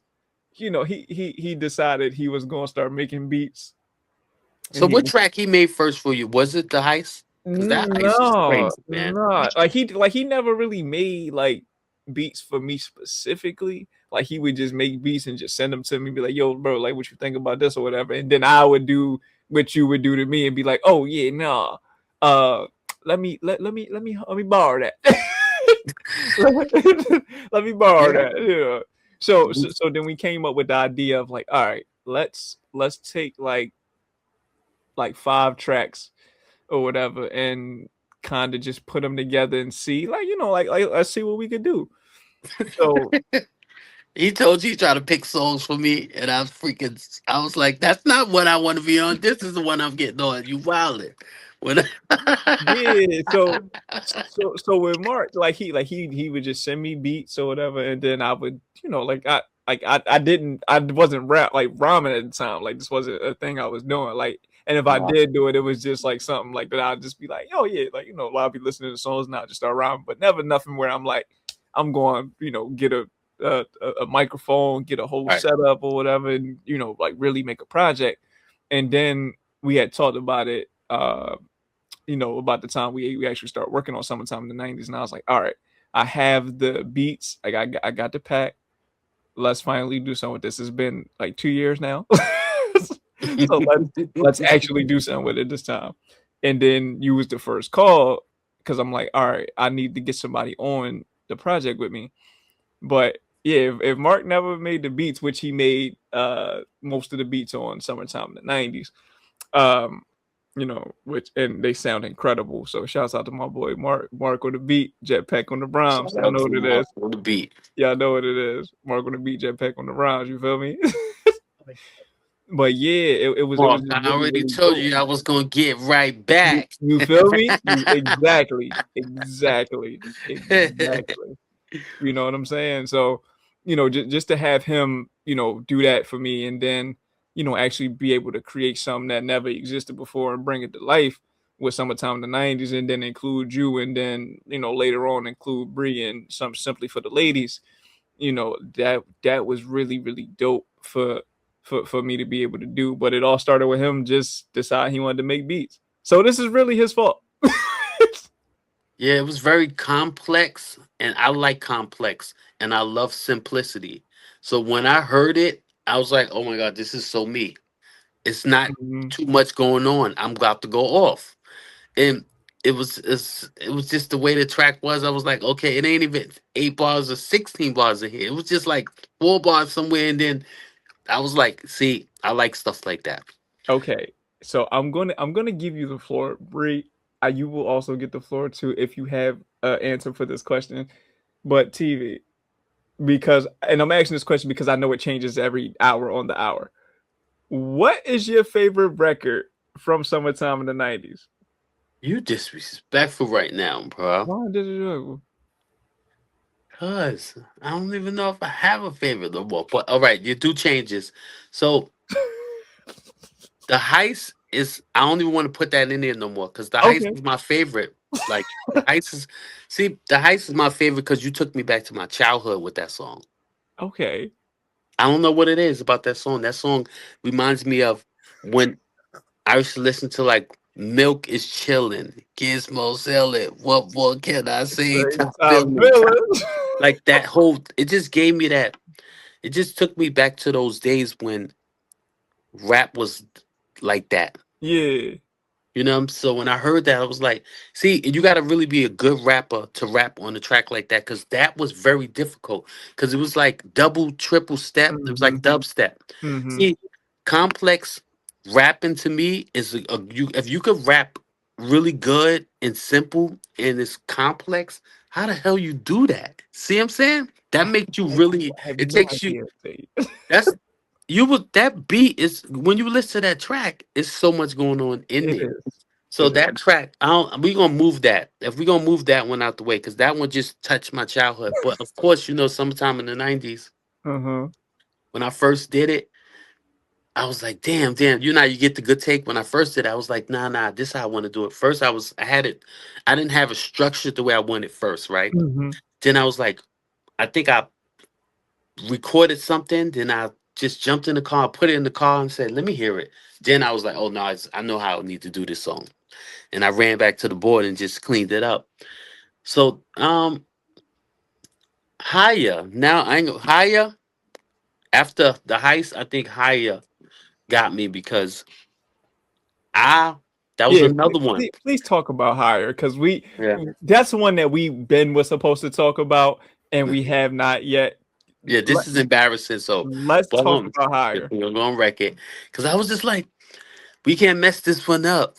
he decided he was gonna start making beats and so he what track he made first for you? Was it the heist? Because that heist was no, crazy, man. not like he never really made like beats for me specifically. Like he would just make beats and just send them to me, be like, "Yo, bro, like what you think about this or whatever," and then I would do what you would do to me and be like, "Oh yeah, nah, uh, let me borrow that. let me borrow Yeah. that." Yeah. So then we came up with the idea of like, all right, let's take like 5 tracks or whatever and kind of just put them together and see like let's see what we could do. So He told you he tried to pick songs for me, and I was like, that's not what I want to be on. This is the one I'm getting on. You wildin'. When Yeah, so with Mark, he would just send me beats or whatever, and then I would, I wasn't like rhyming at the time. Like this wasn't a thing I was doing. Like, and if I did do it, it was just like something like that. I'd just be like, oh yeah, like I'll be listening to songs and I'll just start rhyming, but never nothing where I'm like, I'm going, get a microphone, get a whole Right. setup or whatever, and like really make a project. And then we had talked about it. About the time we actually start working on Summertime in the 90s. And I was like, all right, I have the beats. Like I got the pack. Let's finally do something with this. It's been like 2 years now. So let's actually do something with it this time. And then you was the first call because I'm like, all right, I need to get somebody on the project with me. But yeah, if Mark never made the beats, which he made most of the beats on Summertime in the 90s, and they sound incredible. So shouts out to my boy Mark on the beat, Jetpack on the rhymes. Y'all know what it is. On the beat. Y'all know what it is. Mark on the beat, Jetpack on the rhymes. You feel me? But yeah, it was. Well, It was I really, already really told dope. you I was gonna get right back. You feel me? Exactly. You know what I'm saying? So, just to have him, do that for me, and then, actually be able to create something that never existed before and bring it to life with Summertime in the 90s, and then include you, and then, later on include Bri and some Simply for the Ladies, that was really, really dope for me to be able to do. But it all started with him just deciding he wanted to make beats. So this is really his fault. Yeah, it was very complex, and I like complex, and I love simplicity. So when I heard it, I was like, "Oh my god, this is so me." It's not too much going on. I'm about to go off, and it was just the way the track was. I was like, "Okay, it ain't even 8 bars or 16 bars in here. It was just like 4 bars somewhere," and then I was like, "See, I like stuff like that." Okay, so I'm gonna give you the floor, Bri. You will also get the floor too if you have an answer for this question. But TV, and I'm asking this question because I know it changes every hour on the hour. What is your favorite record from Summertime in the 90s? You disrespectful right now, bro. Why did you? Cause I don't even know if I have a favorite no more. But all right, you do changes. So the heist is I don't even want to put that in there no more because the heist is my favorite. Like the heist is the heist is my favorite because you took me back to my childhood with that song. Okay. I don't know what it is about that song. That song reminds me of when I used to listen to like Milk is Chillin', Gizmo Sell It. What more can I say? Top Billing. Like that whole it just gave me that. It just took me back to those days when rap was like that. Yeah. So when I heard that, I was like, see, you got to really be a good rapper to rap on a track like that because that was very difficult because it was like double, triple step. It was like dubstep. See, complex rapping to me is if you could rap really good and simple and it's complex, how the hell you do that? See what I'm saying? That makes you really, it takes you, that's, that beat is when you listen to that track, it's so much going on in there. So that track, we gonna move that. If we gonna move that one out the way, because that one just touched my childhood. But of course, Sometime in the 90s, when I first did it, I was like, damn. You get the good take. When I first did it, I was like, nah, this is how I want to do it. First, I didn't have it structured the way I wanted first, right? Then I was like, I think I recorded something, then I just jumped in the car, put it in the car, and said, "Let me hear it." Then I was like, "Oh no, I know how I need to do this song," and I ran back to the board and just cleaned it up. So, Higher. Now I ain't Higher. After the heist, I think Higher got me because that was another one. Please talk about Higher because Yeah. that's one that was supposed to talk about and we have not yet. Yeah, this is embarrassing. So let's talk about Higher. We're gonna wreck it because I was just like, we can't mess this one up.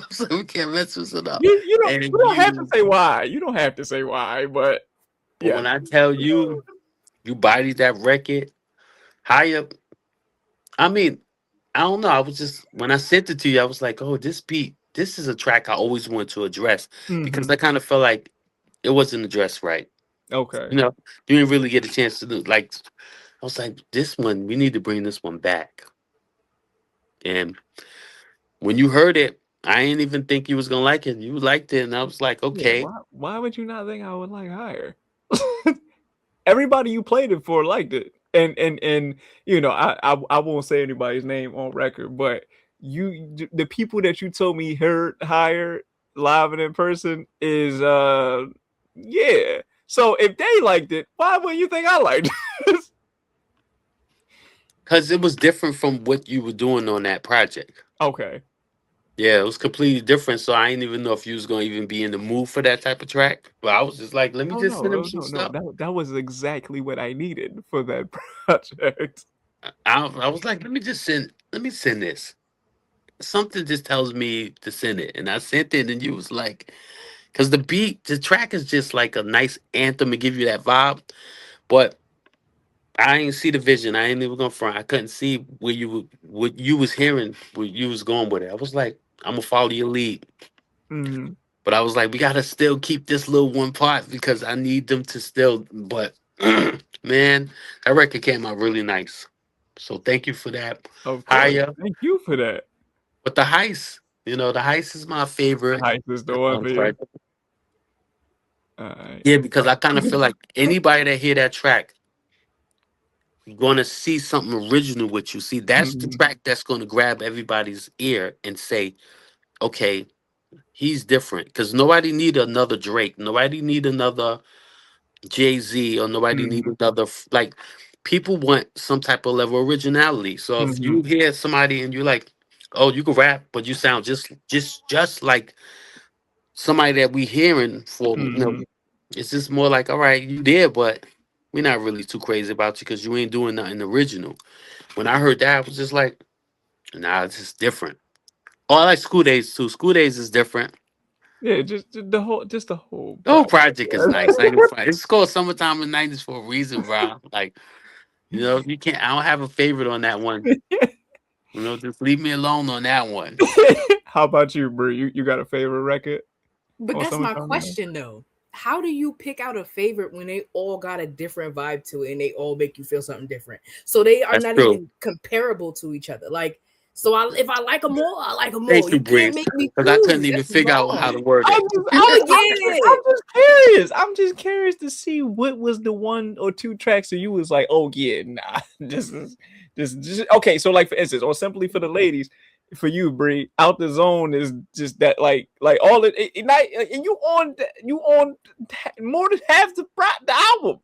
So we can't mess this one up. You don't have to say why. You don't have to say why, but when I tell you, you bodied that record, Higher. I mean, I don't know. I was just when I sent it to you, I was like, oh, this beat. This is a track I always wanted to address because Mm-hmm. I kind of felt like it wasn't addressed right. Okay. You know, you didn't really get a chance to do like. I was like, this one, we need to bring this one back. And when you heard it, I didn't even think you was gonna like it. You liked it, and I was like, Yeah. okay. Why would you not think I would like higher? Everybody you played it for liked it, and you know I won't say anybody's name on record, but the people that you told me heard higher live and in person is yeah. So if they liked it, why would you think I liked it? Because it was different from what you were doing on that project. Okay. Yeah, it was completely different. So I didn't even know if you was gonna even be in the mood for that type of track. But I was just like, let me Oh just send him no, some no, no. stuff. That was exactly what I needed for that project. I was like, let me send this. Something just tells me to send it, and I sent it, and you was like, because the track is just like a nice anthem and give you that vibe. But I ain't see the vision. I ain't even gonna front. I couldn't see what you was hearing, where you was going with it. I was like, I'm gonna follow your lead. Mm-hmm. But I was like, we gotta still keep this little one part because I need them to still. But man, that record came out really nice. So thank you for that. Of course. Higher, Thank you for that. but the heist, the heist is my favorite. Heist is the one for you. Track. Alright. Yeah, because I kind of feel like anybody that hear that track going to see something original with you. See, that's the Mhm. track that's going to grab everybody's ear and say, okay, he's different. Because nobody need another Drake. Nobody need another Jay-Z or nobody need Mhm. another like people want some type of level of originality. So if Mhm. you hear somebody and you're like, oh, you can rap, but you sound just like somebody that we hearing for, Mhm. it's just more like, all right, you did, but we're not really too crazy about you because you ain't doing nothing original. When I heard that, I was just like, nah, it's just different. Oh, I like School Days too. School Days is different. Yeah, just the whole The whole project. project is nice. I ain't gonna front. It's called Summertime in the 90s for a reason, bro. Like, you can't, I don't have a favorite on that one. Just leave me alone on that one. How about you, Brie? You got a favorite record But on that's my Summertime Night? question though. How do you pick out a favorite when they all got a different vibe to it and they all make you feel something different? So they are That's not true. even comparable to each other. Like, so if I like them more, I like them Thank more. you, You can't Breeze. make me Because I couldn't choose. even That's figure out how to wrong. word I'm it. just, Oh yeah. I'm just curious. I'm just curious to see what was the one or two tracks that you was like, oh yeah, nah, this is okay. So like for instance, or simply for the ladies, for you, Bree, out the zone is just that like all it not, and you on more than half the album,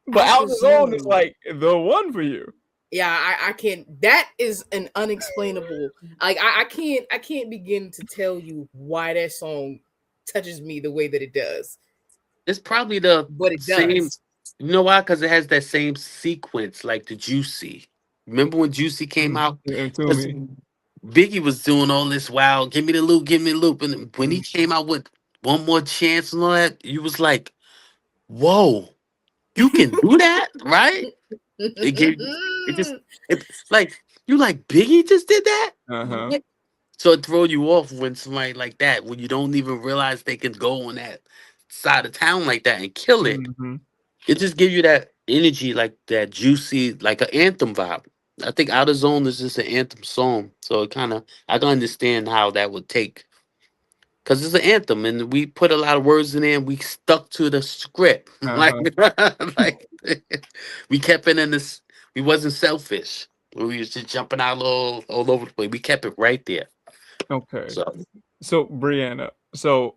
but Out out the the zone is zone. like the one for you. Yeah, I can't. That is an unexplainable. Like I can't begin to tell you why that song touches me the way that it does. It's probably the But it same. does. You know why? Because it has that same sequence like the Juicy. Remember when Juicy came out? And to 'Cause me, Biggie was doing all this wow, give me the loop, give me the loop. And when he came out with One More Chance and all that, you was like, whoa, you can do that, right? It gave it just it's like you like Biggie just did that? uh-huh. What? So it throw you off when somebody like that, when you don't even realize they can go on that side of town like that and kill it. Mhm. It just give you that energy, like that juicy, like an anthem vibe. I think Out of Zone is just an anthem song, so it kind of I can understand how that would take because it's an anthem, and we put a lot of words in there, and we stuck to the script, like Uh-huh. like we kept it in this. We wasn't selfish. We was just jumping out all over the place. We kept it right there. Okay. So So Brianna, so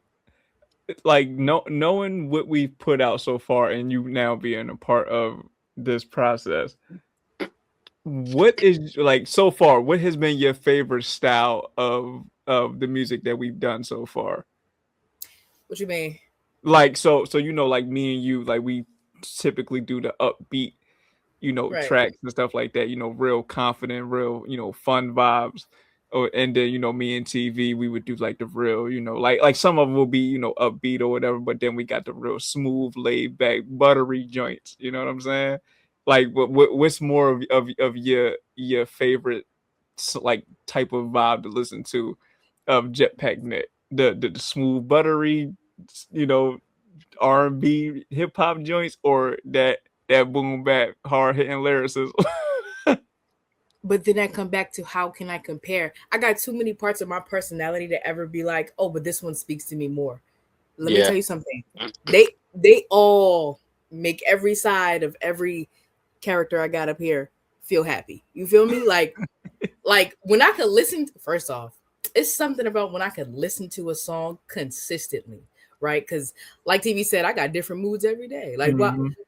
like knowing what we've put out so far and you now being a part of this process, what is like so far, what has been your favorite style of the music that we've done so far? What you mean? Like so like me and you, like we typically do the upbeat, Right. tracks and stuff like that, real confident, real, fun vibes. Or and then, me and TV, we would do like the real, like some of them will be, upbeat or whatever, but then we got the real smooth, laid back, buttery joints. You know what I'm saying? Like what's more of your favorite like type of vibe to listen to of Jetpack Nick? The smooth buttery, you know, R&B hip hop joints, or that boom bap hard hitting lyricism? But then I come back to how can I compare? I got too many parts of my personality to ever be like, oh, but this one speaks to me more. Let me Yeah. tell you something. They all make every side of every character I got up here feel happy. You feel me? Like when I could listen first off, it's something about when I could listen to a song consistently, right? Because like TV said, I got different moods every day. Like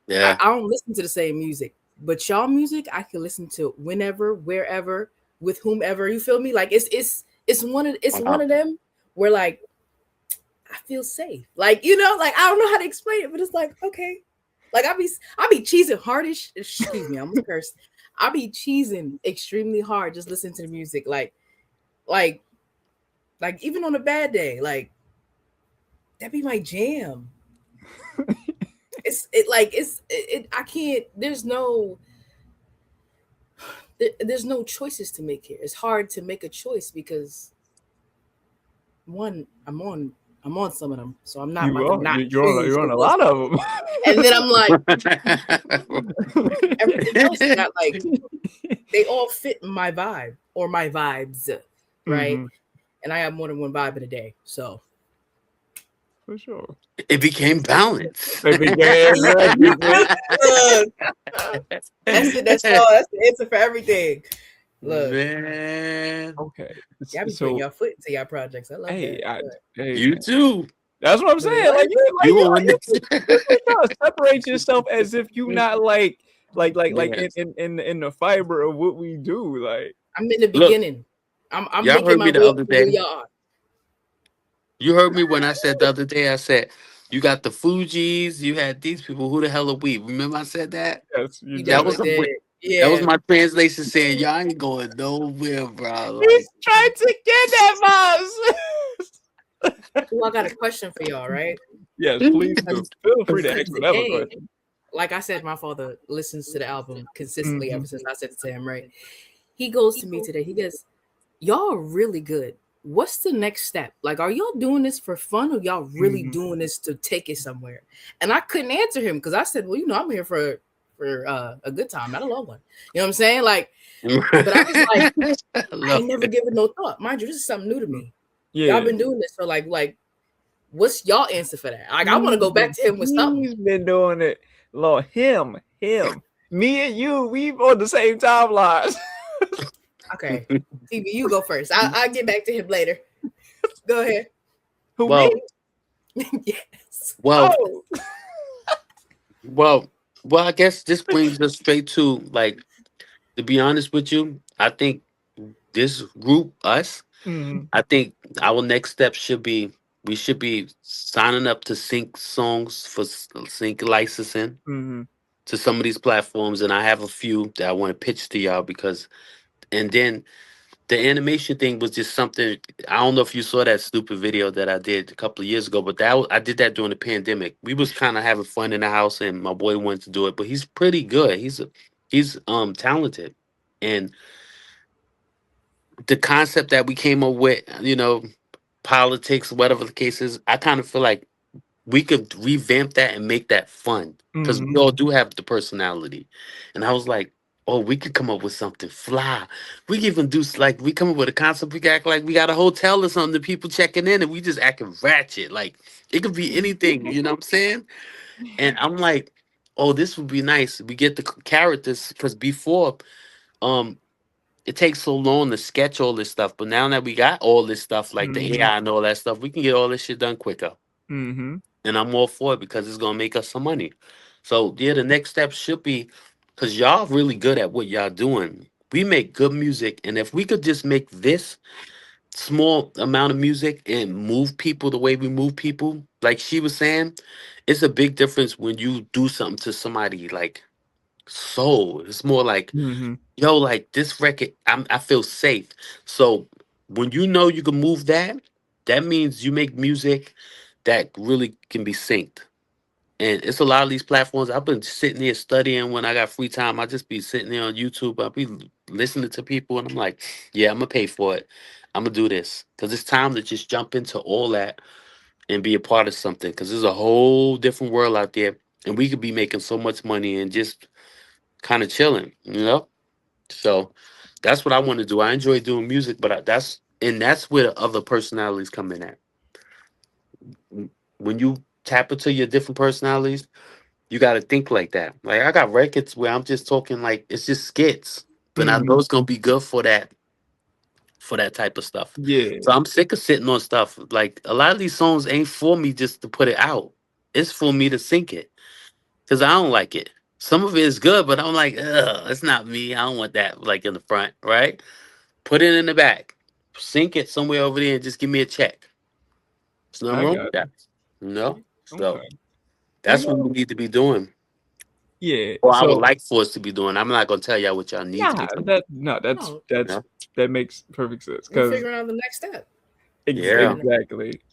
Yeah. I don't listen to the same music, but y'all music I can listen to whenever, wherever, with whomever. You feel me? Like it's one of them where like I feel safe. Like, you know, like I don't know how to explain it, but it's like, okay. Like I be cheesing hardish. Excuse me, I almost cursed. I be cheesing extremely hard just listening to the music. Like even on a bad day, like that be my jam. I can't, there's no choices to make here. It's hard to make a choice because one, I'm on some of them, so I'm not about to not you're on a lot of them. And then I'm like, everything else got like they all fit my vibe or my vibes, right? And I have more than one vibe in a day, so for sure it became balanced. that's it. That's all. That's the answer for everything. Look, man. Okay, y'all be putting your foot into y'all projects. I love that. You too. That's what I'm saying. Like you trying to separate yourself as if you not like in the fiber of what we do. Like I'm in the beginning. I'm y'all heard me the other day. Y'all. You heard me when I said the other day. I said you got the Fugees. You had these people. Who the hell are we? Remember I said that? Yes, that was that was my translation saying y'all ain't going nowhere, bro. Like, he's trying to get that boss. Well, I got a question for y'all, right? Yes, please do. Feel free to ask whatever question. Like I said, my father listens to the album consistently ever since I said it to him, right? He goes to me today. He goes, y'all are really good. What's the next step? Like, are y'all doing this for fun or y'all really doing this to take it somewhere? And I couldn't answer him because I said, well, you know, I'm here for a good time, not a long one. You know what I'm saying? Like, but I was like, I ain't never given no thought. Mind you, this is something new to me. Yeah. Y'all been doing this for like, what's y'all answer for that? Like, I want to go back to him with something. He's been doing it. Lord, him. Me and you, we on the same timelines. Okay. TV, you go first. I'll get back to him later. Go ahead. Who, me? Yes. Well, I guess this brings us straight to, like, to be honest with you, I think this group, us, I think our next step should be, we should be signing up to sync songs for sync licensing to some of these platforms. And I have a few that I want to pitch to y'all because, and then the animation thing was just something. I don't know if you saw that stupid video that I did a couple of years ago, but I did that during the pandemic. We was kind of having fun in the house, and my boy wanted to do it, but he's pretty good. He's talented, and the concept that we came up with, you know, politics, whatever the case is, I kind of feel like we could revamp that and make that fun because we all do have the personality. And I was like, oh, we could come up with something fly. We can even do like, we come up with a concept. We can act like we got a hotel or something. The people checking in and we just acting ratchet. Like it could be anything, you know what I'm saying? And I'm like, oh, this would be nice. We get the characters because before, it takes so long to sketch all this stuff. But now that we got all this stuff, like the AI and all that stuff, we can get all this shit done quicker. And I'm all for it because it's gonna make us some money. So yeah, the next step should be, because y'all really good at what y'all doing. We make good music, and if we could just make this small amount of music and move people the way we move people, like she was saying, it's a big difference when you do something to somebody like soul. It's more like, yo, like this record, I feel safe. So when you know you can move that, that means you make music that really can be synced. And it's a lot of these platforms. I've been sitting here studying when I got free time. I just be sitting there on YouTube. I'll be listening to people, and I'm like, yeah, I'm gonna pay for it. I'm gonna do this because it's time to just jump into all that and be a part of something. Because there's a whole different world out there, and we could be making so much money and just kind of chilling, you know. So that's what I want to do. I enjoy doing music, but that's where the other personalities come in at. When you tap into your different personalities, you got to think like that. Like I got records where I'm just talking like it's just skits, but I know Mhm. it's gonna be good for that type of stuff. Yeah, So I'm sick of sitting on stuff. Like a lot of these songs ain't for me just to put it out. It's for me to sync it because I don't like it. Some of it is good, but I'm like, ugh, it's not me. I don't want that like in the front, right? Put it in the back, sync it somewhere over there, and just give me a check. There's nothing I wrong got with that, you know. So okay. You that's what we know, need to be doing. yeah. Or I would So like for us to be doing. I'm not gonna tell y'all what y'all need to be nah, doing. that no, No, Yeah. that makes perfect sense we're because figuring out the next step. Yeah.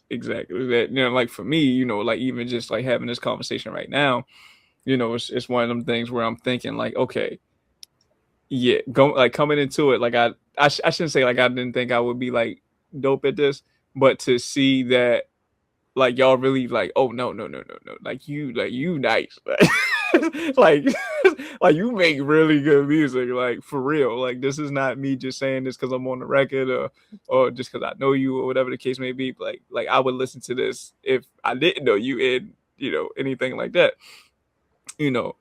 exactly that. Like for me, like even just like having this conversation right now, it's one of them things where I'm thinking like, okay, yeah, go like coming into it, like I shouldn't say like I didn't think I would be like dope at this, but to see that like y'all really like, oh no, like you nice, like like you make really good music, like for real. Like this is not me just saying this because I'm on the record or just because I know you or whatever the case may be. Like I would listen to this if I didn't know you and anything like that, you know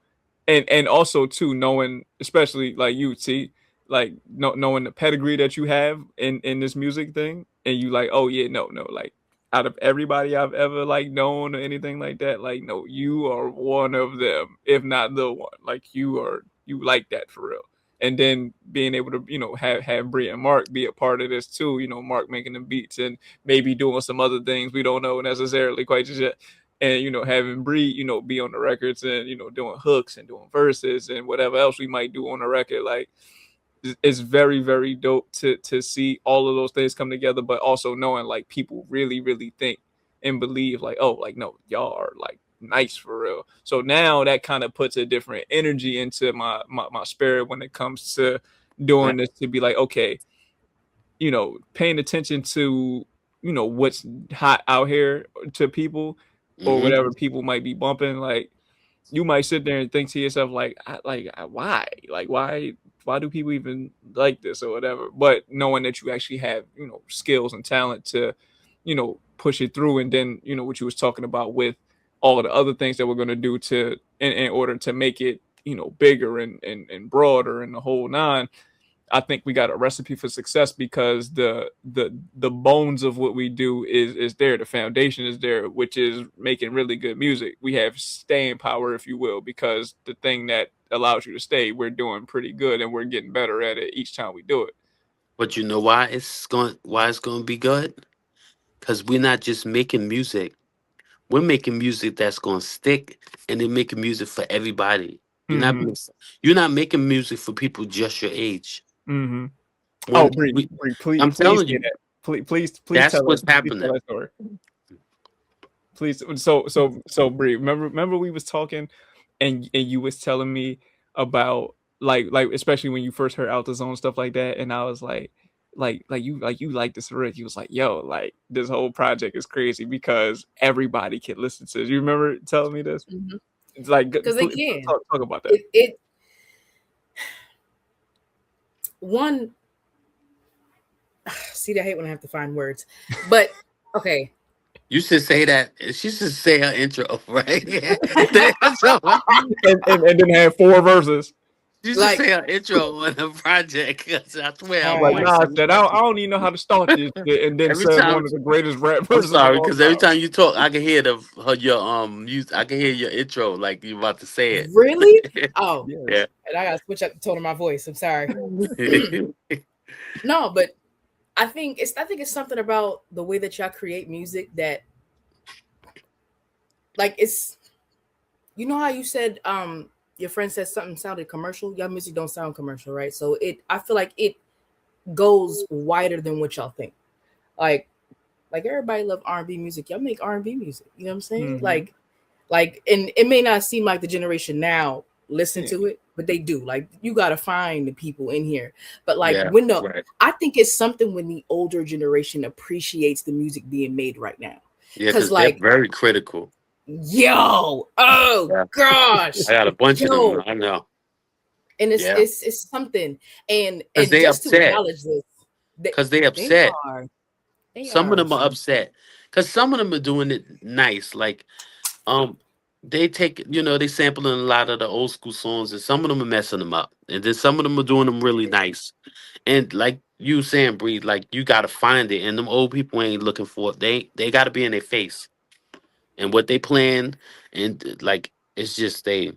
and also too knowing, especially like you see, like knowing the pedigree that you have in this music thing, and you like, oh yeah, no, like out of everybody I've ever like known or anything like that, like no, you are one of them, if not the one. Like you like that for real. And then being able to have Bri and Mark be a part of this too, Mark making the beats and maybe doing some other things we don't know necessarily quite just yet, and having Bri be on the records and doing hooks and doing verses and whatever else we might do on the record, like it's very very dope to see all of those things come together, but also knowing like people really really think and believe like, oh, like no, y'all are like nice for real. So now that kind of puts a different energy into my spirit when it comes to doing this, to be like, okay, paying attention to what's hot out here to people, or Hmm. whatever people might be bumping. Like you might sit there and think to yourself like, why, why do people even like this or whatever, but knowing that you actually have skills and talent to push it through. And then what you was talking about with all of the other things that we're going to do to in order to make it bigger and broader and the whole nine. I think we got a recipe for success because the bones of what we do is there. The foundation is there, which is making really good music. We have staying power, if you will, because the thing that allows you to stay, we're doing pretty good and we're getting better at it each time we do it. But you know why it's going to be good? Because we're not just making music. We're making music that's going to stick, and then making music for everybody. Mm-hmm. You're not making music for people just your age. Mm-hmm. Oh, When Bri, please, I'm please telling say you, that. Please that's tell us. what's Please tell happening. that story. Please. So Bri, remember we was talking, and you was telling me about like especially when you first heard Out the Zone stuff like that, and I was like you like this already. You was like, yo, like this whole project is crazy because everybody can listen to it. You remember telling me this? It's like Because they can. talk about that. It one. See, I hate when I have to find words, but okay. You should say that. She should say her intro, right? And then have four verses. You should Like, say her intro on the project. 'Cause I swear, her Like uh, voice. Nas said, I don't even know how to start this shit, and then Every said one time, of the greatest rap I'm verses of sorry, all because every time. time you talk, I can hear I can hear your intro, like you about to say really? it. Oh, Yes. Yeah. and I gotta switch up the tone of my voice. I'm sorry. No, but I think it's something about the way that y'all create music that, like, it's, how you said your friend said something sounded commercial. Y'all music don't sound commercial, right? So I feel like it goes wider than what y'all think. Like everybody love R&B music. Y'all make R&B music. You know what I'm saying? Mm-hmm. Like, Like, and it may not seem like the generation now listen Yeah. to it, but they do. Like, you got to find the people in here. But like Yeah, when the right. I think it's something when the older generation appreciates the music being made right now. Yeah, Cause because they're like, very critical. yo, oh Yeah, gosh, I got a bunch of them. yo, I know. and it's Yeah, it's it's something. because And they just to upset. acknowledge this, they Because they they upset. are they Some of are them are upset. Because some of them are doing it nice. Like, um, they take, they sampling a lot of the old school songs, and some of them are messing them up, and then some of them are doing them really nice. And like you saying, Bree, like you gotta find it, and them old people ain't looking for it. They gotta be in their face, and what they plan, and like it's just they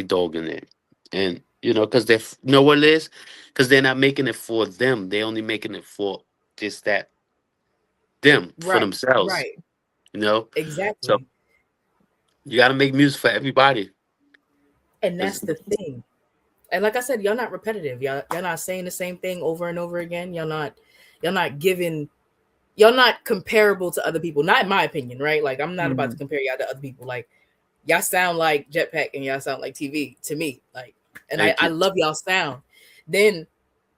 dogging it, and because they know what it is, because they're not making it for them. They only making it for just that them for right, themselves. right, You know, so exactly. you gotta make music for everybody. And 'Cause- that's the thing. And like I said, y'all not repetitive. Y'all not saying the same thing over and over again. Y'all not giving y'all not comparable to other people. Not in my opinion, right? Like I'm not about to compare y'all to other people. Like y'all sound like Jetpack and y'all sound like TV to me. Like, and Thank I you. love y'all sound. Then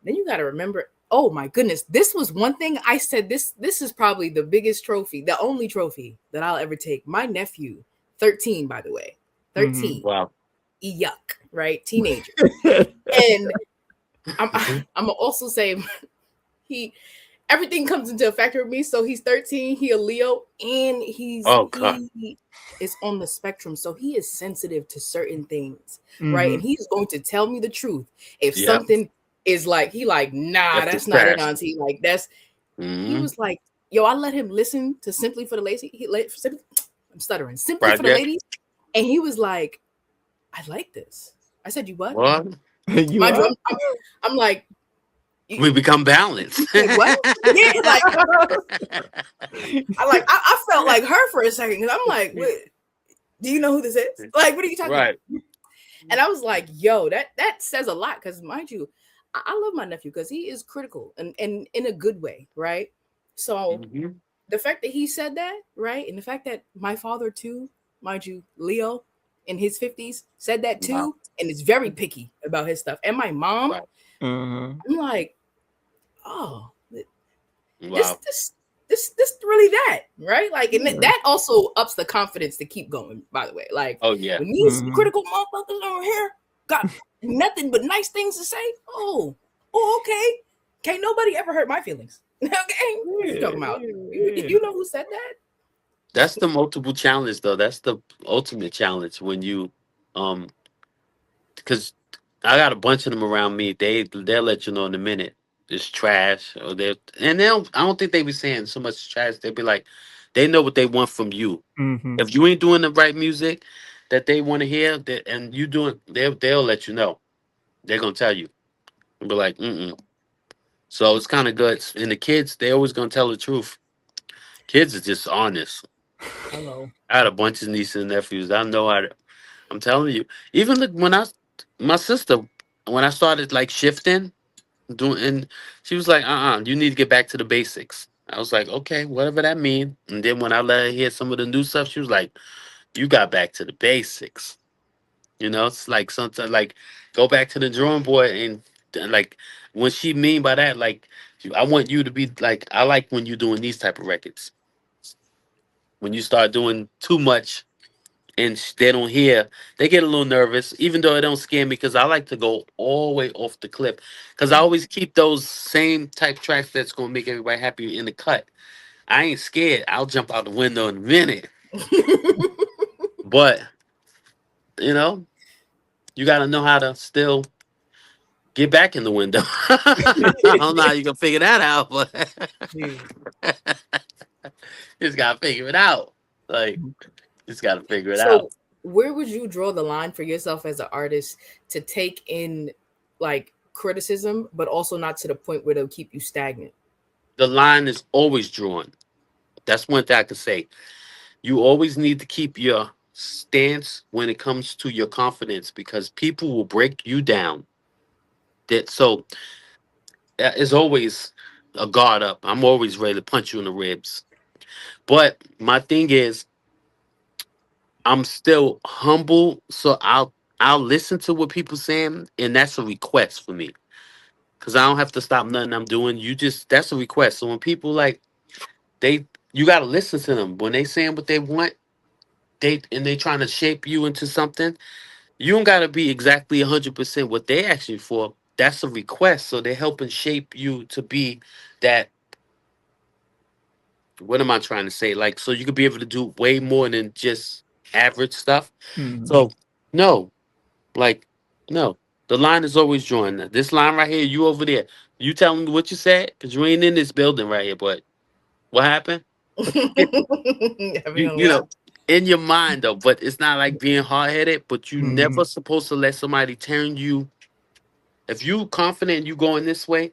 you gotta remember, oh my goodness, this was one thing I said. This is probably the biggest trophy, the only trophy that I'll ever take. My nephew, 13, by the way. 13. Wow. Yuck, right? Teenager. And I'm I'm gonna also say he everything comes into a factor with me. So he's 13, he a Leo, and Oh God. he is on the spectrum. So he is sensitive to certain things, right? And Mhm. he's going to tell me the truth. If Yeah. something is like, he like, nah, That's the that's not it, trash. auntie. Like that's he Hmm. was like, yo, I let him listen to Simply for the Ladies. I'm stuttering. Simply for the Project. Ladies. And he was like, I like this. I said, you what? What? You Mind you, are. I'm like, you, We become balanced. like what? Yeah, like I felt like her for a second because I'm like, wait, do you know who this is? Like, what are you talking about? Right. And I was like, yo, that says a lot because mind you, I love my nephew because he is critical and in a good way, right? So Hmm. the fact that he said that, right, and the fact that my father too, mind you, Leo in his 50s said that Wow. too, and is very picky about his stuff. And my mom, Right. Mhm. I'm like, oh, this Wow. this this really that, right? Like, and Yeah. that also ups the confidence to keep going, by the way. Like Oh yeah. when these Mhm. critical motherfuckers over here got nothing but nice things to say, oh okay, can't nobody ever hurt my feelings. Okay, what you Yeah, talking about? yeah. You know who said that? That's the multiple challenge though. That's the ultimate challenge when you um because I got a bunch of them around me. They'll let you know in a minute. It's trash or I don't think they be saying so much trash. They'll be like they know what they want from you. Mhm. If you ain't doing the right music that they want to hear, and you doing, they'll let you know. They're gonna tell you. They'll be like, mm. So it's kind of good. And the kids, they always gonna tell the truth. Kids are just honest. Hello. I had a bunch of nieces and nephews. I know I'm telling you. Even like my sister, when I started like shifting, doing, and she was like, you need to get back to the basics. I was like, okay, whatever that mean. And then when I let her hear some of the new stuff, she was like, you got back to the basics. It's like something like go back to the drawing board and like when she mean by that, like I want you to be like I like when you're doing these type of records. When you start doing too much and they don't hear, they get a little nervous, even though it don't scare me because I like to go all the way off the clip. Because I always keep those same type tracks that's gonna make everybody happy in the cut. I ain't scared. I'll jump out the window in a minute. But, you know, you gotta know how to still get back in the window. I don't know how you can figure that out, but Dude. just gotta figure it out. Like, just gotta figure it out. So where would you draw the line for yourself as an artist to take in like criticism, but also not to the point where they'll keep you stagnant? The line is always drawn. That's one thing I can say. You always need to keep your stance when it comes to your confidence because people will break you down. That so is always a guard up. I'm always ready to punch you in the ribs. But my thing is, I'm still humble, so I'll listen to what people saying, and that's a request for me. Cause I don't have to stop nothing I'm doing. You just that's a request. So when people like they you gotta listen to them. When they saying what they want, they trying to shape you into something, you don't gotta be exactly 100% what they asking for. That's a request. So they're helping shape you to be that. What am I trying to say? Like, so you could be able to do way more than just average stuff. Mhm. So no, like, no. The line is always drawn. This line right here, you over there. You telling me what you said? Because you ain't in this building right here, but what happened? Having a You lot. know, in your mind though, but it's not like being hard headed, but you Mhm. never supposed to let somebody turn you. If you confident you going this way,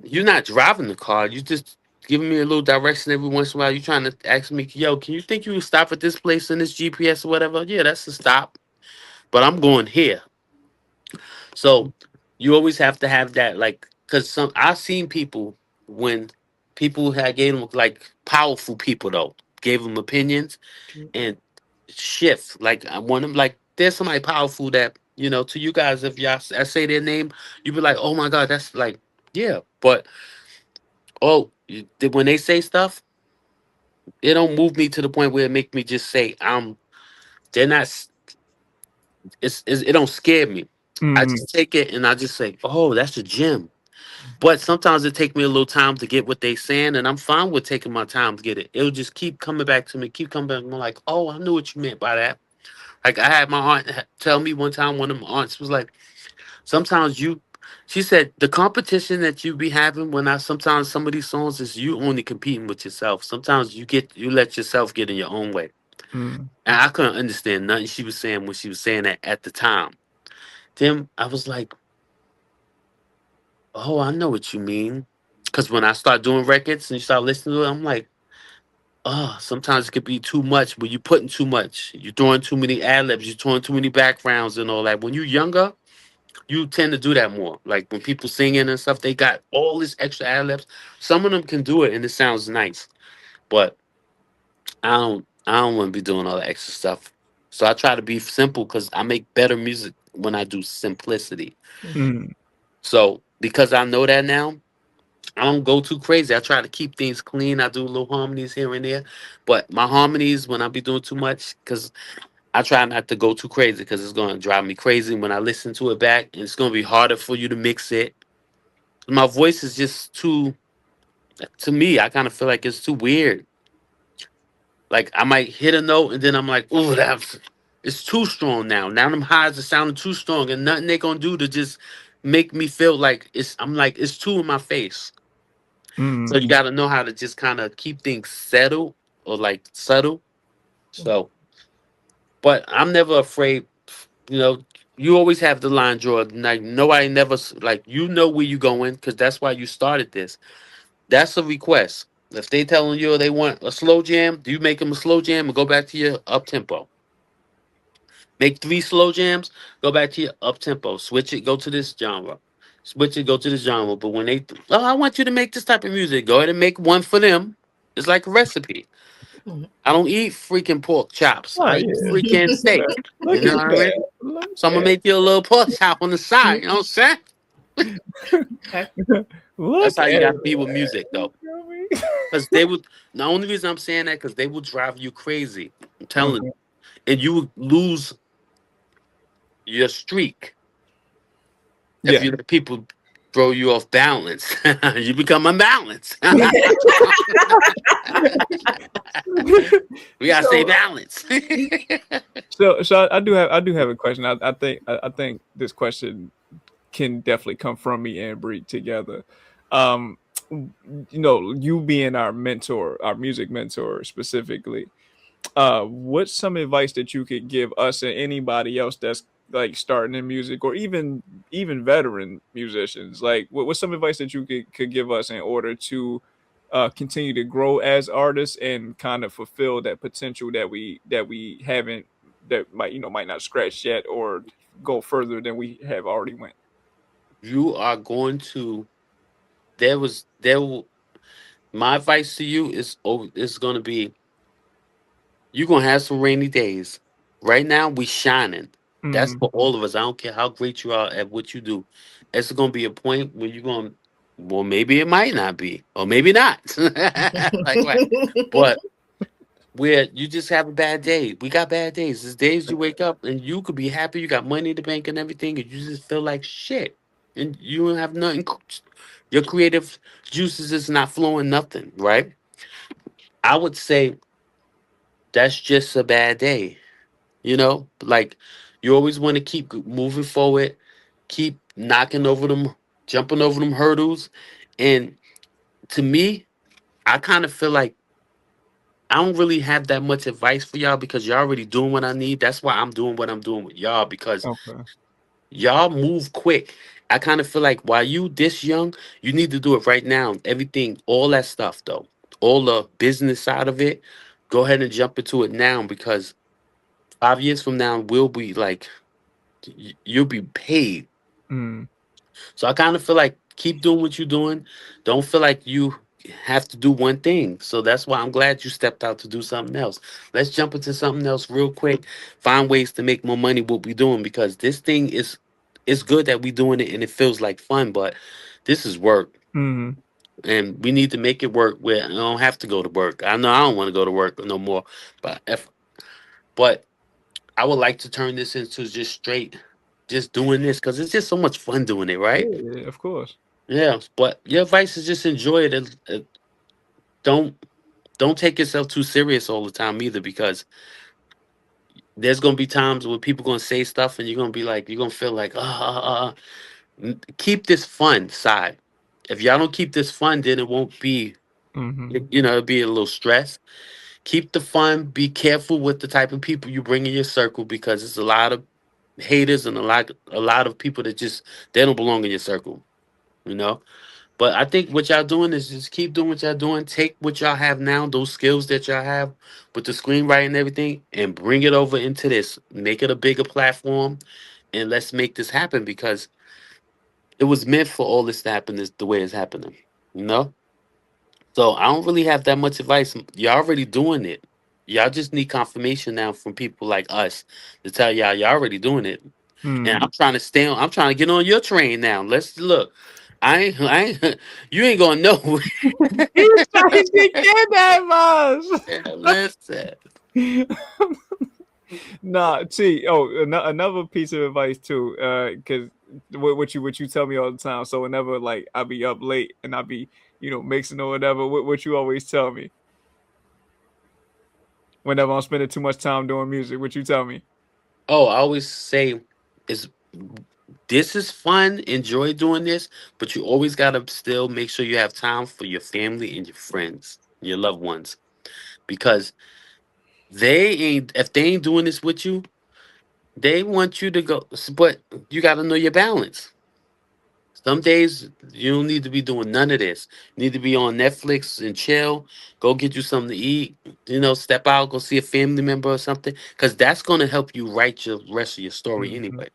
you're not driving the car. You just giving me a little direction every once in a while. You trying to ask me, yo, can you think you would stop at this place in this GPS or whatever? Yeah, that's a stop. But I'm going here. So you always have to have that, like, because some I've seen people when people had gave them like powerful people though, gave them opinions and shift. Like I want them like there's somebody powerful that to you guys if I say their name, you be like, oh my god, that's like yeah. But when they say stuff, it don't move me to the point where it make me just say they're not. It don't scare me. I Mhm. just take it and I just say, oh, that's a gem. But sometimes it take me a little time to get what they saying, and I'm fine with taking my time to get it. It'll just keep coming back to me, keep coming back. I'm like, oh, I knew what you meant by that. Like I had my aunt tell me one time, one of my aunts was like, sometimes she said the competition that you be having when I sometimes some of these songs is you only competing with yourself. Sometimes you let yourself get in your own way. Mhm. And I couldn't understand nothing she was saying when she was saying that at the time. Then I was like, oh, I know what you mean. Because when I start doing records and you start listening to it, I'm like, oh, sometimes it could be too much when you're putting too much. You're throwing too many ad libs, you're throwing too many backgrounds and all that. When you're younger, you tend to do that more. Like when people singing and stuff, they got all this extra ad libs. Some of them can do it and it sounds nice. But I don't want to be doing all the extra stuff. So I try to be simple because I make better music when I do simplicity. Mhm. So because I know that now, I don't go too crazy. I try to keep things clean. I do little harmonies here and there, but my harmonies when I be doing too much, because I try not to go too crazy because it's going to drive me crazy when I listen to it back, and it's going to be harder for you to mix it. My voice is just too. To me, I kind of feel like it's too weird. Like I might hit a note and then I'm like, oh, that's it's too strong now. Now them highs are sounding too strong, and nothing they gonna do to just make me feel like it's. I'm like it's too in my face. So Mhm. you got to know how to just kind of keep things settled or like subtle. So, but I'm never afraid. You know, you always have the line drawn. Like nobody never like you know where you going because that's why you started this. That's a request. If they telling you they want a slow jam, do you make them a slow jam and go back to your up tempo? Make three slow jams, go back to your up tempo. Switch it, go to this genre. Switch it, go to this genre. But when oh, I want you to make this type of music, go ahead and make one for them. It's like a recipe. I don't eat freaking pork chops. Oh I eat yeah. freaking steak. You Look know at what I mean? that. Look So I'm gonna at make you a little pork chop on the side. You know what I'm saying? Okay. That's look how you at gotta be with that. music, You though. feel me? Because they would. The only reason I'm saying that because they will drive you crazy. I'm telling you, Mhm. and you would lose your streak if Yeah. you let people throw you off balance. You become unbalanced. We gotta stay so balanced. so I do have a question. I think this question can definitely come from me and Bree together. Um, you being our mentor, our music mentor specifically, what's some advice that you could give us and anybody else that's like starting in music or even veteran musicians? Like, what's some advice that you could give us in order to continue to grow as artists and kind of fulfill that potential that we haven't that might not scratch yet or go further than we have already went. You are going to. There will. My advice to you is gonna be. You're gonna have some rainy days. Right now, we shining. That's Mm. for all of us. I don't care how great you are at what you do. It's gonna be a point where you're gonna, well, maybe it might not be, or maybe not. Like what? But where you just have a bad day. We got bad days. There's days you wake up and you could be happy, you got money in the bank and everything, and you just feel like shit. And you don't have nothing. Your creative juices is not flowing, nothing, right? I would say that's just a bad day. Like you always want to keep moving forward, keep knocking over them, jumping over them hurdles. And to me, I kind of feel like I don't really have that much advice for y'all because y'all already doing what I need. That's why I'm doing what I'm doing with y'all because Okay. y'all move quick. I kind of feel like while you this young, you need to do it right now. Everything, all that stuff though, all the business side of it, go ahead and jump into it now because 5 years from now we'll be like you'll be paid. Mm. So I kind of feel like keep doing what you're doing. Don't feel like you have to do one thing. So that's why I'm glad you stepped out to do something else. Let's jump into something else real quick. Find ways to make more money what we're doing because this thing is it's good that we're doing it and it feels like fun, but this is work. Mm. And we need to make it work where I don't have to go to work. I know I don't want to go to work no more. But I would like to turn this into just straight just doing this because it's just so much fun doing it, right? Yeah, yeah, of course. Yeah, but your advice is just enjoy it and don't don't take yourself too serious all the time either because there's gonna be times where people gonna say stuff and you're gonna be like you're gonna feel like keep this fun side. If y'all don't keep this fun, then it won't be Mm-hmm. it'll be a little stress. Keep the fun. Be careful with the type of people you bring in your circle because it's a lot of haters and a lot of people that just they don't belong in your circle. You know. But I think what y'all doing is just keep doing what y'all doing. Take what y'all have now, those skills that y'all have with the screenwriting and everything, and bring it over into this. Make it a bigger platform, and let's make this happen because it was meant for all this to happen this the way it's happening. You know? So I don't really have that much advice. Y'all already doing it. Y'all just need confirmation now from people like us to tell y'all already doing it. And Mm. I'm trying to stay on. I'm trying to get on your train now. Let's look. I ain't. You ain't gonna know. He's trying to get that Yeah, listen. Nah, see. Oh, another piece of advice too. Because what you tell me all the time. So whenever like I be up late and I be mixing or whatever, what you always tell me. Whenever I'm spending too much time doing music, what you tell me. Oh, I always say, is this is fun. Enjoy doing this, but you always gotta still make sure you have time for your family and your friends, your loved ones, because they ain't. If they ain't doing this with you, they want you to go. But you gotta know your balance. Some days you don't need to be doing none of this. You need to be on Netflix and chill. Go get you something to eat. Step out, go see a family member or something, because that's gonna help you write your rest of your story Mm-hmm. anyway.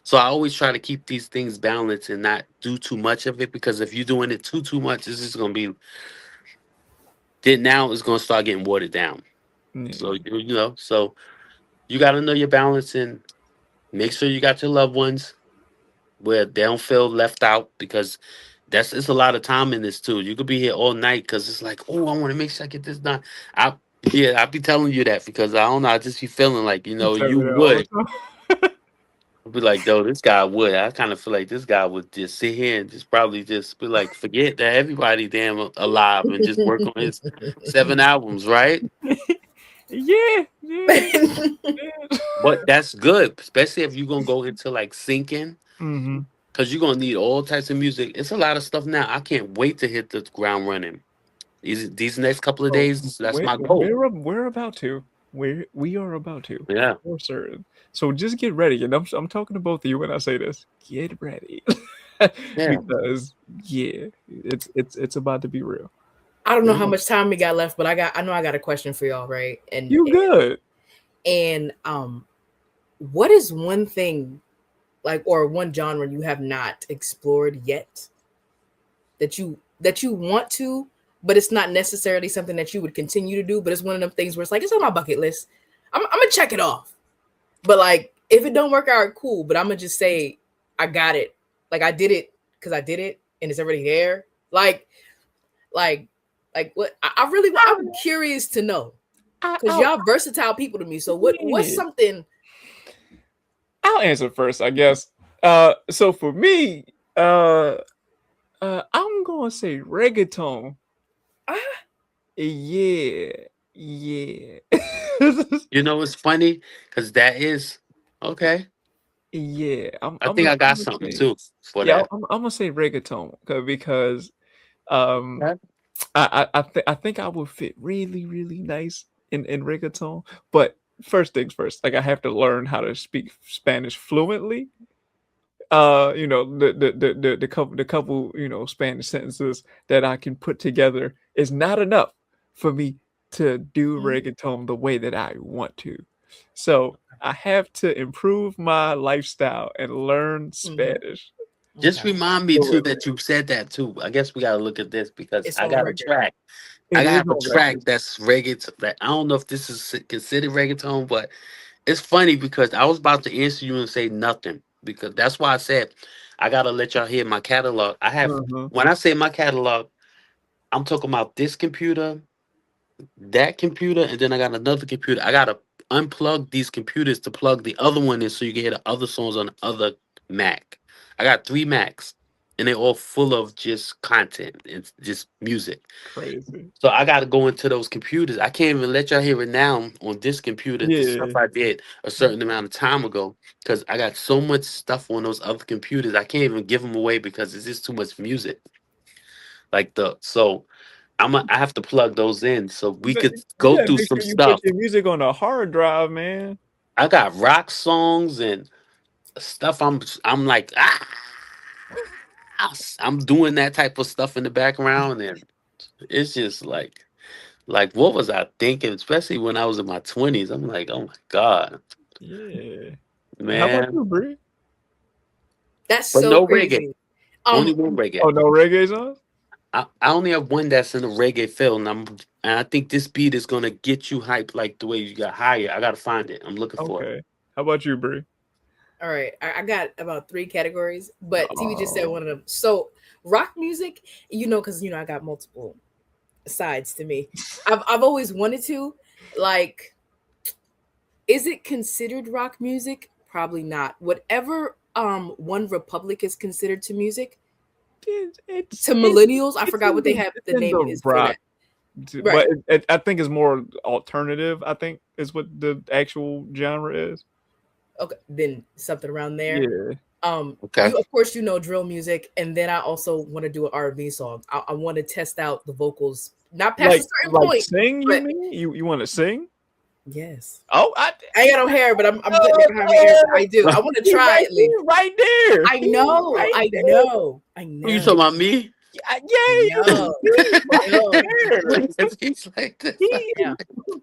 So I always try to keep these things balanced and not do too much of it, because if you're doing it too much, it's just gonna be then now it's gonna start getting watered down. So Yeah. so you got to know your balance and make sure you got your loved ones where they don't feel left out, because that's it's a lot of time in this too. You could be here all night because it's like, oh, I want to make sure I get this done. I I be telling you that because I don't know. I just be feeling like You tell you me that all the would. time. I'd be like, though, this guy would. I kind of feel like this guy would just sit here and just probably just be like, forget that everybody damn alive and just work on his 7 albums, right? Yeah, yeah, yeah. But that's good, especially if you're gonna go into like syncing, Mm-hmm. because you're gonna need all types of music. It's a lot of stuff now. I can't wait to hit the ground running. These next couple of Oh, days, that's we're my goal. we're about to. We are about to. Yeah, For certain. So just get ready, and I'm talking to both of you when I say this. Get ready, yeah. because yeah, it's about to be real. I don't know how Yeah. much time we got left, but I know I got a question for y'all, right? And You good? and what is one thing like or one genre you have not explored yet that you want to, but it's not necessarily something that you would continue to do, but it's one of them things where it's like it's on my bucket list. I'm gonna check it off. But like, if it don't work out, cool. But I'm gonna just say I got it. Like I did it because I did it, and it's already there. Like, what? I really, I'm curious to know because y'all versatile people to me. So what's something? I'll answer first, I guess. So for me, I'm gonna say reggaeton. Yeah. You know, it's funny because that is okay. Yeah, I think I got something too for yeah, that. I'm gonna say reggaeton because Okay. I think I would fit really really nice in reggaeton. But first things first, like I have to learn how to speak Spanish fluently. You know, the couple Spanish sentences that I can put together is not enough for me to do reggaeton the way that I want to. So I have to improve my lifestyle and learn Spanish. Just remind me too that you said that too. I guess we gotta look at this because It's I on got a record. track. I It is got a on track record. that's reggaeton. That I don't know if this is considered reggaeton, but it's funny because I was about to answer you and say nothing because that's why I said I gotta let y'all hear my catalog. I have Uh-huh. when I say my catalog, I'm talking about this computer, that computer, and then I got another computer. I gotta unplug these computers to plug the other one in so you can hear the other songs on the other Mac. I got 3 Macs and they're all full of just content and just music. Crazy. So I gotta go into those computers. I can't even let y'all hear it now on this computer, the stuff Yeah. I did a certain amount of time ago. Because I got so much stuff on those other computers, I can't even give them away because it's just too much music. Like I have to plug those in so we But could you go gotta through make some sure you put stuff. your music on a hard drive, man. I got rock songs and stuff. I'm like I'm doing that type of stuff in the background, and it's just like what was I thinking? Especially when I was in my 20s, I'm like, oh my god, Yeah. How about man. you, Bree? That's But so no reggae. crazy. Only one reggae. Oh, no reggae songs? I only have one that's in the reggae feel, and I think this beat is gonna get you hyped like the way you got higher. I gotta find it. I'm looking for it. Okay. How about you, Bree? All right, I got about 3 categories, but TV just said Oh, one of them. So rock music, because I got multiple sides to me. I've always wanted to, like, is it considered rock music? Probably not. Whatever One Republic is considered to music to millennials, I forgot what they have. it's The in name the is for rock, that, but right? I think it's more alternative. I think is what the actual genre is. Okay, then something around there. Yeah. Okay. You of course drill music, and then I also want to do an R&B song. I want to test out the vocals, not past a certain Like point, sing, you but mean? You want to sing? yes. Oh, I ain't got no hair, but I'm putting it behind my ear. I do. I want to he try right, at least. right there. I know. I know. I Who you talking know. about me? Yeah, I know. he's I right know. there. He's like this. He Yeah.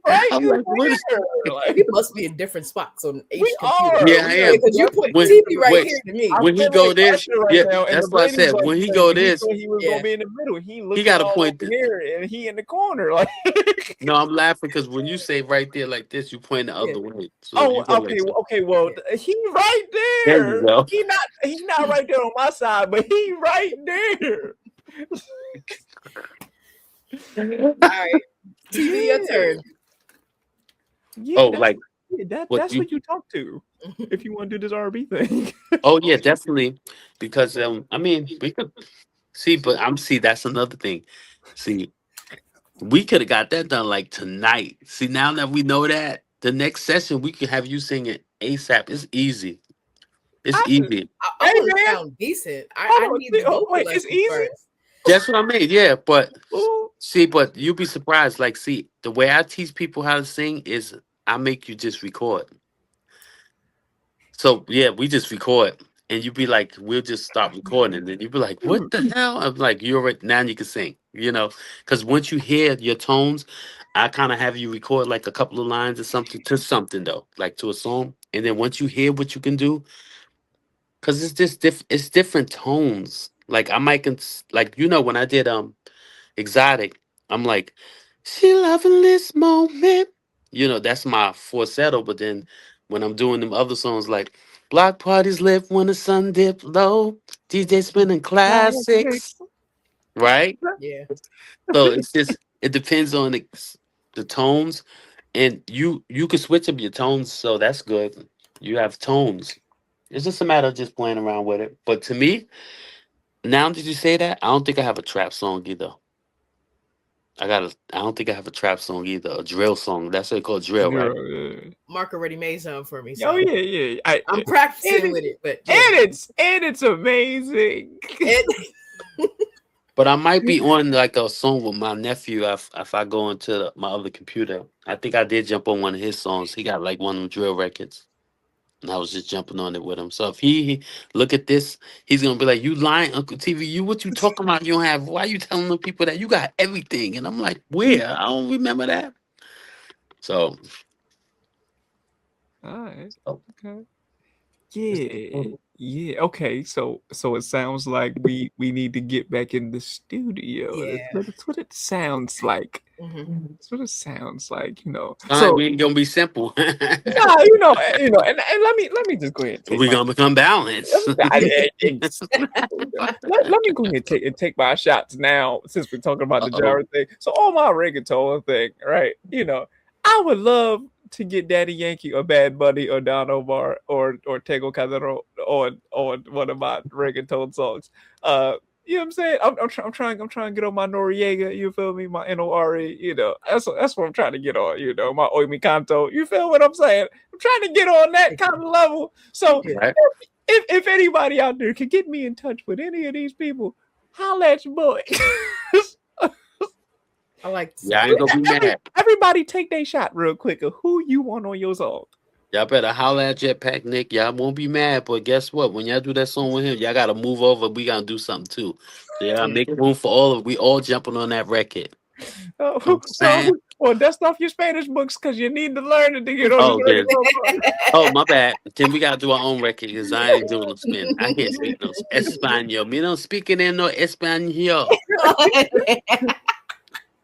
right I'm like, what is? there. We Like, must be in different spots on we each computer. are. Yeah, I We Yeah, are am. because you put When TV right wait, here to me. I when he feel go like this, Usher right yeah, now in the that's what I Brady said. Bunch When he thing. go He this, thought he was Yeah. gonna be in the middle. He he looking got a all point. over here, and he in the corner. Like, No, I'm laughing because when you say right there like this, you point the Yeah. other way. So oh, you go like okay, this. okay. Well, Yeah. he right There you there. go. He not right there on my side, but he right there. All right. TV, your turn. Yeah, Oh, like what that's you? what you talk to if you want to do this R&B thing. Oh yeah, definitely. Because I mean, we could see, but that's another thing. See, we could have got that done like tonight. See, now that we know that, the next session we could have you sing it ASAP. It's easy. It's I, easy. I hey want to man, sound decent. I hold on. need the vocal Wait, it's lessons easy. first. That's what I mean. Yeah, but Ooh. see, but you'll be surprised. Like, see, the way I teach people how to sing is I make you just record. So yeah, we just record, and you be like, we'll just stop recording, and then you be like, what the hell? I'm like, you're right now. You can sing, because once you hear your tones, I kind of have you record like a couple of lines or something to something though, like to a song, and then once you hear what you can do, because it's just it's different tones. Like I might like when I did exotic, I'm like, she loving this moment. That's my falsetto, but then when I'm doing them other songs like block parties lit when the sun dip low, DJ spinning classics, right? Yeah. So it's just it depends on the tones, and you can switch up your tones, so that's good. You have tones. It's just a matter of just playing around with it. But to me, now that you say that, I don't think I have a trap song either. I don't think I have a trap song either. A drill song. That's what they call drill, right? Yeah. Mark already made some for me. Oh So yeah. I'm practicing with it, but yeah. And it's amazing. But I might be on like a song with my nephew if I go into my other computer. I think I did jump on one of his songs. He got like one of them drill records. And I was just jumping on it with him. So if he look at this, he's gonna be like, "You lying, Uncle TV? You what you talking about? You don't have? Why you telling the people that you got everything?" And I'm like, "Where? I don't remember that." So, All right. oh, Okay. Yeah. Okay. So it sounds like we need to get back in the studio. Yeah. That's what it sounds like. Mhm. That's what it sounds like. all right, we ain't gonna be simple. nah, and let me just go ahead and take We gonna become balanced. let me go ahead and take my shots now since we're talking about the genre thing. So on my reggaeton thing, right? I would love to get Daddy Yankee or Bad Bunny or Don Omar or Tego Calderon on one of my reggaeton songs. You know what I'm saying? I'm trying to get on my Noriega, you feel me? My Nore, that's what I'm trying to get on, my Oi Mi Canto. You feel what I'm saying? I'm trying to get on that kind of level. So Right. if anybody out there can get me in touch with any of these people, holla at your boy. I like. Yeah, I ain't gonna be mad. Everybody take their shot real quick of who you want on your song. Y'all better holler at Jetpack Nick. Y'all won't be mad, but guess what? When y'all do that song with him, y'all gotta move over. We gotta do something too. So y'all make room for all of. We all jumping on that record. Well, dust off your Spanish books because you need to learn it to get on Oh, the oh, my bad. Then we gotta do our own record because I ain't doing no spin. I can't speak no Espanol. Me don't speak in no Espanol.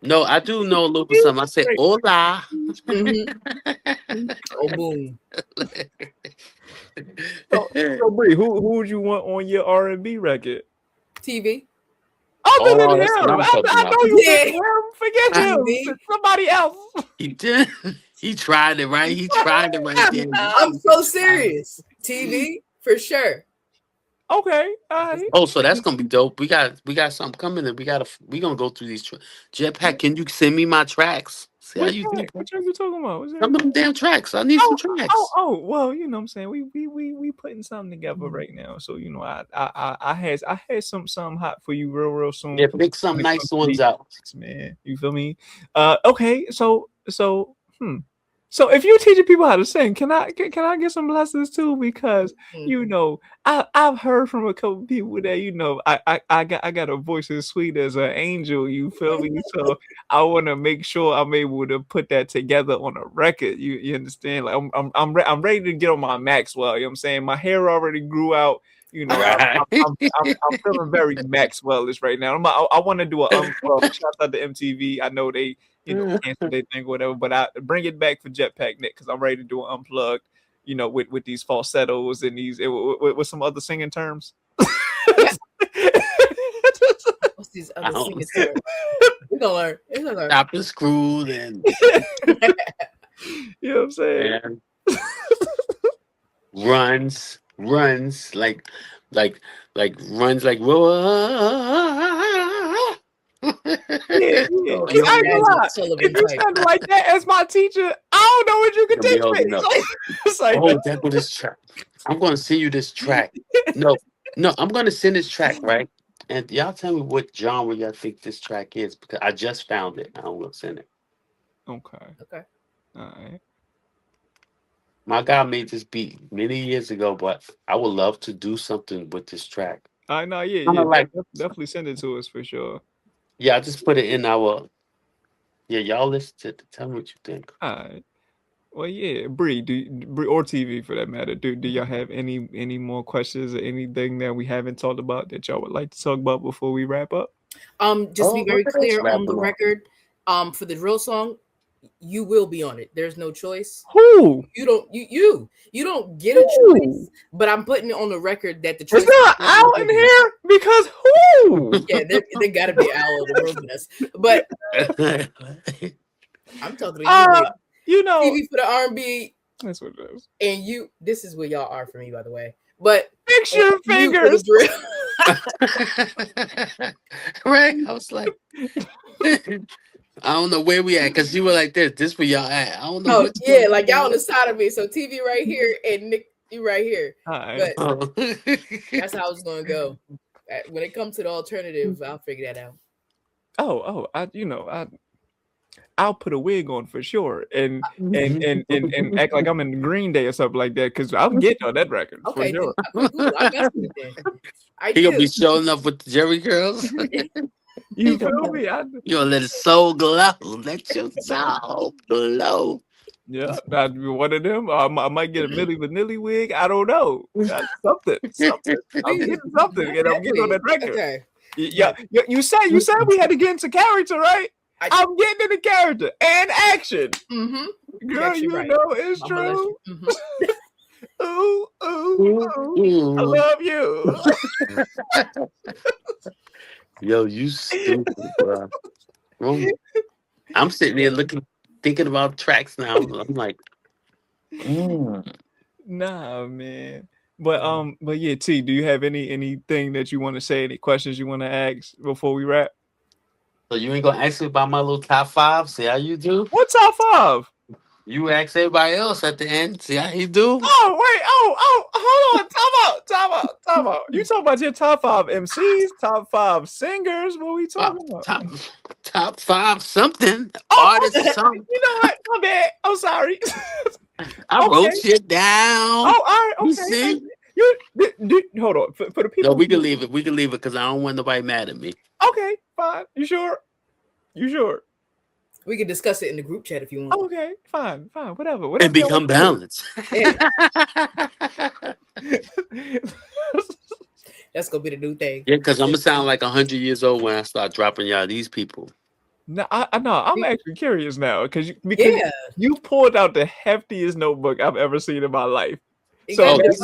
No, I do know a little bit something. I say hola. Oh boom. So Bree, who would you want on your R&B record? TV. Other than that's what him, I'm talking I about. know you picked him. Forget him. TV. Somebody else. He did. He tried it, right? He tried it right there. I'm so serious. TV for sure. Okay, all right. Oh, so that's gonna be dope. We got something coming in. We gonna go through these Jetpack. Can you send me my tracks? See how What you track? What track you talking about? some of them damn tracks. I need some tracks. Well, you know what I'm saying? We putting something together right now. So, I had something hot for you real soon. Yeah, pick some nice ones out. Man. You feel me? Okay, so if you're teaching people how to sing, can I get some lessons too? Because I've heard from a couple people that I got a voice as sweet as an angel. You feel me? So I want to make sure I'm able to put that together on a record. You understand? Like I'm ready to get on my Maxwell. You know what I'm saying? My hair already grew out. I'm feeling very Maxwellish right now. I want to do a shout out to MTV. I know they cancel their thing or whatever, but I bring it back for Jetpack Nick because I'm ready to do an unplugged, with these falsettos and these with some other singing terms. What's these other singing terms? We're gonna learn. It's gonna learn. Stop and screwed and you know what I'm saying? Runs like runs like whoa. Yeah. I ain't gonna lie. If you sound like that as my teacher, I don't know what you can teach me. It's like, that's what this track. I'm gonna send you this track. No, I'm gonna send this track, right? And y'all tell me what genre y'all think this track is because I just found it. I will send it. Okay. All right. My guy made this beat many years ago, but I would love to do something with this track. I know, definitely send it to us for sure. Yeah, I just put it in our. Yeah, y'all listen to it. Tell me what you think. All right. Well, yeah, Bree, or TV for that matter. Do y'all have any more questions or anything that we haven't talked about that y'all would like to talk about before we wrap up? Just to be very clear on the record, for the drill song, You will be on it. There's no choice. Who? You don't get a choice. But I'm putting it on the record that the choice Is there an owl in here? Because who? Yeah, there got to be an owl in the room with us. But I'm talking to you. TV for the R&B. That's what it is. And you, this is where y'all are for me, by the way. But fix your fingers. Right? I was like, I don't know where we at because you were like this. This where y'all at? I don't know. Oh yeah, like y'all on the side of me. So TV right here and Nick, you right here. Right. But that's how it's gonna go. When it comes to the alternative, I'll figure that out. I'll put a wig on for sure and act like I'm in Green Day or something like that because I'm getting on that record. Okay, for sure. I got you then. He gonna be showing up with the Jerry curls. You feel me? You gonna let it soul glow. Let your soul glow. Yeah, that'd be one of them. I might get a Milli Vanilli wig. I don't know. That's something. I'm getting something, and I'm getting on that record. Okay. Yeah, you said we had to get into character, right? I'm getting into character and action. Mm-hmm. Girl, you right. Know it's true. Mm-hmm. ooh, I love you. Yo, you stupid, bro. I'm sitting there thinking about tracks now. I'm like, Nah, man. But yeah, T, do you have anything that you want to say? Any questions you want to ask before we wrap? So you ain't gonna ask me about my little top 5? See how you do? What top 5? You ask everybody else at the end. See how he do? Oh wait! Hold on! Time out! You talking about your top 5 MCs, top 5 singers? What we talking about? Top 5 something artists. Okay. Something. You know what? My bad. I'm sorry. I wrote shit down. Oh, all right. Okay. You see? Hold on. For the people. No, we can leave it. We can leave it because I don't want nobody mad at me. Okay, fine. You sure? We can discuss it in the group chat if you want. Okay, fine. Whatever. And become balanced. That's gonna be the new thing. Yeah, because I'm gonna sound like 100 years old when I start dropping y'all these people. No, I'm actually curious now because you pulled out the heftiest notebook I've ever seen in my life. So this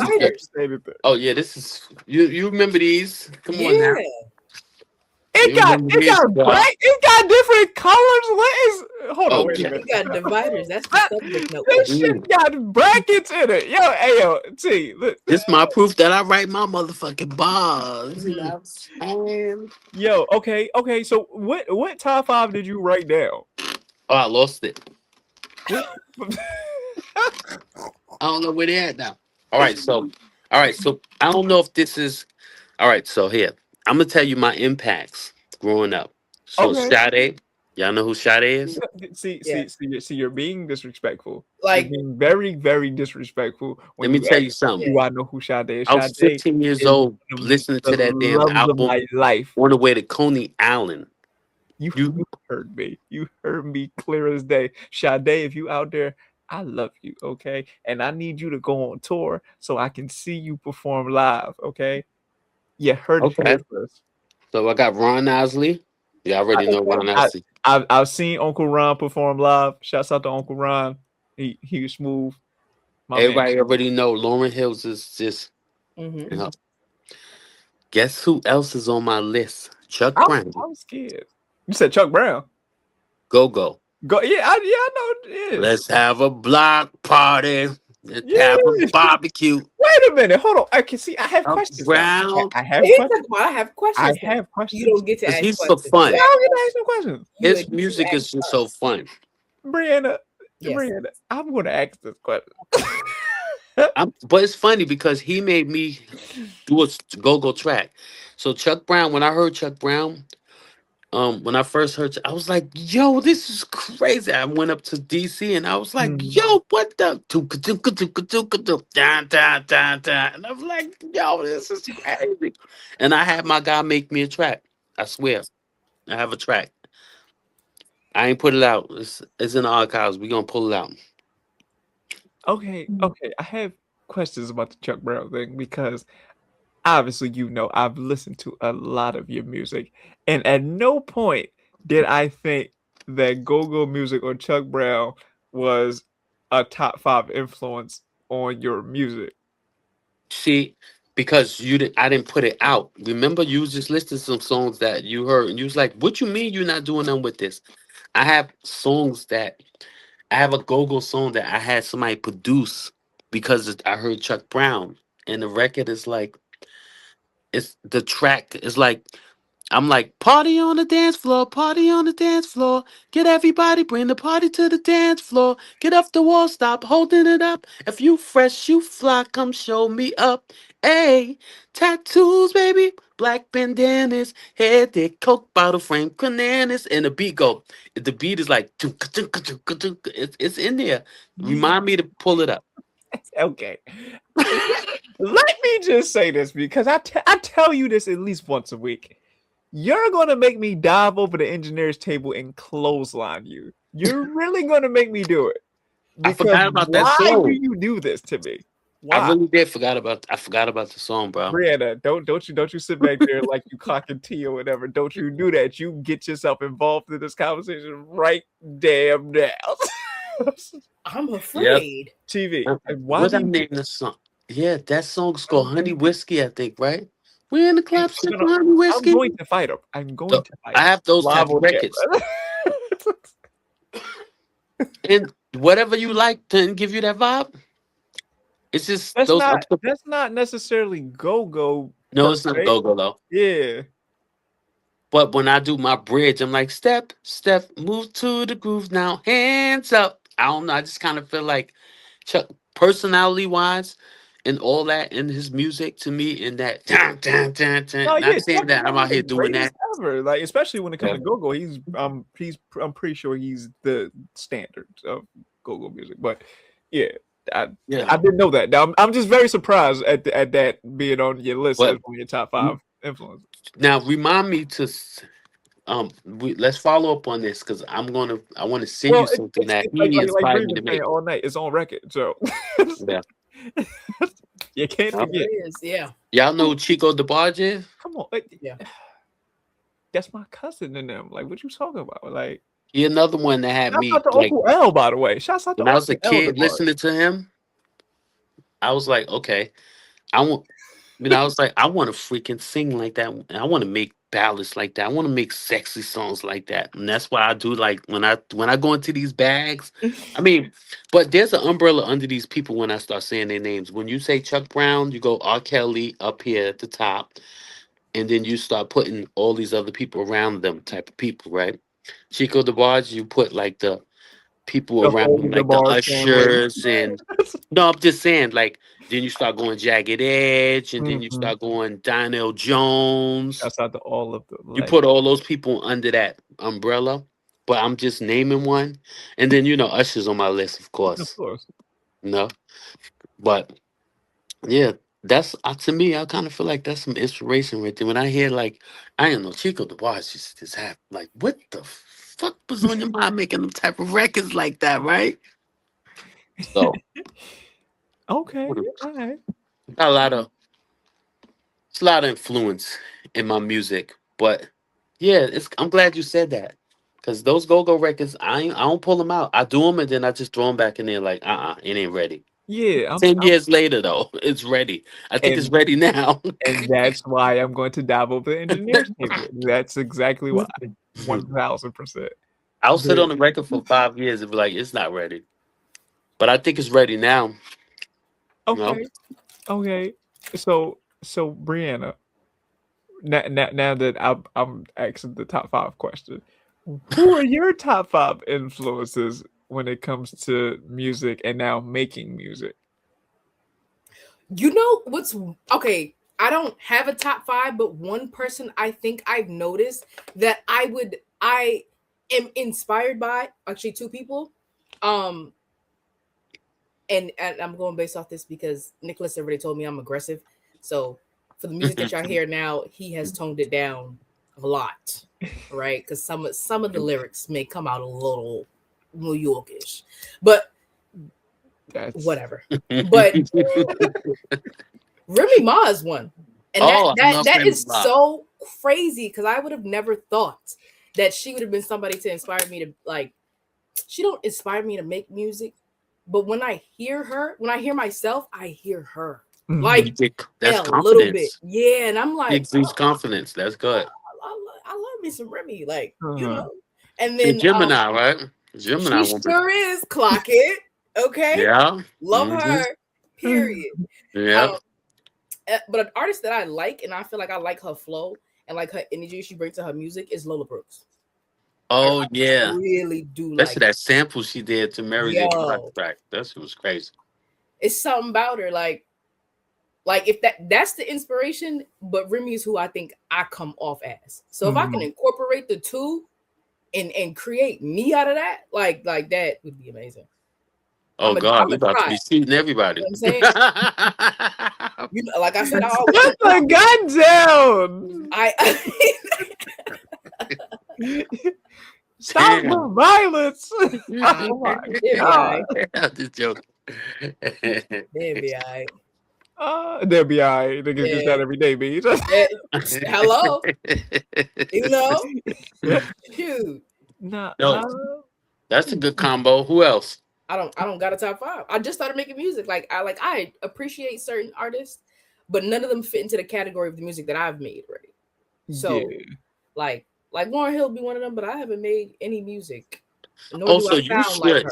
is you remember these? Come on now. It got different colors. Hold on, wait a minute. You got dividers. That's the subject note. This shit got brackets in it. Yo, T. Look. This is my proof that I write my motherfucking bars. You know what I'm saying? Yo, okay. So what top 5 did you write down? Oh, I lost it. I don't know where they at now. All right, so I don't know if this is all right. So here, I'm gonna tell you my impacts growing up. So Sade, y'all know who Sade is? See, you're being disrespectful. Like you're being very, very disrespectful. Let me tell you something. Do I know who Sade is? I was 15 years old listening to that damn album. My life. On the way to Coney Island. You heard me. You heard me clear as day. Sade, if you out there, I love you, okay? And I need you to go on tour so I can see you perform live, okay? You heard it first. So I got Ron Isley. You already know Ron Isley. I've seen Uncle Ron perform live. Shouts out to Uncle Ron. He was smooth. Everybody already know Lauryn Hills is just. You know. Guess who else is on my list? Chuck Brown. I was scared. You said Chuck Brown. Go. Yeah, I know. Yeah. Let's have a block party. Let's have a barbecue. Wait a minute. Hold on. I can see. I have questions. Brown. I have questions. You don't get to ask he's questions. so fun. I don't get to ask no questions. His music is just so fun. Brianna, I'm going to ask this question. But it's funny because he made me do a go-go track. So Chuck Brown, when I heard Chuck Brown, when I first heard, I was like, "Yo, this is crazy!" I went up to DC and I was like, "Yo, what the?" And I was like, "Yo, this is crazy!" And I had my guy make me a track. I swear, I have a track. I ain't put it out. It's in the archives. We gonna pull it out. Okay. I have questions about the Chuck Brown thing because obviously, I've listened to a lot of your music, and at no point did I think that go-go music or Chuck Brown was a top 5 influence on your music? See, because I didn't put it out. Remember, you was just listening to some songs that you heard, and you was like, "What you mean you're not doing them with this?" I have songs that I have a go-go song that I had somebody produce because I heard Chuck Brown, and the record is like, it's the track is like, I'm like, party on the dance floor, party on the dance floor. Get everybody, bring the party to the dance floor. Get off the wall, stop holding it up. If you fresh, you fly, come show me up. Hey, tattoos, baby, black bandanas, head thick, coke bottle frame, bananas, and the beat go. The beat is like, it's in there. Remind me to pull it up. Okay. Let me just say this because I tell you this at least once a week. You're going to make me dive over the engineer's table and clothesline you. You're really going to make me do it. I forgot about that why song. do you do this to me? Why? I really did I forgot about the song, bro. Brianna, don't you sit back there like you clocking tea or whatever. Don't you do that. You get yourself involved in this conversation right damn now. I'm afraid. TV. Why what I name the song? Yeah, that song's called Honey Whiskey, I think, right? We're in the club sipping Honey Whiskey. I'm going to fight him. I'm going to fight him. I have those type of records. And whatever you like to give you that vibe. It's just that's not necessarily go-go. No, it's not go-go though. Yeah. But when I do my bridge, I'm like, step, step, move to the groove now, hands up. I don't know. I just kind of feel like Chuck, personality-wise, and all that in his music to me, and that not saying that I'm out here doing that. Ever. Like, especially when it comes to go-go, I'm pretty sure he's the standard of go-go music. But yeah. I didn't know that. Now I'm just very surprised at that being on your list as one of your top 5 influences. Now remind me to let's follow up on this because I want to send you something that he inspired me to make all night. It's on record, so yeah. You can't forget. Yeah. Y'all know who Chico DeBarge is? Come on, that's my cousin in them. Like, what you talking about? Like. He another one that had me. Shouts out to Uncle L, by the way. Shouts out to when I was a kid listening to him, I was like, okay, I want a freaking sing like that. I want to make ballads like that. I want to make sexy songs like that. And that's why I do like when I go into these bags. I mean, but there's an umbrella under these people when I start saying their names. When you say Chuck Brown, you go R. Kelly up here at the top, and then you start putting all these other people around them type of people, right? Chico DeBarge, you put like the people around him, like the ushers, and no, I'm just saying, like, then you start going Jagged Edge, and then you start going Donnell Jones. That's not all of them. You put all those people under that umbrella, but I'm just naming one, and then Usher's on my list, of course. Of course. No, but yeah. That's to me. I kind of feel like that's some inspiration right there. When I hear like, I don't know, Chico DeBarge just have like, what the fuck was on your mind making them type of records like that, right? So, okay, all right. Got a lot of influence in my music, but yeah, I'm glad you said that because those go-go records, I don't pull them out. I do them and then I just throw them back in there like, it ain't ready. Yeah, 10 years later, though, it's ready. I think it's ready now. And that's why I'm going to dive over the engineer's table. That's exactly why. 1,000%. I'll sit on the record for 5 years and be like, it's not ready. But I think it's ready now. Okay. Okay. So Brianna, now that I'm asking the top 5 question, who are your top 5 influences when it comes to music and now making music? You know what's okay? I don't have a top 5, but one person I think I've noticed that I am inspired by, actually 2 people. And I'm going based off this because Nicholas already told me I'm aggressive. So for the music that y'all hear now, he has toned it down a lot, right? Because some of the lyrics may come out a little New Yorkish, but that's whatever. But Remy Ma is one, and that is so crazy because I would have never thought that she would have been somebody to inspire me to like. She don't inspire me to make music, but when I hear her, when I hear myself, I hear her like That's a little bit, confidence. yeah. And I'm It like, exudes confidence. That's good. I love me some Remy, like Uh-huh. And She then Gemini, right? Gemini she woman. sure is. Clock it, okay. Yeah. Love Mm-hmm. her. Period. Yeah. But an artist that I like, and I feel like I like her flow and like her energy she brings to her music is Lola Brooks. Oh I yeah. really do That's like. that sample she did to Mary J. Blige Yo, track. That shit was crazy. it's something about her, like if that's the inspiration, but Remy is who I think I come off as. So if I can incorporate the two and create me out of that, like that would be amazing. Oh I'm God, you a about to try. be shooting You know everybody. what I'm saying? Like I said, I always Put the gun down. Stop Damn. the violence. Yeah. Oh my It'd be all god. right. I'm just joking. It'd be all right. They'll be all right. Niggas get shot Yeah. every day, bitch. Hello, shoot. Nah, No, that's a good combo. Who else? I don't got a top 5. I just started making music. I appreciate certain artists, but none of them fit into the category of the music that I've made already. So yeah. like Lauryn Hill be one of them, but I haven't made any music. Nor do Also, I you sound like should. her.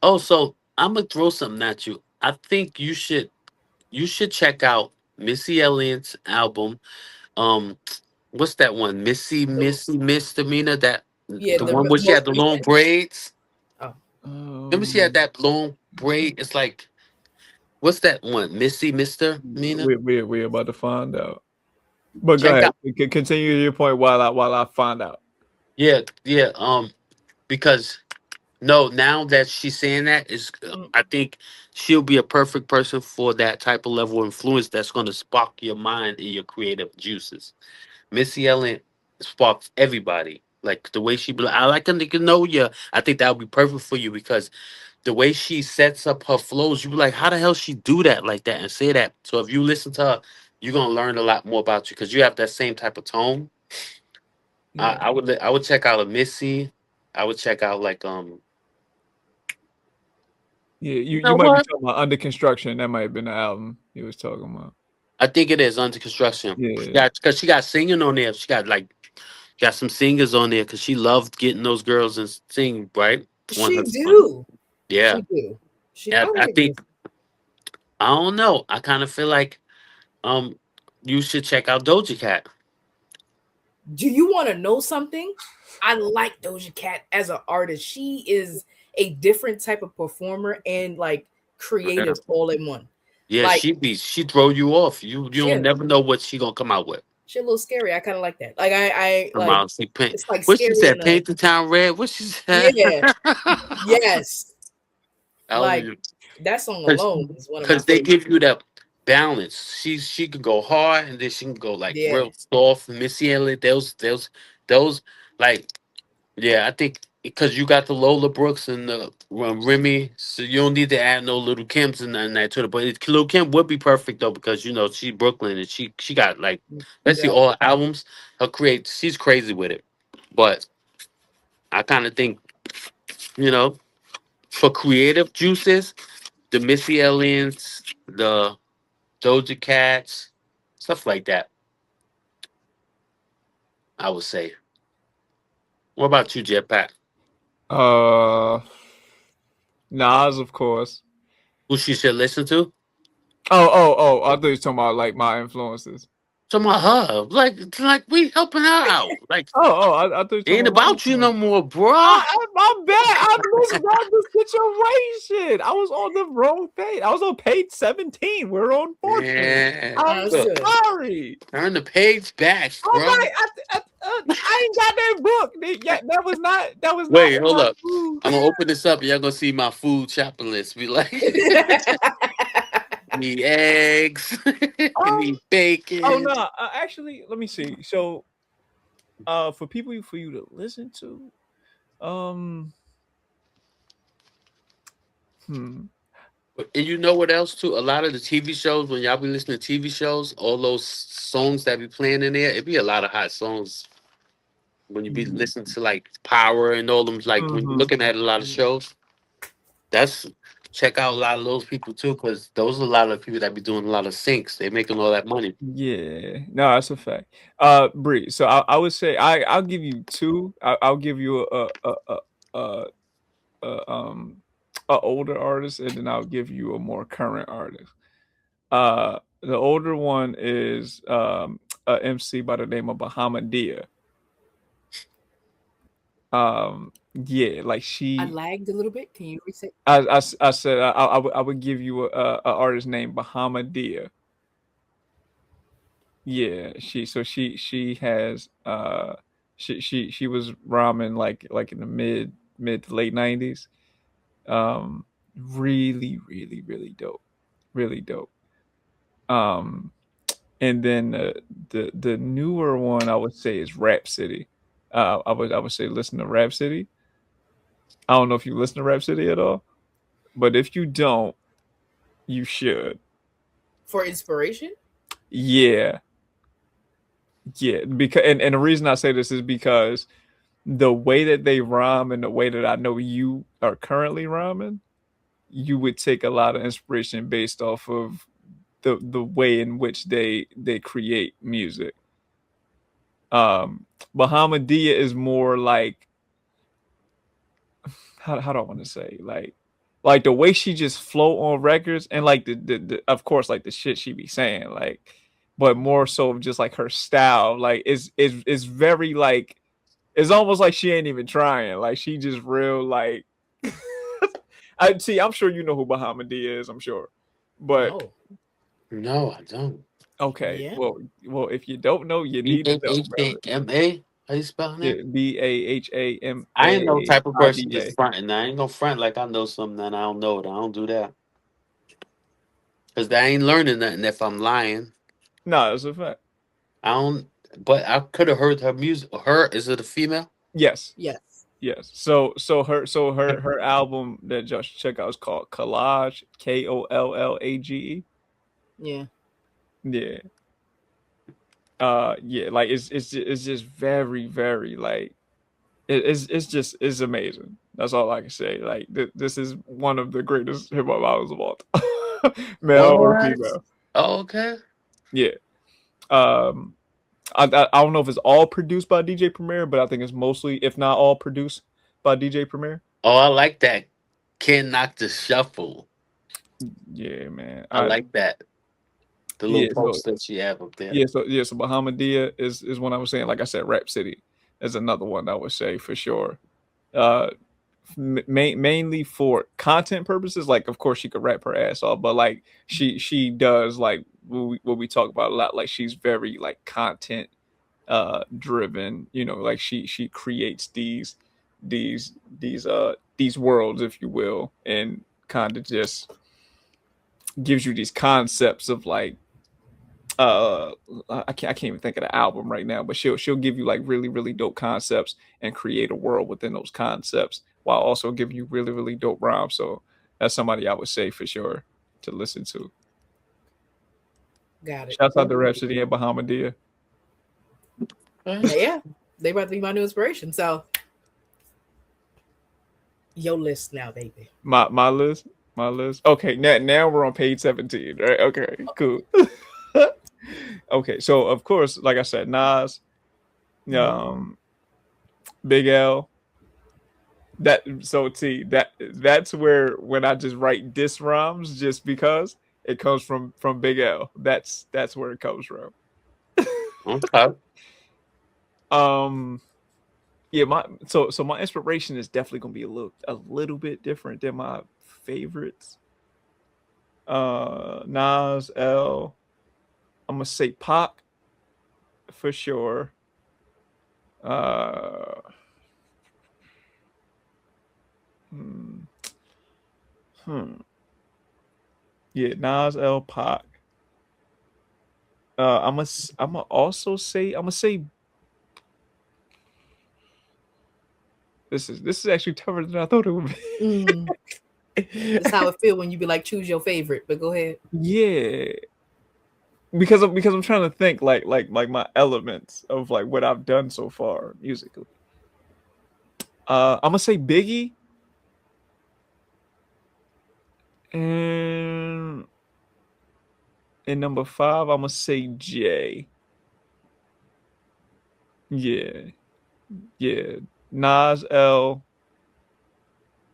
Also, I'm gonna throw something at you. I think you should check out Missy Elliott's album. Um, what's that one? Missy Misdemeanor. That Yeah, the the one where she most had the long recent. braids. Oh, Remember she had that long braid. It's like what's that one? Missy Misdemeanor. we're about to find out. But go Check ahead. out. Continue your point while I find out. Yeah, yeah. Because no, now that she's saying that, is I think she'll be a perfect person for that type of level of influence that's going to spark your mind and your creative juices. Missy Elliott sparks everybody. Like the way I like a nigga know ya. I think that would be perfect for you because the way she sets up her flows, you be like, how the hell she do that like that and say that? So if you listen to her, you're gonna learn a lot more about you because you have that same type of tone. Yeah. I would check out a Missy. I would check out like Yeah, you you know might be what? talking about Under Construction. That might have been the album he was talking about. I think it is Under Construction. Yeah. Yeah, because she got singing on there. She got some singers on there because she loved getting those girls and sing right on she her. do. Yeah, She do. She. yeah. I I like think I don't know. I kind of feel like um you should check out Doja Cat. Do you want to know something? I like Doja Cat as an artist. She is a different type of performer and like Yeah, creative all in one. yeah. Like She throw you off. You she don't never know what she gonna come out with. she a little scary. I kind of like that. Like I Come like out, she paint. it's like What she scary said? in a Paint the town red. What she said? yeah. Yes. Like I that song Because alone is one of my they favorites. give you that balance. She can go hard and then she can go like Yeah. real soft. Missy Elliott, those like yeah. I think because you got the Lola Brooks and the Remy, so you don't need to add no Little Kim's and that to it. But Little Kim would be perfect though because you know she's Brooklyn and she got like let's see Yeah. all her albums. She's crazy with it. But I kind of think you know for creative juices, the Missy Elliott's, the Doja Cats, stuff like that. I would say. What about you, Jetpack? Uh, Nas, of course. Who she should listen to? Oh! I thought you were talking about like my influences. Some of her. Like we helping her out. Like I thought you were it ain't talking about my about you no influences. more, bruh. My bad. I misread the situation. I was on the wrong page. I was on page 17. We're on 14. Yeah. I'm Look, sorry. turn the page back, All bro. right. I ain't got that book. Yeah, that was not. Wait, hold my up. food. I'm gonna open this up and y'all gonna see my food shopping list. Be like need eggs, need bacon. Oh no. Actually, let me see. So, for you to listen to, And you know what else too? A lot of the TV shows, when y'all be listening to TV shows, all those songs that be playing in there, it be a lot of hot songs. when you be listening to like Power and all them, like when you're looking at a lot of shows, that's check out a lot of those people too, because those are a lot of people that be doing a lot of syncs. They making all that money. Yeah, no, that's a fact. Bree. So I would say I'll give you two. I'll give you a, a a older artist, and then I'll give you a more current artist. The older one is a MC by the name of Bahamadia. Yeah, like I she. lagged a little bit. Can you reset? I said I would give you a artist named Bahamadia. Yeah, she has she was rhyming like in the mid to late 90s. Really really dope. Really dope. Um and then the newer one I would say is Rap City. I would say listen to Rap City. I don't know if you listen to Rap City at all, but if you don't, you should. For inspiration? Yeah. Yeah, because and the reason I say this is because the way that they rhyme and the way that I know you are currently rhyming, you would take a lot of inspiration based off of the way in which they create music. Bahamadia is more like how do I want to say like the way she just flow on records and like the of course like the shit she be saying like but more so just like her style like is very like it's almost like she ain't even trying like she just real like I see I'm sure you know who Bahamadia is I'm sure but No. No, I don't. okay Yeah. well if you don't know you need to know brother. BAHAMA? How you spelling Yeah, that? I ain't no type of person BAHAMAIDA. just fronting. I ain't gonna front like I know something that I don't know. I don't do that. Cause I ain't learning nothing if I'm lying. No, that's a fact. I don't. But I could have heard her music. Her is it a female? Yes. Yes. Yes. Her album that y'all should check out is called Collage, KOLLAGE. Yeah. Yeah. Yeah, like it's just very like it's just it's amazing. That's all I can say. Like this is one of the greatest hip hop albums of all time. Male or What? female. Oh, okay. Yeah. Um I don't know if it's all produced by DJ Premier, but I think it's mostly, if not all, produced by DJ Premier. Oh, I like that. Can't knock the shuffle. Yeah, man. I like that. The little Yeah, so post that she have up there. so Bahamadia is one I was saying. Like I said, Rap City is another one I would say for sure. Uh, mainly for content purposes. Like, of course, she could rap her ass off, but like she does like what we talk about a lot. Like, she's very like content driven. You know, like she creates these these worlds, if you will, and kind of just gives you these concepts of like uh I can't even think of the album right now, but she'll give you like really dope concepts and create a world within those concepts while also giving you really dope rhymes. So that's somebody I would say for sure to listen to. Got it. Shouts out to Rhapsody and Bahamadia. Yeah. They about to be my new inspiration. So your list now, baby. My list. My list. Okay, now we're on page 17, right? Okay, cool. Okay, so of course, like I said, Nas, Big L. That so T that's where when I just write diss rhymes just because it comes from Big L. That's where it comes from. Okay. Yeah, my inspiration is definitely gonna be a little bit different than my favorites. Nas, L. I'm gonna say Pac for sure. Uh, hmm. Yeah, Nas, L, Pac. I'm gonna also say I'm gonna say this is actually tougher than I thought it would be. That's how it feel when you be like choose your favorite. But go ahead. Yeah. because I'm trying to think like my elements of like what I've done so far musically. I'm gonna say Biggie, and in number five, I'm gonna say Jay. Yeah, yeah. Nas, L,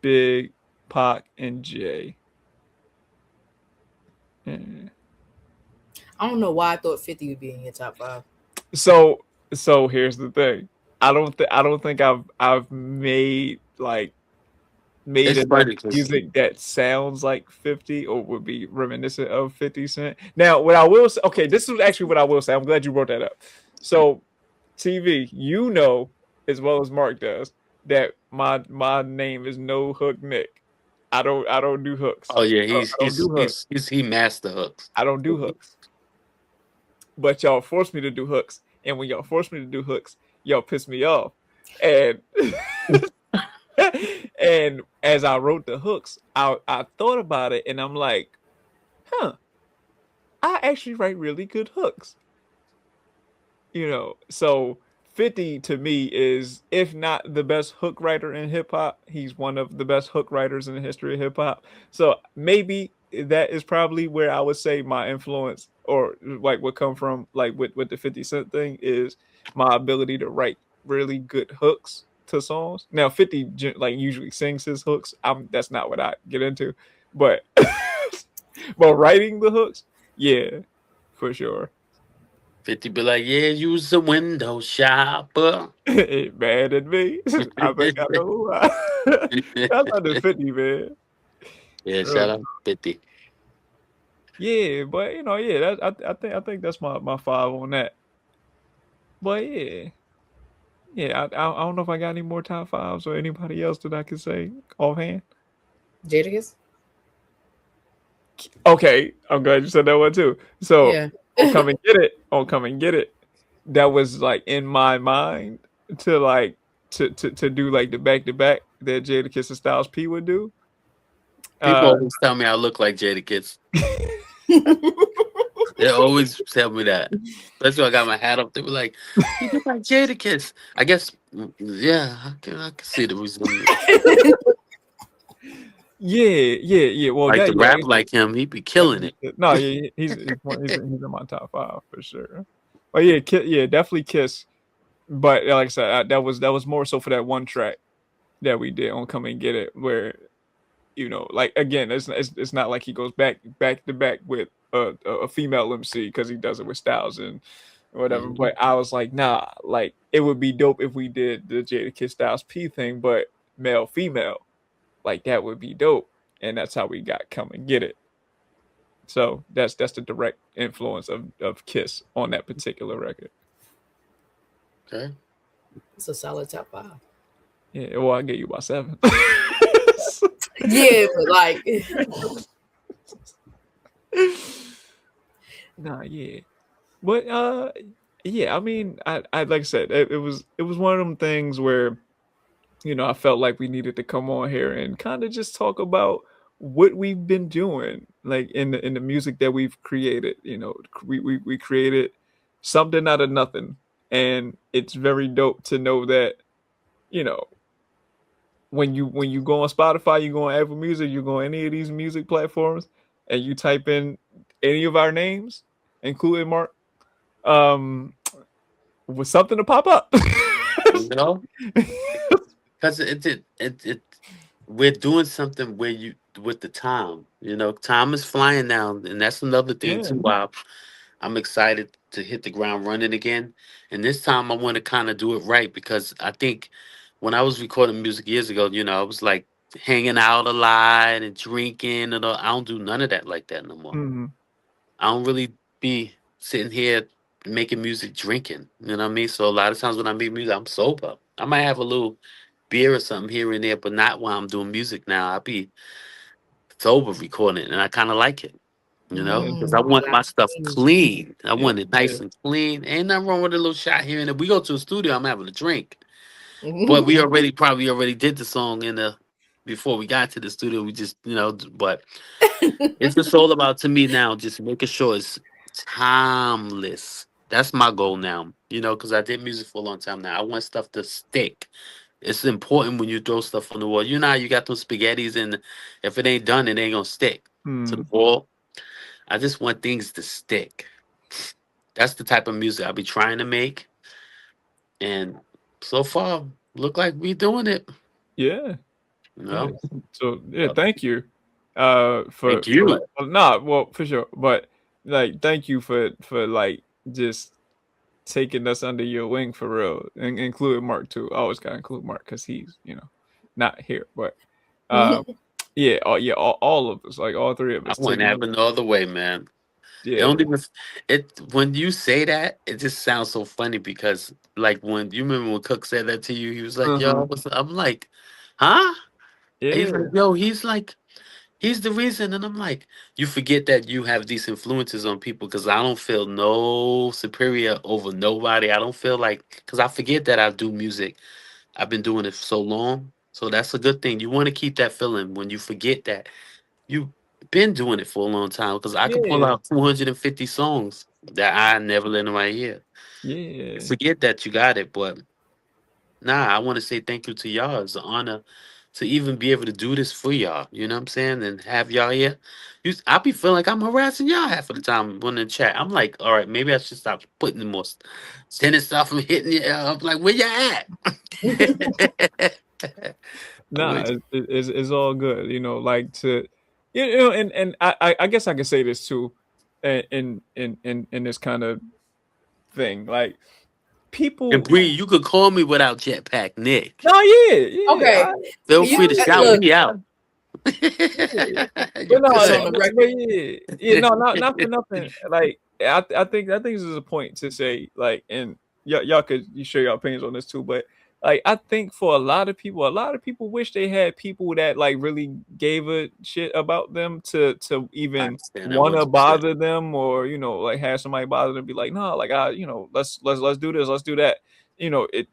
Big, Pac, and Jay. Yeah. I don't know why I thought 50 would be in your top five. So so here's the thing. I don't think I've made It's enough funny because music that sounds like 50 or would be reminiscent of 50 Cent. Now, what I will say, okay, this is actually what I will say. I'm glad you brought that up. So, TV, you know as well as Mark does that my name is No Hook Nick. I don't do hooks. oh yeah, I don't do hooks. he master hooks. I don't do hooks. But y'all force me to do hooks, and when y'all force me to do hooks, y'all piss me off. And and as I wrote the hooks, I thought about it, and I'm like, huh, I actually write really good hooks. So 50 to me is, if not the best hook writer in hip hop, he's one of the best hook writers in the history of hip hop. So maybe that is probably where I would say my influence or like would come from, like with the 50 Cent thing, is my ability to write really good hooks to songs. Now 50 like usually sings his hooks. That's not what I get into, but but writing the hooks, yeah, for sure. 50 be like, yeah, use the window shopper. Ain't mad at me. I think I know why. That's under 50, man. Yeah, shout out 50. Yeah, but yeah, I think that's my five on that. But yeah, I don't know if I got any more top fives or anybody else that I can say offhand. Jadakiss? Okay, I'm glad you said that one too. So Yeah. come and get it. Come and get it. That was like in my mind to like to do like the back to back that Jadakiss and Styles P would do. People always tell me I look like Jadakiss. They always tell me that. That's why I got my hat up. They were like, "You look like Jadakiss." I guess, yeah, I can see the reason. Yeah. Well, Like that, to rap like him, he'd be killing it. No, yeah, he's in my top five for sure. But yeah, definitely Kiss. But like I said, that was more so for that one track that we did on "Come and Get It," where like again, it's not like he goes back to back with a female MC because he does it with Styles and whatever. Mhm. But I was like, nah, like it would be dope if we did the Jadakiss Styles P thing, but male female, like that would be dope, and that's how we got "Come and Get It." So that's the direct influence of Kiss on that particular record. Okay. It's a solid top five. Yeah, well, I get you by 7. Yeah, but like Nah, yeah. But yeah, I mean, I like I said, it was one of them things where I felt like we needed to come on here and kind of just talk about what we've been doing, like in the music that we've created. We created something out of nothing, and it's very dope to know that you know when you go on Spotify, you go on Apple Music, you go on any of these music platforms, and you type in any of our names, including Mark, with something to pop up. You know, because we're doing something where you with the time. Time is flying now, and that's another thing Yeah. too. Why I'm excited to hit the ground running again. And this time I want to kind of do it right because I think when I was recording music years ago, I was like hanging out a lot and drinking and all. I don't do none of that like that no more. Mhm. I don't really be sitting here making music drinking. You know what I mean? So a lot of times when I make music, I'm sober. I might have a little beer or something here and there, but not while I'm doing music now. I be sober recording it, and I kind of like it. Because I want my stuff clean. I want it nice and clean. Ain't nothing wrong with a little shot here and there. We go to a studio, I'm having a drink. But we probably already did the song before we got to the studio. We just, but it's just all about, to me now, just making sure it's timeless. That's my goal now. Because I did music for a long time now. I want stuff to stick. It's important when you throw stuff on the wall. You know how you got those spaghettis, and if it ain't done, it ain't gonna stick to the wall. I just want things to stick. That's the type of music I'll be trying to make, and so far, look like we doing it. Yeah. You Yeah. know. So yeah, Uh, thank you. Thank For like you. nah, well for sure. But like thank you for like just taking us under your wing for real. And including Mark too. I always gotta include Mark because he's, not here. But yeah, all of us, like all three of I us wouldn't taking have it no other way, man. It yeah. don't even it when you say that, it just sounds so funny because like when you remember when Cook said that to you, he was like, Uh-huh. "Yo," I'm like, "Huh?" And he's like, Yeah. "Yo," he's the reason, and I'm like, you forget that you have these influences on people because I don't feel no superior over nobody. I don't feel like because I forget that I do music. I've been doing it for so long, so that's a good thing. You want to keep that feeling when you forget that you've been doing it for a long time because I could pull Yeah. out 250 songs that I never let nobody hear. You Yeah. forget that you got it, but nah, I want to say thank you to y'all. It's an honor to even be able to do this for y'all. You know what I'm saying? And have y'all here. I be feeling like I'm harassing y'all half of the time when in the chat. I'm like, all right, maybe I should stop putting more, sending stuff and hitting you up. Like, where you at? Nah, Which- it's all good. Like to and I guess I could say this too in this kind of thing. Like and people Bree, you could call me without Jetpack Nick. no, yeah, Okay, Feel you free to shout look. me out. yeah. You But no, Put this could. on the record. yeah, no, not for nothing. Like I think this is a point to say, like, and y'all could you share your opinions on this too, but like I think for a lot of people wish they had people that like really gave a shit about them to I even understand that want to 100%. bother them or like have somebody bother them and be like, no, like let's do this, let's do that. It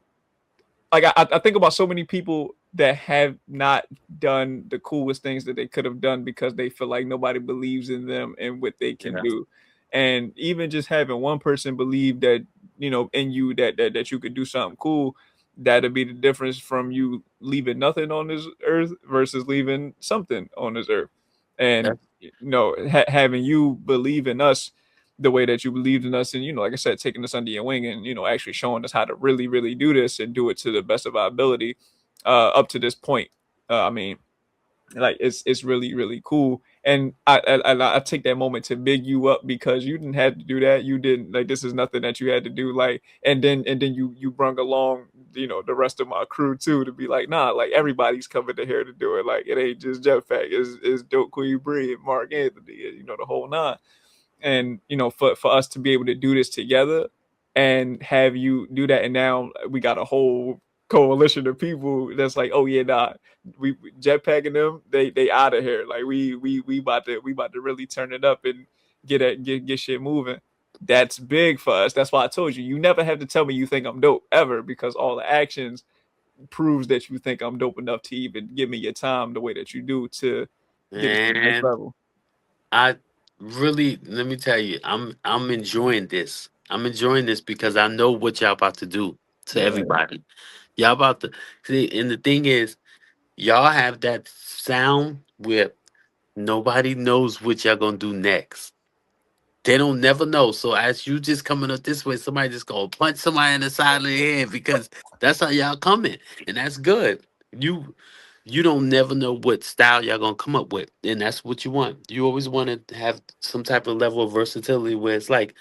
like I think about so many people that have not done the coolest things that they could have done because they feel like nobody believes in them and what they can Yeah. do. And even just having one person believe that, in you that you could do something cool, that'd be the difference from you leaving nothing on this earth versus leaving something on this earth. And That's having you believe in us the way that you believed in us and like I said, taking us under your wing and actually showing us how to really really do this and do it to the best of our ability up to this point. I mean, like it's really really cool, and I take that moment to big you up because you didn't have to do that. You didn't like this is nothing that you had to do. Like and then you brung along the rest of my crew too to be like nah, like everybody's coming to here to do it. Like it ain't just Jetpack, it's DopeQueen Bri and Mark Anthony, the whole nine. And for us to be able to do this together and have you do that, and now we got a whole coalition of people that's like, oh yeah, nah, we Jetpacking them, they out of here. Like we about to really turn it up and get shit moving. That's big for us. That's why I told you never have to tell me you think I'm dope ever, because all the actions proves that you think I'm dope enough to even give me your time the way that you do to get us to the next and level. I really let me tell you, I'm enjoying this. I'm enjoying this because I know what y'all about to do to Yeah. everybody. Y'all about to see, and the thing is, y'all have that sound where nobody knows what y'all gonna do next. They don't never know. So as you just coming up this way, somebody just gonna punch somebody in the side of the head because that's how y'all coming, and that's good. You don't never know what style y'all gonna come up with, and that's what you want. You always want to have some type of level of versatility where it's like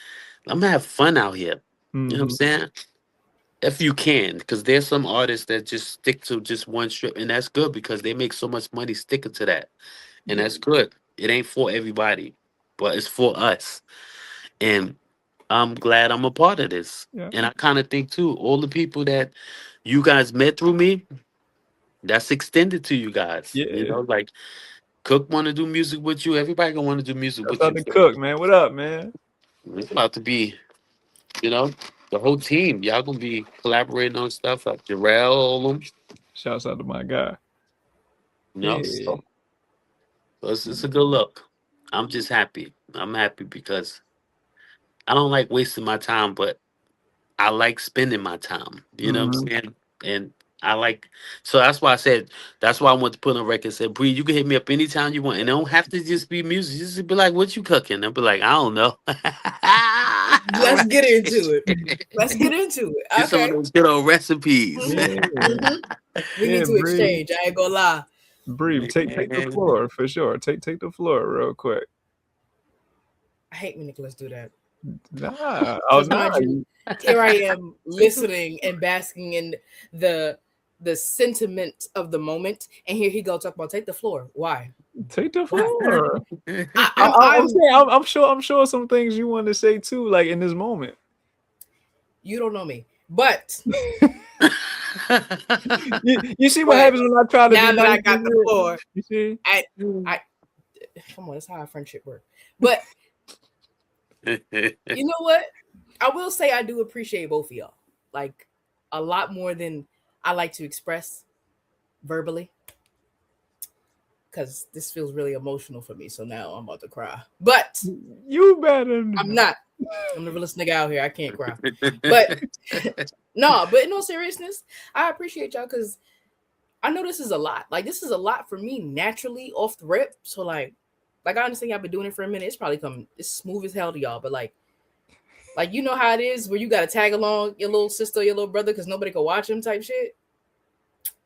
I'm gonna have fun out here. You know what I'm Hmm. saying? If you can, because there's some artists that just stick to just one strip, and that's good because they make so much money sticking to that, and Yeah. that's good. It ain't for everybody, but it's for us. And I'm glad I'm a part of this. Yeah. And I kind of think too, all the people that you guys met through me, that's extended to you guys. You Yeah. know, like Cook want to do music with you. Everybody gonna want to do music That's with out you. the Cook, man. What up, man? It's about to be, you know, the whole team. Y'all gonna be collaborating on stuff like Jarrell, all them. Shouts out to my guy. You know, Yeah. so it's a good look. I'm just happy. I'm happy because I don't like wasting my time, but I like spending my time. You know what I'm Mhm. saying? And I like, so that's why I said, that's why I want to put on record and say, Bree, you can hit me up anytime you want. And it don't have to just be music. Just be like, what you cooking? I'll be like, I don't know. Let's get Right. into it. Let's get into it. Get some of Okay. those good old recipes. Yeah, We yeah, need to Bree. exchange. I ain't gonna lie. Bree, take the Man. floor for sure. Take the floor real quick. I hate when Nicholas do that. Nah, oh Just mind nah. you, here I am listening and basking in the sentiment of the moment, and here he go talk about take the floor. Why? Take the Why? floor. I'm I'm sure some things you want to say too, like in this moment. you don't know me, but You see what But happens when I try to now be that I nice got to the you? floor, You see? I come on, that's how our friendship works. But you know what? I will say I do appreciate both of y'all, like a lot more than I like to express verbally, because this feels really emotional for me. So now I'm about to cry, but You better. I'm not. I'm the realest nigga out here. I can't cry, but no. But in all seriousness, I appreciate y'all because I know this is a lot. Like this is a lot for me naturally off the rip. So like I understand y'all been doing it for a minute. It's probably coming. It's smooth as hell to y'all, but like you know how it is where you gotta tag along your little sister, your little brother, because nobody can watch him type shit.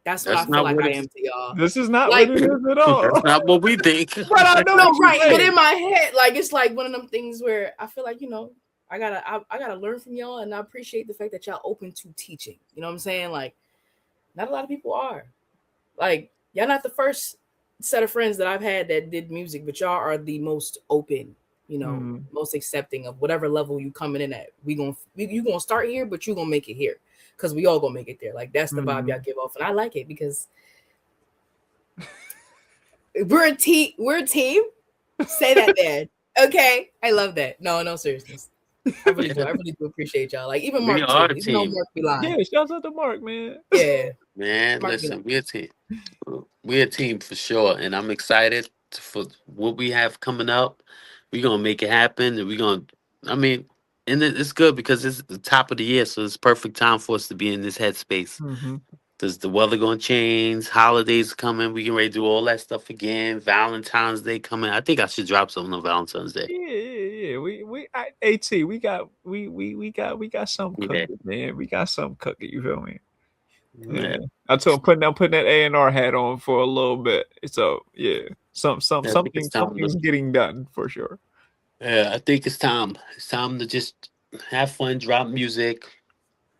That's what I feel like I am to y'all. This is not Like- what it is at all. That's not what we think. But I know No, what you're right. But saying. in my head, like it's like one of them things where I feel like, you know, I gotta learn from y'all, and I appreciate the fact that y'all open to teaching. You know what I'm saying? Like, not a lot of people are. Like, y'all not the first set of friends that I've had that did music, but y'all are the most open, you know, most accepting of whatever level you coming in at. You gonna start here, but you gonna make it here. Cause we all gonna make it there. Like that's the vibe y'all give off. And I like it because we're a team. We're a team. Say that, Dad. Okay. I love that. No seriousness. I really do appreciate y'all. Like even Mark are too. a Even though team. Mark be lying. Yeah, shouts out to Mark, man. Yeah. Man, Mark listen, we're a team. We're a team for sure, and I'm excited for what we have coming up. We're gonna make it happen, and we're gonna. I mean, and it's good because it's the top of the year, so it's perfect time for us to be in this headspace. Because the weather gonna change, holidays coming, we can ready to do all that stuff again. Valentine's Day coming. I think I should drop something on Valentine's Day. Yeah. AT, we got something cooking, man. We got something cooking. You feel me? Yeah. I told him putting that A&R hat on for a little bit. So yeah, something's getting done for sure. Yeah, I think it's time. It's time to just have fun, drop music.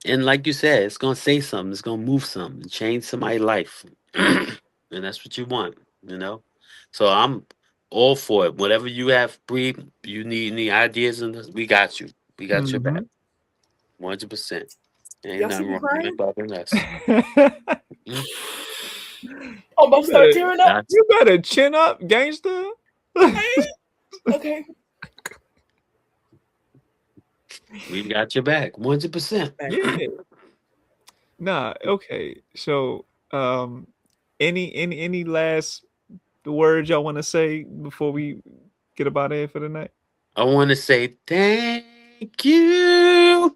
And like you said, it's gonna say something, it's gonna move something, change somebody's life. And that's what you want, you know? So I'm all for it. Whatever you have, Bree, you need any ideas in this, we got you. We got your back. 100%. Ain't Y'all see nothing me wrong crying? with that than us. I'm about to start tearing up. You better chin up, gangster. Okay. We got your back. 100%. Yeah. Nah, okay. So any last words y'all want to say before we get about here for the night? I want to say thank you.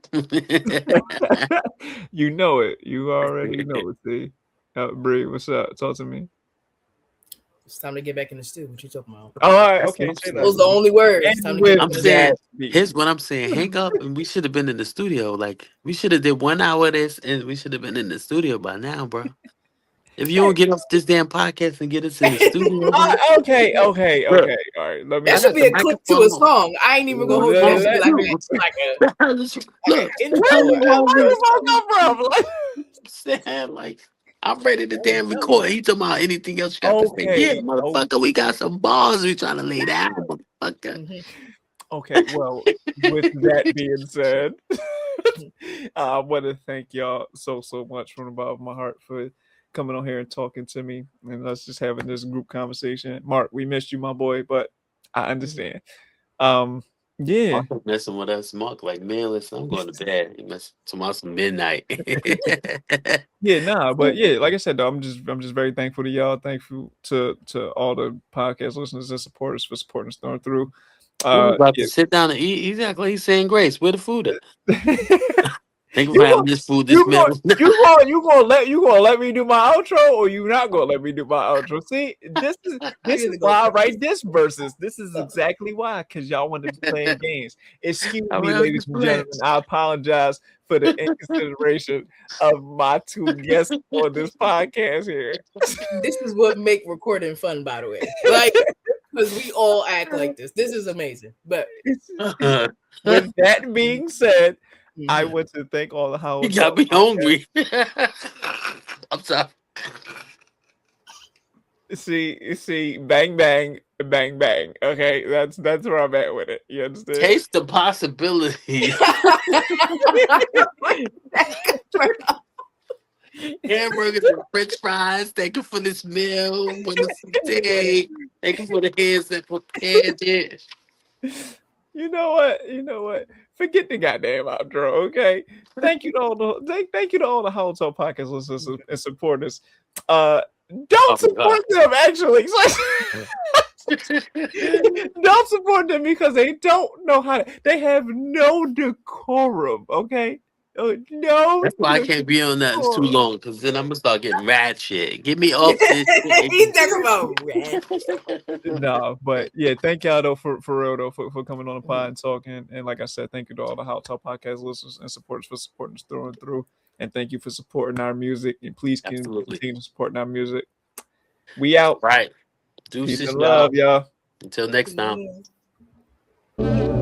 You know it. You already know it. See, Bree, what's up? Talk to me. It's time to get back in the stew. What you talking about? All right, okay. Those are the only words. It's time to get back I'm in the saying, stew. here's what I'm saying. Hang up, and we should have been in the studio. Like we should have did 1 hour of this, and we should have been in the studio by now, bro. If you don't get off this damn podcast and get us in the studio, okay. All right, let me. That should be a clip to a song. I ain't even gonna hold you. That should be like I'm ready to damn record. He talking about anything else you got to say. Yeah, motherfucker, we got some bars we trying to lay down, motherfucker. Okay, well, with that being said, I want to thank y'all so much from the bottom of my heart for coming on here and talking to me, and us just having this group conversation. Mark, we missed you, my boy, but I understand. Yeah, Mark messing with us. Mark like, man, listen, I'm going to bed. He messing tomorrow some midnight. Yeah, nah, but yeah, like I said, though, I'm just very thankful to y'all. Thankful to all the podcast listeners and supporters for supporting us through. We're about to Yeah. sit down and eat. He's acting like he's saying grace. Where the food at? Thank you You for having gonna, this food, this meal. you gonna let me do my outro, or you not gonna let me do my outro? See, this is why I write this versus. This is exactly why, because y'all want to be playing games. Excuse I me, mean, ladies and gentlemen. I apologize for the inconsideration of my two guests on this podcast here. This is what make recording fun, by the way. Like, because we all act like this. This is amazing. But With that being said, I Mhm. want to thank all the Howard. you got me hungry. I'm sorry. See, bang, bang, bang, bang. Okay, that's where I'm at with it. You understand? Taste the possibilities. Hamburgers and French fries. Thank you for this meal. For this day. Thank you for the hands that prepared it. You know what? Forget the goddamn outro, okay? Thank you to all the thank you to all the HolloTalk Podcast listeners and supporters. Don't support them actually. Don't support them because they don't know how to. They have no decorum, okay? No. That's why I can't be on that too long, because then I'm gonna start getting ratchet. Get me off this. He's talking about rat. No, but yeah, thank y'all though for real though for coming on the pod and talking. And like I said, thank you to all the HolloTalk Podcast listeners and supporters for supporting us through and through. And thank you for supporting our music. And please continue supporting our music. We out. Right. Peace Deuces, and love, y'all. Until next time. Yeah.